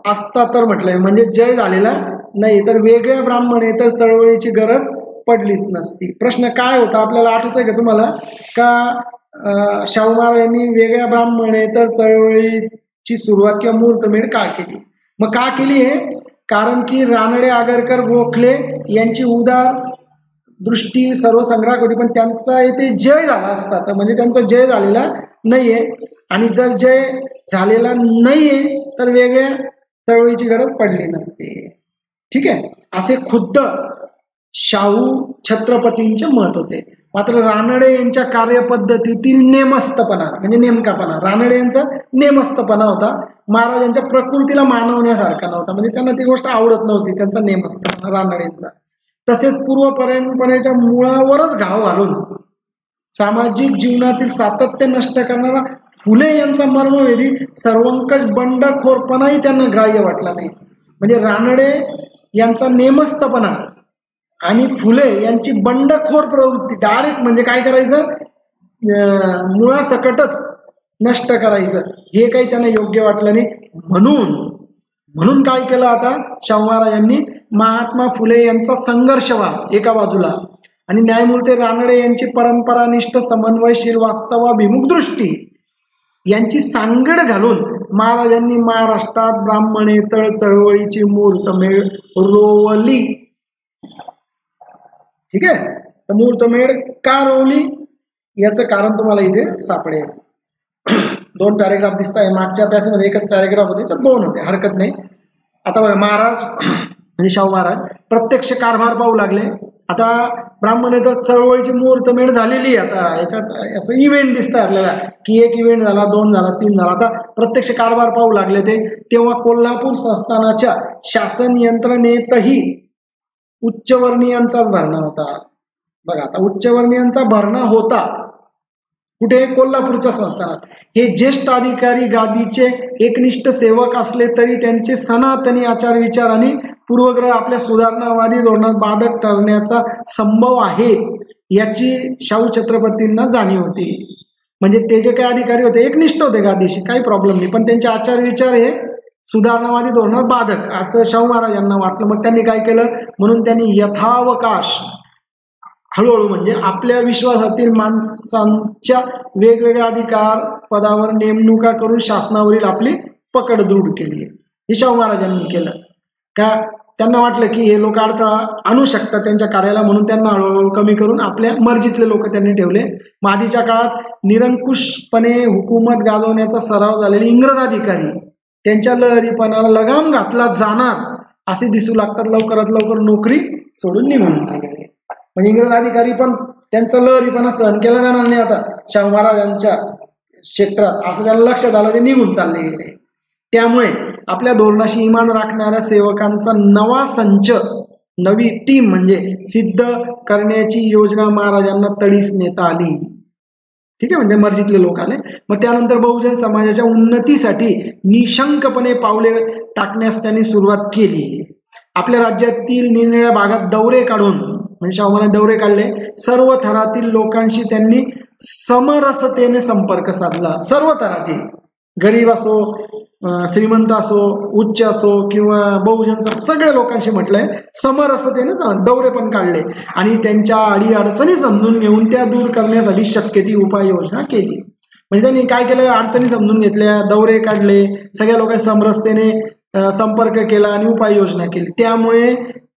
असता तर म्हटलंय, म्हणजे जय झालेला नाही, तर वेगळ्या ब्राह्मणेतर चळवळीची गरज पडलीच नसती. प्रश्न काय होता आपल्याला आठवतोय का तुम्हाला? का शाहू महाराज यांनी वेगळ्या ब्राह्मणेतर चळवळीची सुरुवात किंवा मुहूर्तमेढ का केली? मग का केली आहे? कारण की रानडे, आगरकर, गोखले यांची उदार दृष्टी सर्वसंग्राहक होती, पण त्यांचा येथे जय झाला असता तर, म्हणजे त्यांचा जय झालेला नाहीये, आणि जर जय झालेला नाहीये तर वेगळ्या चळवळीची गरज पडली नसते. ठीक आहे, असे खुद्द शाहू छत्रपतींचे मत होते. मात्र रानडे यांच्या कार्यपद्धतीतील नेमस्तपणा, म्हणजे नेमकापणा, रानडे यांचा नेमस्तपणा होता, महाराजांच्या प्रकृतीला मानवण्यासारखा नव्हता, म्हणजे त्यांना ती गोष्ट आवडत नव्हती, त्यांचा नेमस्तपणा रानडेंचा. तसेच पूर्व परंपरेच्या मुळावरच घाव घालून सामाजिक जीवनातील सातत्य नष्ट करणारा फुले यांचा मर्मवेधी सर्वंकष बंडखोरपणाही त्यांना ग्राह्य वाटला नाही. म्हणजे रानडे यांचा नेमस्तपणा आणि फुले यांची बंडखोर प्रवृत्ती डायरेक्ट म्हणजे काय करायचं, मुळासकटच नष्ट करायचं, हे काही त्यांना योग्य वाटलं नाही. म्हणून काय केलं आता शाहू महाराजांनी, महात्मा फुले यांचा संघर्षवाद एका बाजूला आणि न्यायमूर्ती रानडे यांची परंपरानिष्ठ समन्वयशील वास्तवाभिमुख दृष्टी यांची सांगड घालून महाराजांनी महाराष्ट्रात ब्राह्मणेतर चळवळीची मुहूर्तमेढ रोवली. ठीक आहे, तर मुहूर्तमेढ का रोवली याचं कारण तुम्हाला इथे सापडेल. 2 पॅरेग्राफ दिसत आहे, मागच्या अभ्यासामध्ये एकच पॅरेग्राफ होते, तर 2 होते, हरकत नाही. आता बघा, महाराज म्हणजे शाहू महाराज प्रत्यक्ष कारभार पाहू लागले. आता ब्राह्मणेतर चळवळीची मुहूर्तमेढ झालेली आहे. आता याच्यात असं इव्हेंट दिसतं आपल्याला की 1 इव्हेंट झाला, 2 झाला, 3 झाला. आता प्रत्यक्ष कारभार पाहू लागले ते. तेव्हा कोल्हापूर संस्थानाच्या शासन यंत्रणेतही उच्चवर्णीयांचाच भरणा होता. बघा, आता उच्चवर्णीयांचा भरणा होता कुठे, कोल्हापूरच्या संस्थानात. हे ज्येष्ठ अधिकारी गादीचे एकनिष्ठ सेवक असले तरी त्यांचे सनातनी आचार विचार आणि पूर्वग्रह आपल्या सुधारणावादी धोरणात बाधक ठरण्याचा संभव आहे याची शाहू छत्रपतींना जाणीव होती. म्हणजे ते जे काही अधिकारी होते एकनिष्ठ होते गादीशी, काही प्रॉब्लेम नाही, पण त्यांचे आचार विचार हे सुधारणावादी धोरणात बाधक असं शाहू महाराजांना वाटलं. मग त्यांनी काय केलं, म्हणून त्यांनी यथावकाश हळूहळू म्हणजे आपल्या विश्वासातील माणसांच्या वेगवेगळ्या अधिकार पदावर नेमणुका करून शासनावरील आपली पकड दृढ केली. हे शाहू महाराजांनी केलं का, त्यांना वाटलं की हे लोक अडथळा आणू शकतात त्यांच्या कार्याला, म्हणून त्यांना हळूहळू कमी करून आपल्या मर्जीतले लोक त्यांनी ठेवले. आधीच्या काळात निरंकुशपणे हुकूमत गाजवण्याचा सराव झालेले इंग्रज अधिकारी त्यांच्या लहरीपणाला लगाम घातला जाणार असे दिसू लागतात. लवकरात लवकर नोकरी सोडून निघून गेले. म्हणजे इंग्रज अधिकारी पण त्यांचा लहरीपणा सहन केला जाणार नाही आता शाहू महाराजांच्या क्षेत्रात, असं त्यांना लक्षात आलं, ते निघून चालले गेले. त्यामुळे आपल्या धोरणाशी इमान राखणाऱ्या सेवकांचा नवा संच, नवी टीम म्हणजे सिद्ध करण्याची योजना महाराजांना तडीस नेता आली. ठीक आहे, म्हणजे मर्जीतले लोक आले. मग त्यानंतर बहुजन समाजाच्या उन्नतीसाठी निशंकपणे पावले टाकण्यास त्यांनी सुरुवात केली. आपल्या राज्यातील निरनिळ्या भागात दौरे काढून, म्हणजे शाहू महाराज दौरे काढले, सर्व थरातील लोकांशी त्यांनी समरसतेने संपर्क साधला. सर्व थरातील, गरीब असो, श्रीमंत असो, उच्च असो किंवा बहुजन, सगळ्या लोकांशी म्हटलंय समरसतेने दौरे पण काढले आणि त्यांच्या अडीअडचणी समजून घेऊन त्या दूर करण्यासाठी शक्य ती उपाययोजना केली. म्हणजे त्यांनी काय केलं, अडचणी समजून घेतल्या, दौरे काढले, सगळ्या लोकांशी समरसतेने संपर्क केला आणि उपाययोजना केली. त्यामुळे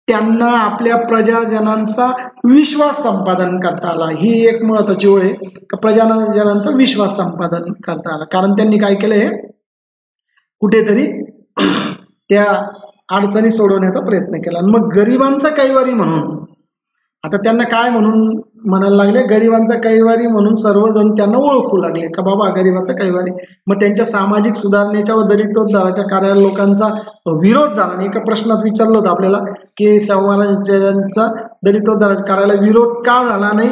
त्यांना आपल्या प्रजाजनांचा विश्वास संपादन करता आला. ही एक महत्वाची ओळ आहे, प्रजाजनांचा विश्वास संपादन करता आला. कारण त्यांनी काय केलंय, कुठेतरी त्या अडचणी सोडवण्याचा प्रयत्न केला. मग गरिबांचा कैवारी म्हणून, आता त्यांना काय म्हणून म्हणायला लागले, गरिबांचा कैवारी म्हणून सर्वजण त्यांना ओळखू लागले का बाबा गरिबाचा कैवारी. मग त्यांच्या सामाजिक सुधारणेच्या व दलितोद्धाराच्या कार्याला लोकांचा विरोध झाला. आणि एका प्रश्नात विचारलं होतं आपल्याला की शाहू महाराजांचा दलितोद्धाराच्या कार्याला विरोध का झाला नाही,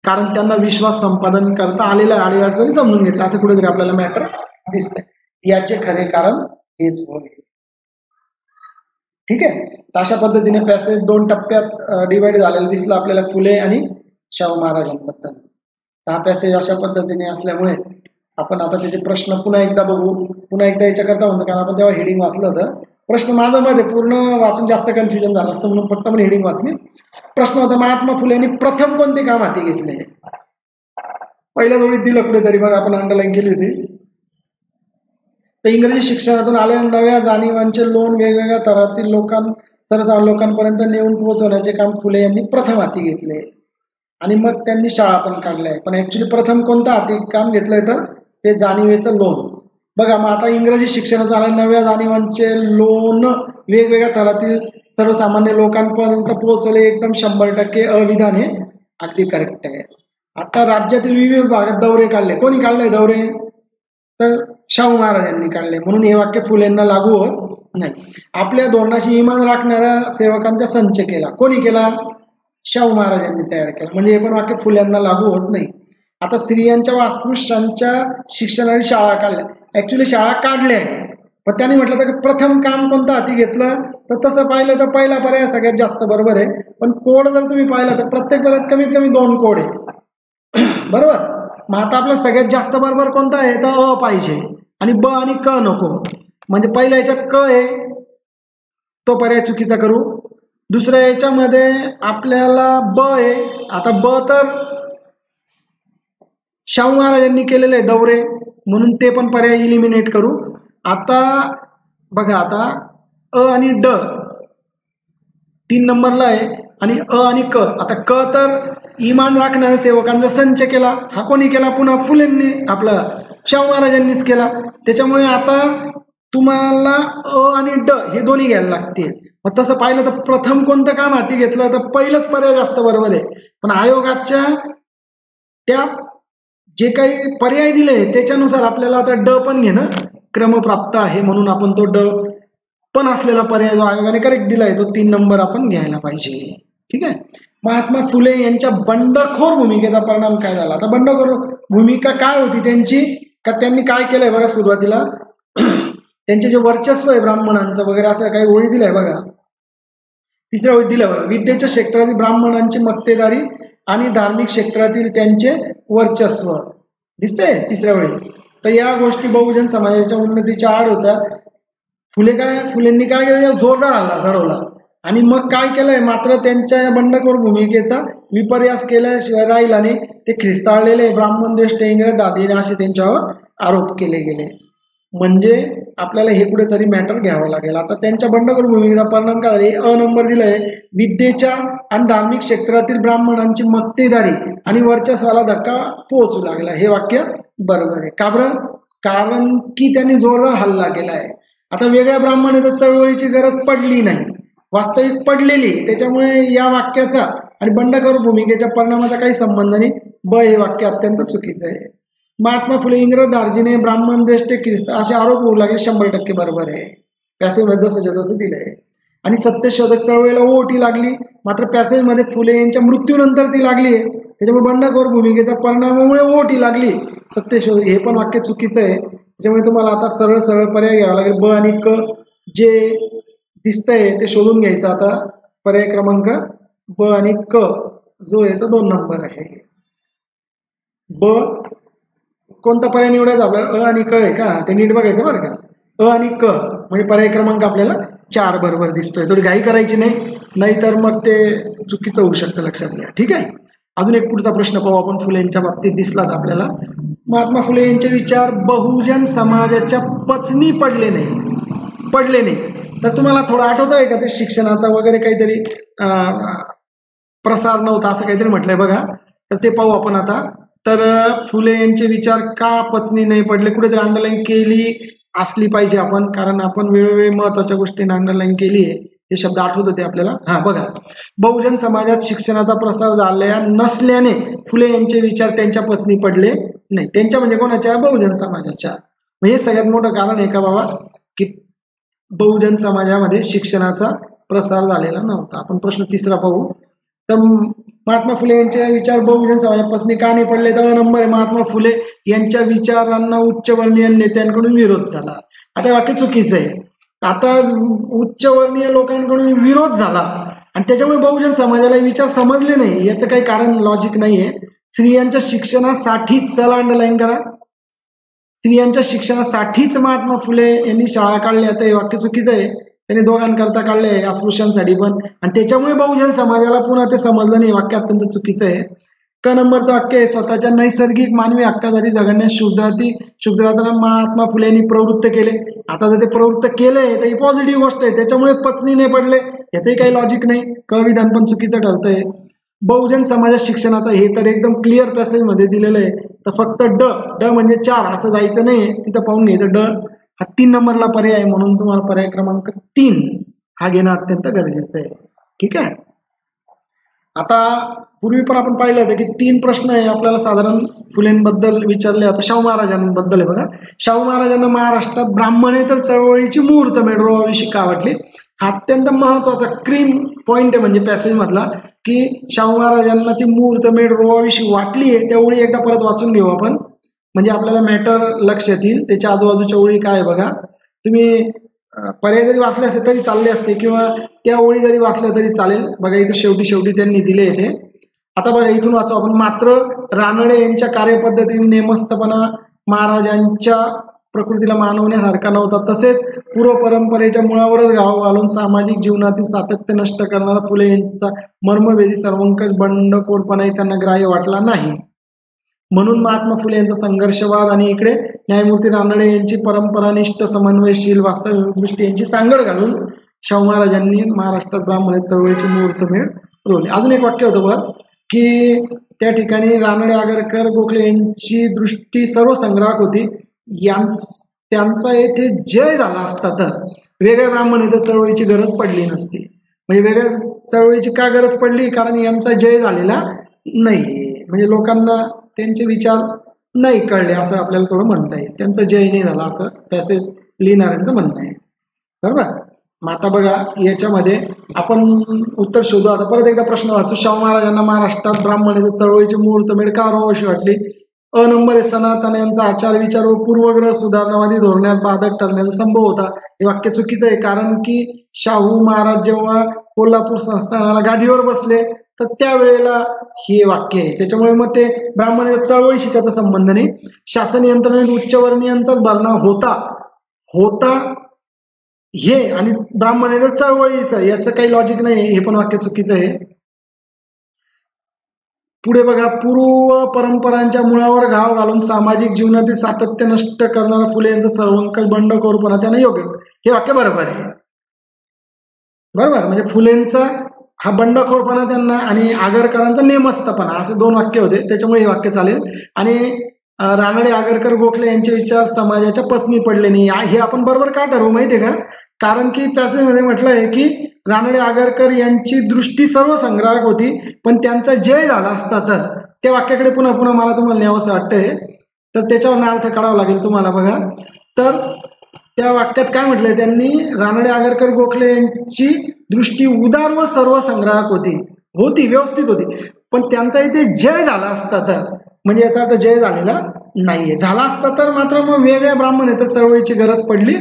कारण त्यांना विश्वास संपादन करता आलेल्या अडीअडचणी समजून घेतल्या, असं कुठेतरी आपल्याला मॅटर दिसतंय. याचे खरे कारण हेच होय. ठीक आहे, तर अशा पद्धतीने पॅसेज 2 टप्प्यात डिवाइड झालेला दिसला आपल्याला फुले आणि शाहू महाराजांबद्दल. हा पॅसेज अशा पद्धतीने असल्यामुळे आपण आता त्याचे प्रश्न पुन्हा एकदा बघू. पुन्हा एकदा याच्याकरता म्हणतो कारण आपण तेव्हा हेडिंग वाचलं होतं. प्रश्न माझा मध्ये पूर्ण वाचून जास्त कन्फ्युजन झालं असतं म्हणून फक्त मी हेडिंग वाचली. प्रश्न होता, महात्मा फुले यांनी प्रथम कोणते काम हाती घेतले. पहिल्या जोडीत दिलं कुठेतरी, बघा आपण अंडरलाईन केली होती. तर इंग्रजी शिक्षणातून आलेल्या नव्या जाणीवांचे लोन वेगवेगळ्या थरातील लोकांपर्यंत नेऊन पोहोचवण्याचे काम फुले यांनी प्रथम हाती घेतले. आणि मग त्यांनी शाळा पण काढल्या. पण ऍक्च्युली प्रथम कोणतं हाती काम घेतलंय तर ते जाणीवेचं लोन. बघा, मग आता इंग्रजी शिक्षणातून आलेल्या नव्या जाणीवांचे लोन वेगवेगळ्या थरातील सर्वसामान्य लोकांपर्यंत पोहोचवले. एकदम 100% अविधान हे अगदी करेक्ट आहे. आता राज्यातील विविध भागात दौरे काढले. कोणी काढले दौरे तर शाहू महाराजांनी काढले. म्हणून हे वाक्य फुलेंना लागू होत नाही. आपल्या धोरणाशी इमान राखणाऱ्या सेवकांचा संच केला. कोणी केला? शाहू महाराजांनी तयार केला. म्हणजे हे पण वाक्य फुल्यांना लागू होत नाही. आता स्त्रियांच्या व अस्पृश्यांच्या शिक्षणाची शाळा काढल्या, ऍक्च्युली शाळा काढल्या आहे, पण त्यांनी म्हटलं तर प्रथम काम कोणतं हाती घेतलं, तर तसं पाहिलं तर पहिला पर्याय सगळ्यात जास्त बरोबर आहे. पण कोड जर तुम्ही पाहिला तर प्रत्येक पर्यायात कमीत कमी 2 कोड आहे. बरोबर. मग आता आपला सगळ्यात जास्त बरोबर कोणता आहे, तर अ पाहिजे आणि ब आणि क नको. म्हणजे पहिल्या याच्यात क आहे, तो पर्याय चुकीचा करू. दुसऱ्या याच्यामध्ये आपल्याला ब आहे. आता ब तर शाहू महाराजांनी केलेले आहे दौरे, म्हणून ते पण पर्याय इलिमिनेट करू. आता बघा, आता अ आणि ड 3 नंबरला आहे आणि अ आणि क. आता क तर इमान राखणाऱ्या सेवकांचा संच केला, हा कोणी केला, पुन्हा फुलेंनी, आपला शाहू महाराजांनीच केला. त्याच्यामुळे आता तुम्हाला अ आणि ड हे दोन्ही घ्यायला लागतील. मग तसं पाहिलं तर प्रथम कोणतं काम हाती घेतलं, तर पहिलंच पर्याय जास्त बरोबर आहे. पण आयोगाच्या त्या जे काही पर्याय दिले त्याच्यानुसार आपल्याला आता ड पण घेणं क्रमप्राप्त आहे, म्हणून आपण तो ड पण असलेला पर्याय जो आयोगाने करेक्ट दिलाय तो 3 नंबर आपण घ्यायला पाहिजे. ठीक आहे. महात्मा फुले यांच्या बंडखोर भूमिकेचा परिणाम काय झाला. आता बंडखोर भूमिका काय होती त्यांची, का त्यांनी काय केलंय बघा, सुरुवातीला त्यांचे जे वर्चस्व आहे ब्राह्मणांचं वगैरे असं काही ओळी दिलंय बघा. 3ऱ्या ओळीत दिलं बघा, विद्येच्या क्षेत्रातील ब्राह्मणांची मक्तेदारी आणि धार्मिक क्षेत्रातील त्यांचे वर्चस्व दिसतंय 3ऱ्या ओळीत. तर या गोष्टी बहुजन समाजाच्या उन्नतीच्या आड होत्या. फुलेंनी काय केलं, जोरदार हल्ला चढवला आणि मग काय केलंय, मात्र त्यांच्या या बंडखोर भूमिकेचा विपर्यास केल्याशिवाय राहील आणि ते ख्रिस्ताळलेले ब्राह्मणद्वेष्ट इंग्रज दादीने असे त्यांच्यावर आरोप केले गेले. म्हणजे आपल्याला हे कुठेतरी मॅटर घ्यावं लागेल. आता त्यांच्या बंडखोर भूमिकेचा परिणाम काय झाला, अ नंबर दिलाय, विद्येच्या आणि धार्मिक क्षेत्रातील ब्राह्मणांची मक्तेदारी आणि वर्चस्वाला धक्का पोहोचू लागला. हे वाक्य बरोबर आहे. का बरं, कारण की त्यांनी जोरदार हल्ला केला आहे. आता वेगळ्या ब्राह्मणाच्या चळवळीची गरज पडली नाही, वास्तविक पडलेली. त्याच्यामुळे या वाक्याचा आणि बंडखोर भूमिकेच्या परिणामाचा काही संबंध नाही. ब हे वाक्य अत्यंत चुकीचं आहे. महात्मा फुले इंग्रज दार्जिने ब्राह्मण द्वेष्ट ख्रिस्त असे आरोप होऊ लागले, 100% बरोबर आहे. पॅसेजमध्ये जसं दिलंय. आणि सत्यशोधक चळवळीला ओटी लागली, मात्र पॅसेजमध्ये फुले यांच्या मृत्यूनंतर ती लागली आहे. त्याच्यामुळे बंडखोर भूमिकेच्या परिणामामुळे ओटी लागली सत्यशोधक, हे पण वाक्य चुकीचं आहे. त्याच्यामुळे तुम्हाला आता सरळ पर्याय घ्यावा लागेल. ब आणि क जे दिसतंय ते शोधून घ्यायचं. आता पर्याय क्रमांक ब आणि क जो आहे तो 2 नंबर आहे. ब कोणता पर्याय निवडायचा आपल्याला, अ आणि क आहे का, ते नीट बघायचं बरं का. अ आणि क म्हणजे पर्याय क्रमांक आपल्याला 4 बरोबर दिसतोय. थोडी घाई करायची नाही तर मग ते चुकीचं होऊ शकतं, लक्षात घ्या. ठीक आहे. अजून एक पुढचा प्रश्न पाहू आपण फुलेंच्या बाबतीत दिसलाच आपल्याला. महात्मा फुले यांचे विचार बहुजन समाजाच्या पचनी पडले नाही. तर तुम्हाला थोडं आठवत आहे का, ते शिक्षणाचा वगैरे काहीतरी प्रसार नव्हता असं काहीतरी म्हटलंय बघा. तर ते पाहू आपण आता. तर फुले यांचे विचार का पचनी नाही पडले, कुठेतरी अंडरलाईन केली असली पाहिजे आपण, कारण आपण वेळोवेळी महत्वाच्या गोष्टींना अंडरलाईन केली आहे. हे शब्द आठवत होते आपल्याला. बघा, बहुजन समाजात शिक्षणाचा प्रसार झाला नसल्याने फुले यांचे विचार त्यांच्या पचनी पडले नाही. त्यांच्या म्हणजे कोणाच्या, बहुजन समाजाच्या. हे सगळ्यात मोठं कारण आहे का बाबा, की बहुजन समाजामध्ये शिक्षणाचा प्रसार झालेला नव्हता. आपण प्रश्न 3रा पाहू. तर महात्मा फुले यांचे विचार बहुजन समाजापासून का नाही पडले, तर नंबर आहे, महात्मा फुले यांच्या विचारांना उच्चवर्णीय नेत्यांकडून विरोध झाला. आता वाक्य चुकीचं आहे. आता उच्चवर्णीय लोकांकडून विरोध झाला आणि त्याच्यामुळे बहुजन समाजाला विचार समजले नाही, याचं काही कारण लॉजिक नाहीये. स्त्रियांच्या शिक्षणासाठीच, चला अंडरलाईन करा, स्त्रियांच्या शिक्षणासाठीच महात्मा फुले यांनी शाळा काढल्या. आता हे वाक्य चुकीचं आहे. त्यांनी दोघांकरता काढले, अस्पृश्यांसाठी पण, आणि त्याच्यामुळे बहुजन समाजाला पुन्हा ते समजलं नाही. वाक्य अत्यंत चुकीचं आहे. क नंबरचं वाक्य आहे, स्वतःच्या नैसर्गिक मानवी हक्कासाठी जगण्यास शूद्रांना महात्मा फुले यांनी प्रवृत्त केले. आता जर ते प्रवृत्त केलंय तर ही पॉझिटिव्ह गोष्ट आहे, त्याच्यामुळे पचनी नाही पडले, याचंही काही लॉजिक नाही. क विधान पण चुकीचं ठरतंय. बहुजन समाजात शिक्षणाचं हे तर एकदम क्लिअर पॅसेजमध्ये दिलेलं आहे. तर फक्त ड म्हणजे 4 असं जायचं नाही, तिथं पाहून घ्यायचं. ड हा 3 नंबरला पर्याय आहे, म्हणून तुम्हाला पर्याय क्रमांक 3 हा घेणं अत्यंत गरजेचं आहे. ठीक आहे. आता पूर्वी पण आपण पाहिलं होतं की 3 प्रश्न आहे आपल्याला साधारण फुलेंबद्दल विचारले. आता शाहू महाराजांबद्दल आहे बघा. शाहू महाराजांना महाराष्ट्रात ब्राह्मणेतर चळवळीची मुहूर्तमेढ रोवाविषयी का वाटली, हा अत्यंत महत्वाचा क्रीम पॉइंट आहे म्हणजे पॅसेज मधला. की शाहू महाराजांना ती मुहूर्तमेढ रोवाविषयी वाटली आहे त्या ओळी एकदा परत वाचून घेऊ आपण, म्हणजे आपल्याला मॅटर लक्षात येईल. त्याच्या आजूबाजूच्या ओळी काय आहे बघा. तुम्ही पर्याय जरी वाचले असते तरी चालले असते किंवा त्या ओळी जरी वाचल्या तरी चालेल. बघा इथं शेवटी त्यांनी दिले येते. आता बघा इथून वाचू आपण. मात्र रानडे यांच्या कार्यपद्धतीने नेमस्तपणा महाराजांच्या प्रकृतीला मानवण्यासारखा नव्हता. तसेच पूर्व परंपरेच्या मुळावरच गाव घालून सामाजिक जीवनातील सातत्य नष्ट करणारा फुले यांचा मर्मभेदी सर्वंकष बंडखोरपणाही त्यांना ग्राह्य वाटला नाही. म्हणून महात्मा फुले यांचा संघर्षवाद आणि इकडे न्यायमूर्ती रानडे यांची परंपरानिष्ठ समन्वयशील वास्तविक दृष्टी यांची सांगड घालून शाहू महाराजांनी महाराष्ट्रात ब्राह्मण चळवळीची मुहूर्तमेढ रोवली. अजून एक वाक्य होतं बघ की त्या ठिकाणी रानडे, आगरकर, गोखले यांची दृष्टी सर्वसंग्राहक होती. त्यांचा येथे जय झाला असता तर वेगळ्या ब्राह्मण इथं चळवळीची गरज पडली नसती. म्हणजे वेगळ्या चळवळीची का गरज पडली? कारण यांचा जय झालेला नाही, म्हणजे लोकांना त्यांचे विचार नाही कळले असं आपल्याला थोडं म्हणता येईल. त्यांचा जय नाही झाला असं पॅसेज लिहिणाऱ्यांचं म्हणणं आहे. बरोबर. मग आता बघा याच्यामध्ये आपण उत्तर शोधू. आता परत एकदा प्रश्न वाचू. शाहू महाराजांना महाराष्ट्रात ब्राह्मण चळवळीची मुहूर्तमेढ का रोवाशी वाटली? अ नंबर आहे, सनातन यांचा आचार विचार व पूर्वग्रह सुधारणावादी धोरणात बाधक ठरण्याचा संभव होता. हे वाक्य चुकीचं आहे, कारण की शाहू महाराज जेव्हा कोल्हापूर संस्थानाला गादीवर बसले तर त्यावेळेला हे वाक्य आहे. त्याच्यामुळे मग ते ब्राह्मण चळवळीशी त्याचा संबंध नाही. शासन यंत्रणेत उच्चवर्णीयांचाच भरणा होता हे आणि ब्राह्मणाच्या चळवळीचं याचं काही लॉजिक नाही. हे पण वाक्य चुकीचं आहे. पुढे बघा. पूर्व परंपरांच्या मुळावर घाव घालून सामाजिक जीवनातील सातत्य नष्ट करणारा फुले यांचा सर्वंकष बंडखोरपणा त्यांना योग्य. हे वाक्य बरोबर आहे. बरोबर. म्हणजे फुलेंचा हा बंडखोरपणा त्यांना आणि आगरकरांचा नेमस्तपणा असे दोन वाक्य होते. त्याच्यामुळे हे वाक्य चालेल. आणि रानडे, आगरकर, गोखले यांचे विचार समाजाच्या पसनी पडले नाही. हे आपण बरोबर का ठरवू माहिती आहे का? कारण की पॅसेजमध्ये म्हटलं आहे की रानडे, आगरकर यांची दृष्टी सर्वसंग्राहक होती, पण त्यांचा जय झाला असता तर. त्या वाक्याकडे पुन्हा मला तुम्हाला न्यावंसं वाटतंय, तर त्याच्यावर अर्थ काढावा लागेल तुम्हाला. बघा तर त्या वाक्यात काय म्हटलंय त्यांनी? रानडे, आगरकर, गोखले यांची दृष्टी उदार व सर्वसंग्राहक होती व्यवस्थित होती, पण त्यांचा इथे जय झाला असता तर, म्हणजे याचा अर्थ जय झालेला नाहीये. झाला असता तर मात्र मग वेगळ्या ब्राह्मण येतात चळवळीची गरज पडली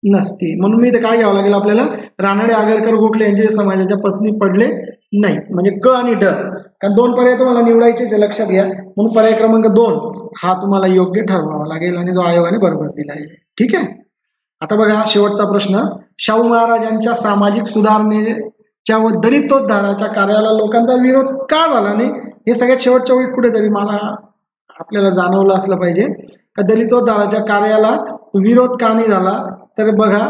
नसती. म्हणून मी इथे काय घ्यावं लागेल आपल्याला? रानडे, आगरकर, गोखले यांचे समाजाच्या पसनी पडले नाही, म्हणजे क आणि ड. कारण दोन पर्याय तुम्हाला निवडायचेच आहे, लक्षात घ्या. म्हणून पर्याय क्रमांक 2 हा तुम्हाला योग्य ठरवावा लागेल आणि जो आयोगाने बरोबर दिला आहे. ठीक आहे. आता बघा शेवटचा प्रश्न. शाहू महाराजांच्या सामाजिक सुधारणेच्या व दलितोद्धाराच्या कार्याला लोकांचा विरोध का झाला नाही? हे सगळ्यात शेवटच्या वेळीत कुठेतरी आपल्याला जाणवलं असलं पाहिजे का दलितोद्धाराच्या कार्याला विरोध का नाही झाला. तर बघा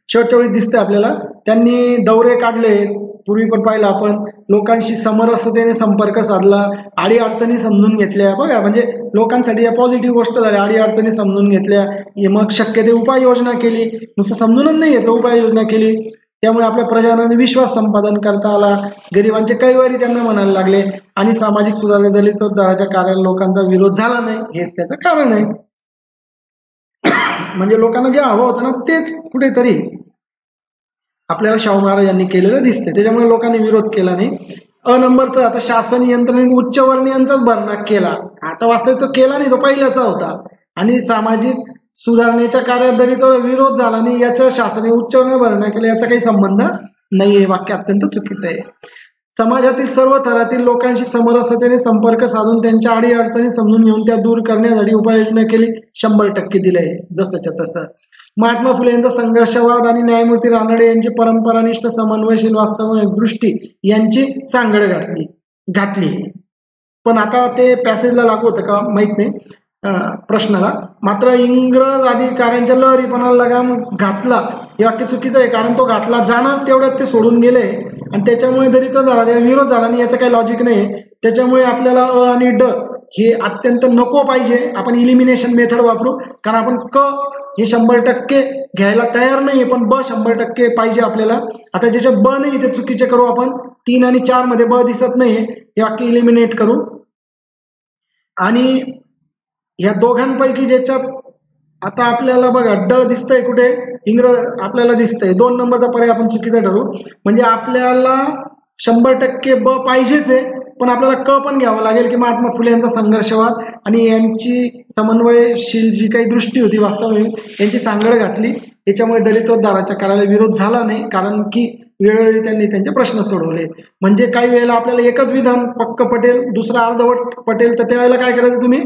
शेवटच्या वेळी दिसतंय आपल्याला त्यांनी दौरे काढले. पूर्वी पण पाहिलं आपण, लोकांशी समरसतेने संपर्क साधला, अडीअडचणी समजून घेतल्या. बघा म्हणजे लोकांसाठी या पॉझिटिव्ह गोष्ट झाल्या. अडीअडचणी समजून घेतल्या, मग शक्य ते उपाययोजना केली. नुसतं समजूनच नाही घेतलं, उपाययोजना केली. त्यामुळे आपल्या प्रजांना विश्वास संपादन करता आला. गरिबांचे कैवारी त्यांना म्हणायला लागले आणि सामाजिक सुधारणा दलितोद्धाराच्या कार्याला लोकांचा विरोध झाला नाही. हेच त्याचं कारण आहे. म्हणजे लोकांना जे हवं होतं ना तेच कुठेतरी आपल्याला शाहू महाराज यांनी केलेलं दिसते. त्याच्यामुळे लोकांनी विरोध केला नाही. अ नंबरचं. आता शासन यंत्रणेने उच्चवर्णीयांचाच भरणा केला. आता वास्तविक तो केला नाही, तो पहिल्याचा होता. आणि सामाजिक सुधारणेच्या कार्यात दलित विरोध झाला नाही, याच्या शासनाने उच्चवर्णीय भरणा केला याचा काही संबंध नाही. हे वाक्य अत्यंत चुकीचं आहे. समाजातील सर्व थरातील लोकांशी समरसतेने संपर्क साधून त्यांच्या अडीअडचणी समजून घेऊन त्या दूर करण्यासाठी उपाययोजना केली. 100% दिले आहे जसंच्या तसं. महात्मा फुले यांचा संघर्षवाद आणि न्यायमूर्ती रानडे यांची परंपरानिष्ठ समन्वयशील वास्तविक दृष्टी यांची सांगड घातली. पण आता ते पॅसेजला लागू होतं का माहीत नाही प्रश्नाला. मात्र इंग्रज अधिकाऱ्यांच्या लहरीपणाला लगाम घातला हे वाक्य चुकीचं आहे, कारण तो घातला जाणार तेवढ्यात ते सोडून गेले आणि त्याच्यामुळे दलितोद्धाराचा झाला विरोध झाला नाही. याचं काही लॉजिक नाही. त्याच्यामुळे आपल्याला अ आणि ड हे अत्यंत नको पाहिजे. आपण इलिमिनेशन मेथड वापरू, कारण आपण क हे 100% घ्यायला तयार नाही, पण ब 100% पाहिजे आपल्याला. आता ज्याच्यात ब नाही ते चुकीचे करू आपण. 3 आणि 4 मध्ये ब दिसत नाही, हे वाक्य इलिमिनेट करू. आणि या दोघांपैकी ज्याच्यात आता आपल्याला बघा ड दिसतंय कुठे? इंग्रज आपल्याला दिसतंय. 2 नंबरचा पर्याय आपण चुकीचा ठरवू. म्हणजे आपल्याला 100% ब पाहिजेच आहे, पण आपल्याला क पण घ्यावं लागेल की महात्मा फुले यांचा संघर्षवाद आणि यांची समन्वयशील जी काही दृष्टी होती वास्तविक यांची सांगड घातली. याच्यामुळे दलितोद्धाराच्या कार्याला विरोध झाला नाही, कारण की वेळोवेळी त्यांनी त्यांचे प्रश्न सोडवले. म्हणजे काही वेळेला आपल्याला एकच विधान पक्क पटेल, दुसरं अर्धवट पटेल, तर त्यावेळेला काय करायचं, तुम्ही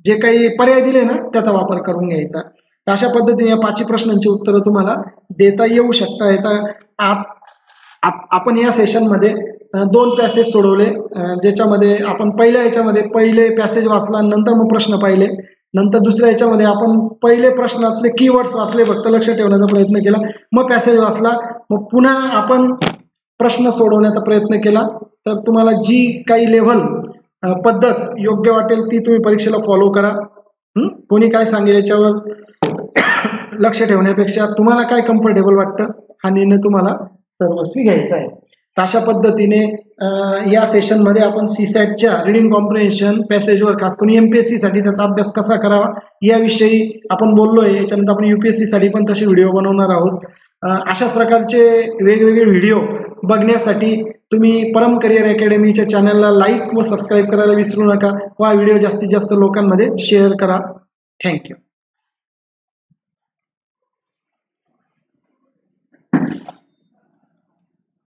जे काही पर्याय दिले ना त्याचा वापर करून घ्यायचा. तर अशा पद्धतीने या 5 प्रश्नांची उत्तरं तुम्हाला देता येऊ शकता. आपण या सेशनमध्ये 2 पॅसेज सोडवले, ज्याच्यामध्ये आपण पहिल्या याच्यामध्ये पहिले पॅसेज वाचला, नंतर मग प्रश्न पाहिले. नंतर दुसऱ्या याच्यामध्ये आपण पहिले प्रश्नातले कीवर्ड्स वाचले, फक्त लक्ष ठेवण्याचा प्रयत्न केला. मग पॅसेज वाचला, मग पुन्हा आपण प्रश्न सोडवण्याचा प्रयत्न केला. तर तुम्हाला जी काही लेव्हल पद्धत योग्य वाटेल ती तुम्ही परीक्षेला फॉलो करा. कोणी काय सांगेल याच्यावर लक्ष ठेवण्यापेक्षा तुम्हाला काय कम्फर्टेबल वाटतं हा निर्णय तुम्हाला सर्वस्वी घ्यायचा आहे. तर अशा पद्धतीने या सेशनमध्ये आपण सीसॅटच्या रिडिंग कॉम्प्रिहेन्शन पॅसेजवर खास करून MPSC साठी त्याचा अभ्यास कसा करावा याविषयी आपण बोललो आहे. याच्यानंतर आपण UPSC साठी पण तसे व्हिडिओ बनवणार आहोत. अशाच प्रकारचे वेगवेगळे व्हिडिओ बघण्यासाठी तुम्ही परम करिअर अकॅडमीच्या चॅनलला लाईक व सबस्क्राईब करायला विसरू नका व हा व्हिडिओ जास्तीत जास्त लोकांमध्ये शेअर करा. थँक्यू.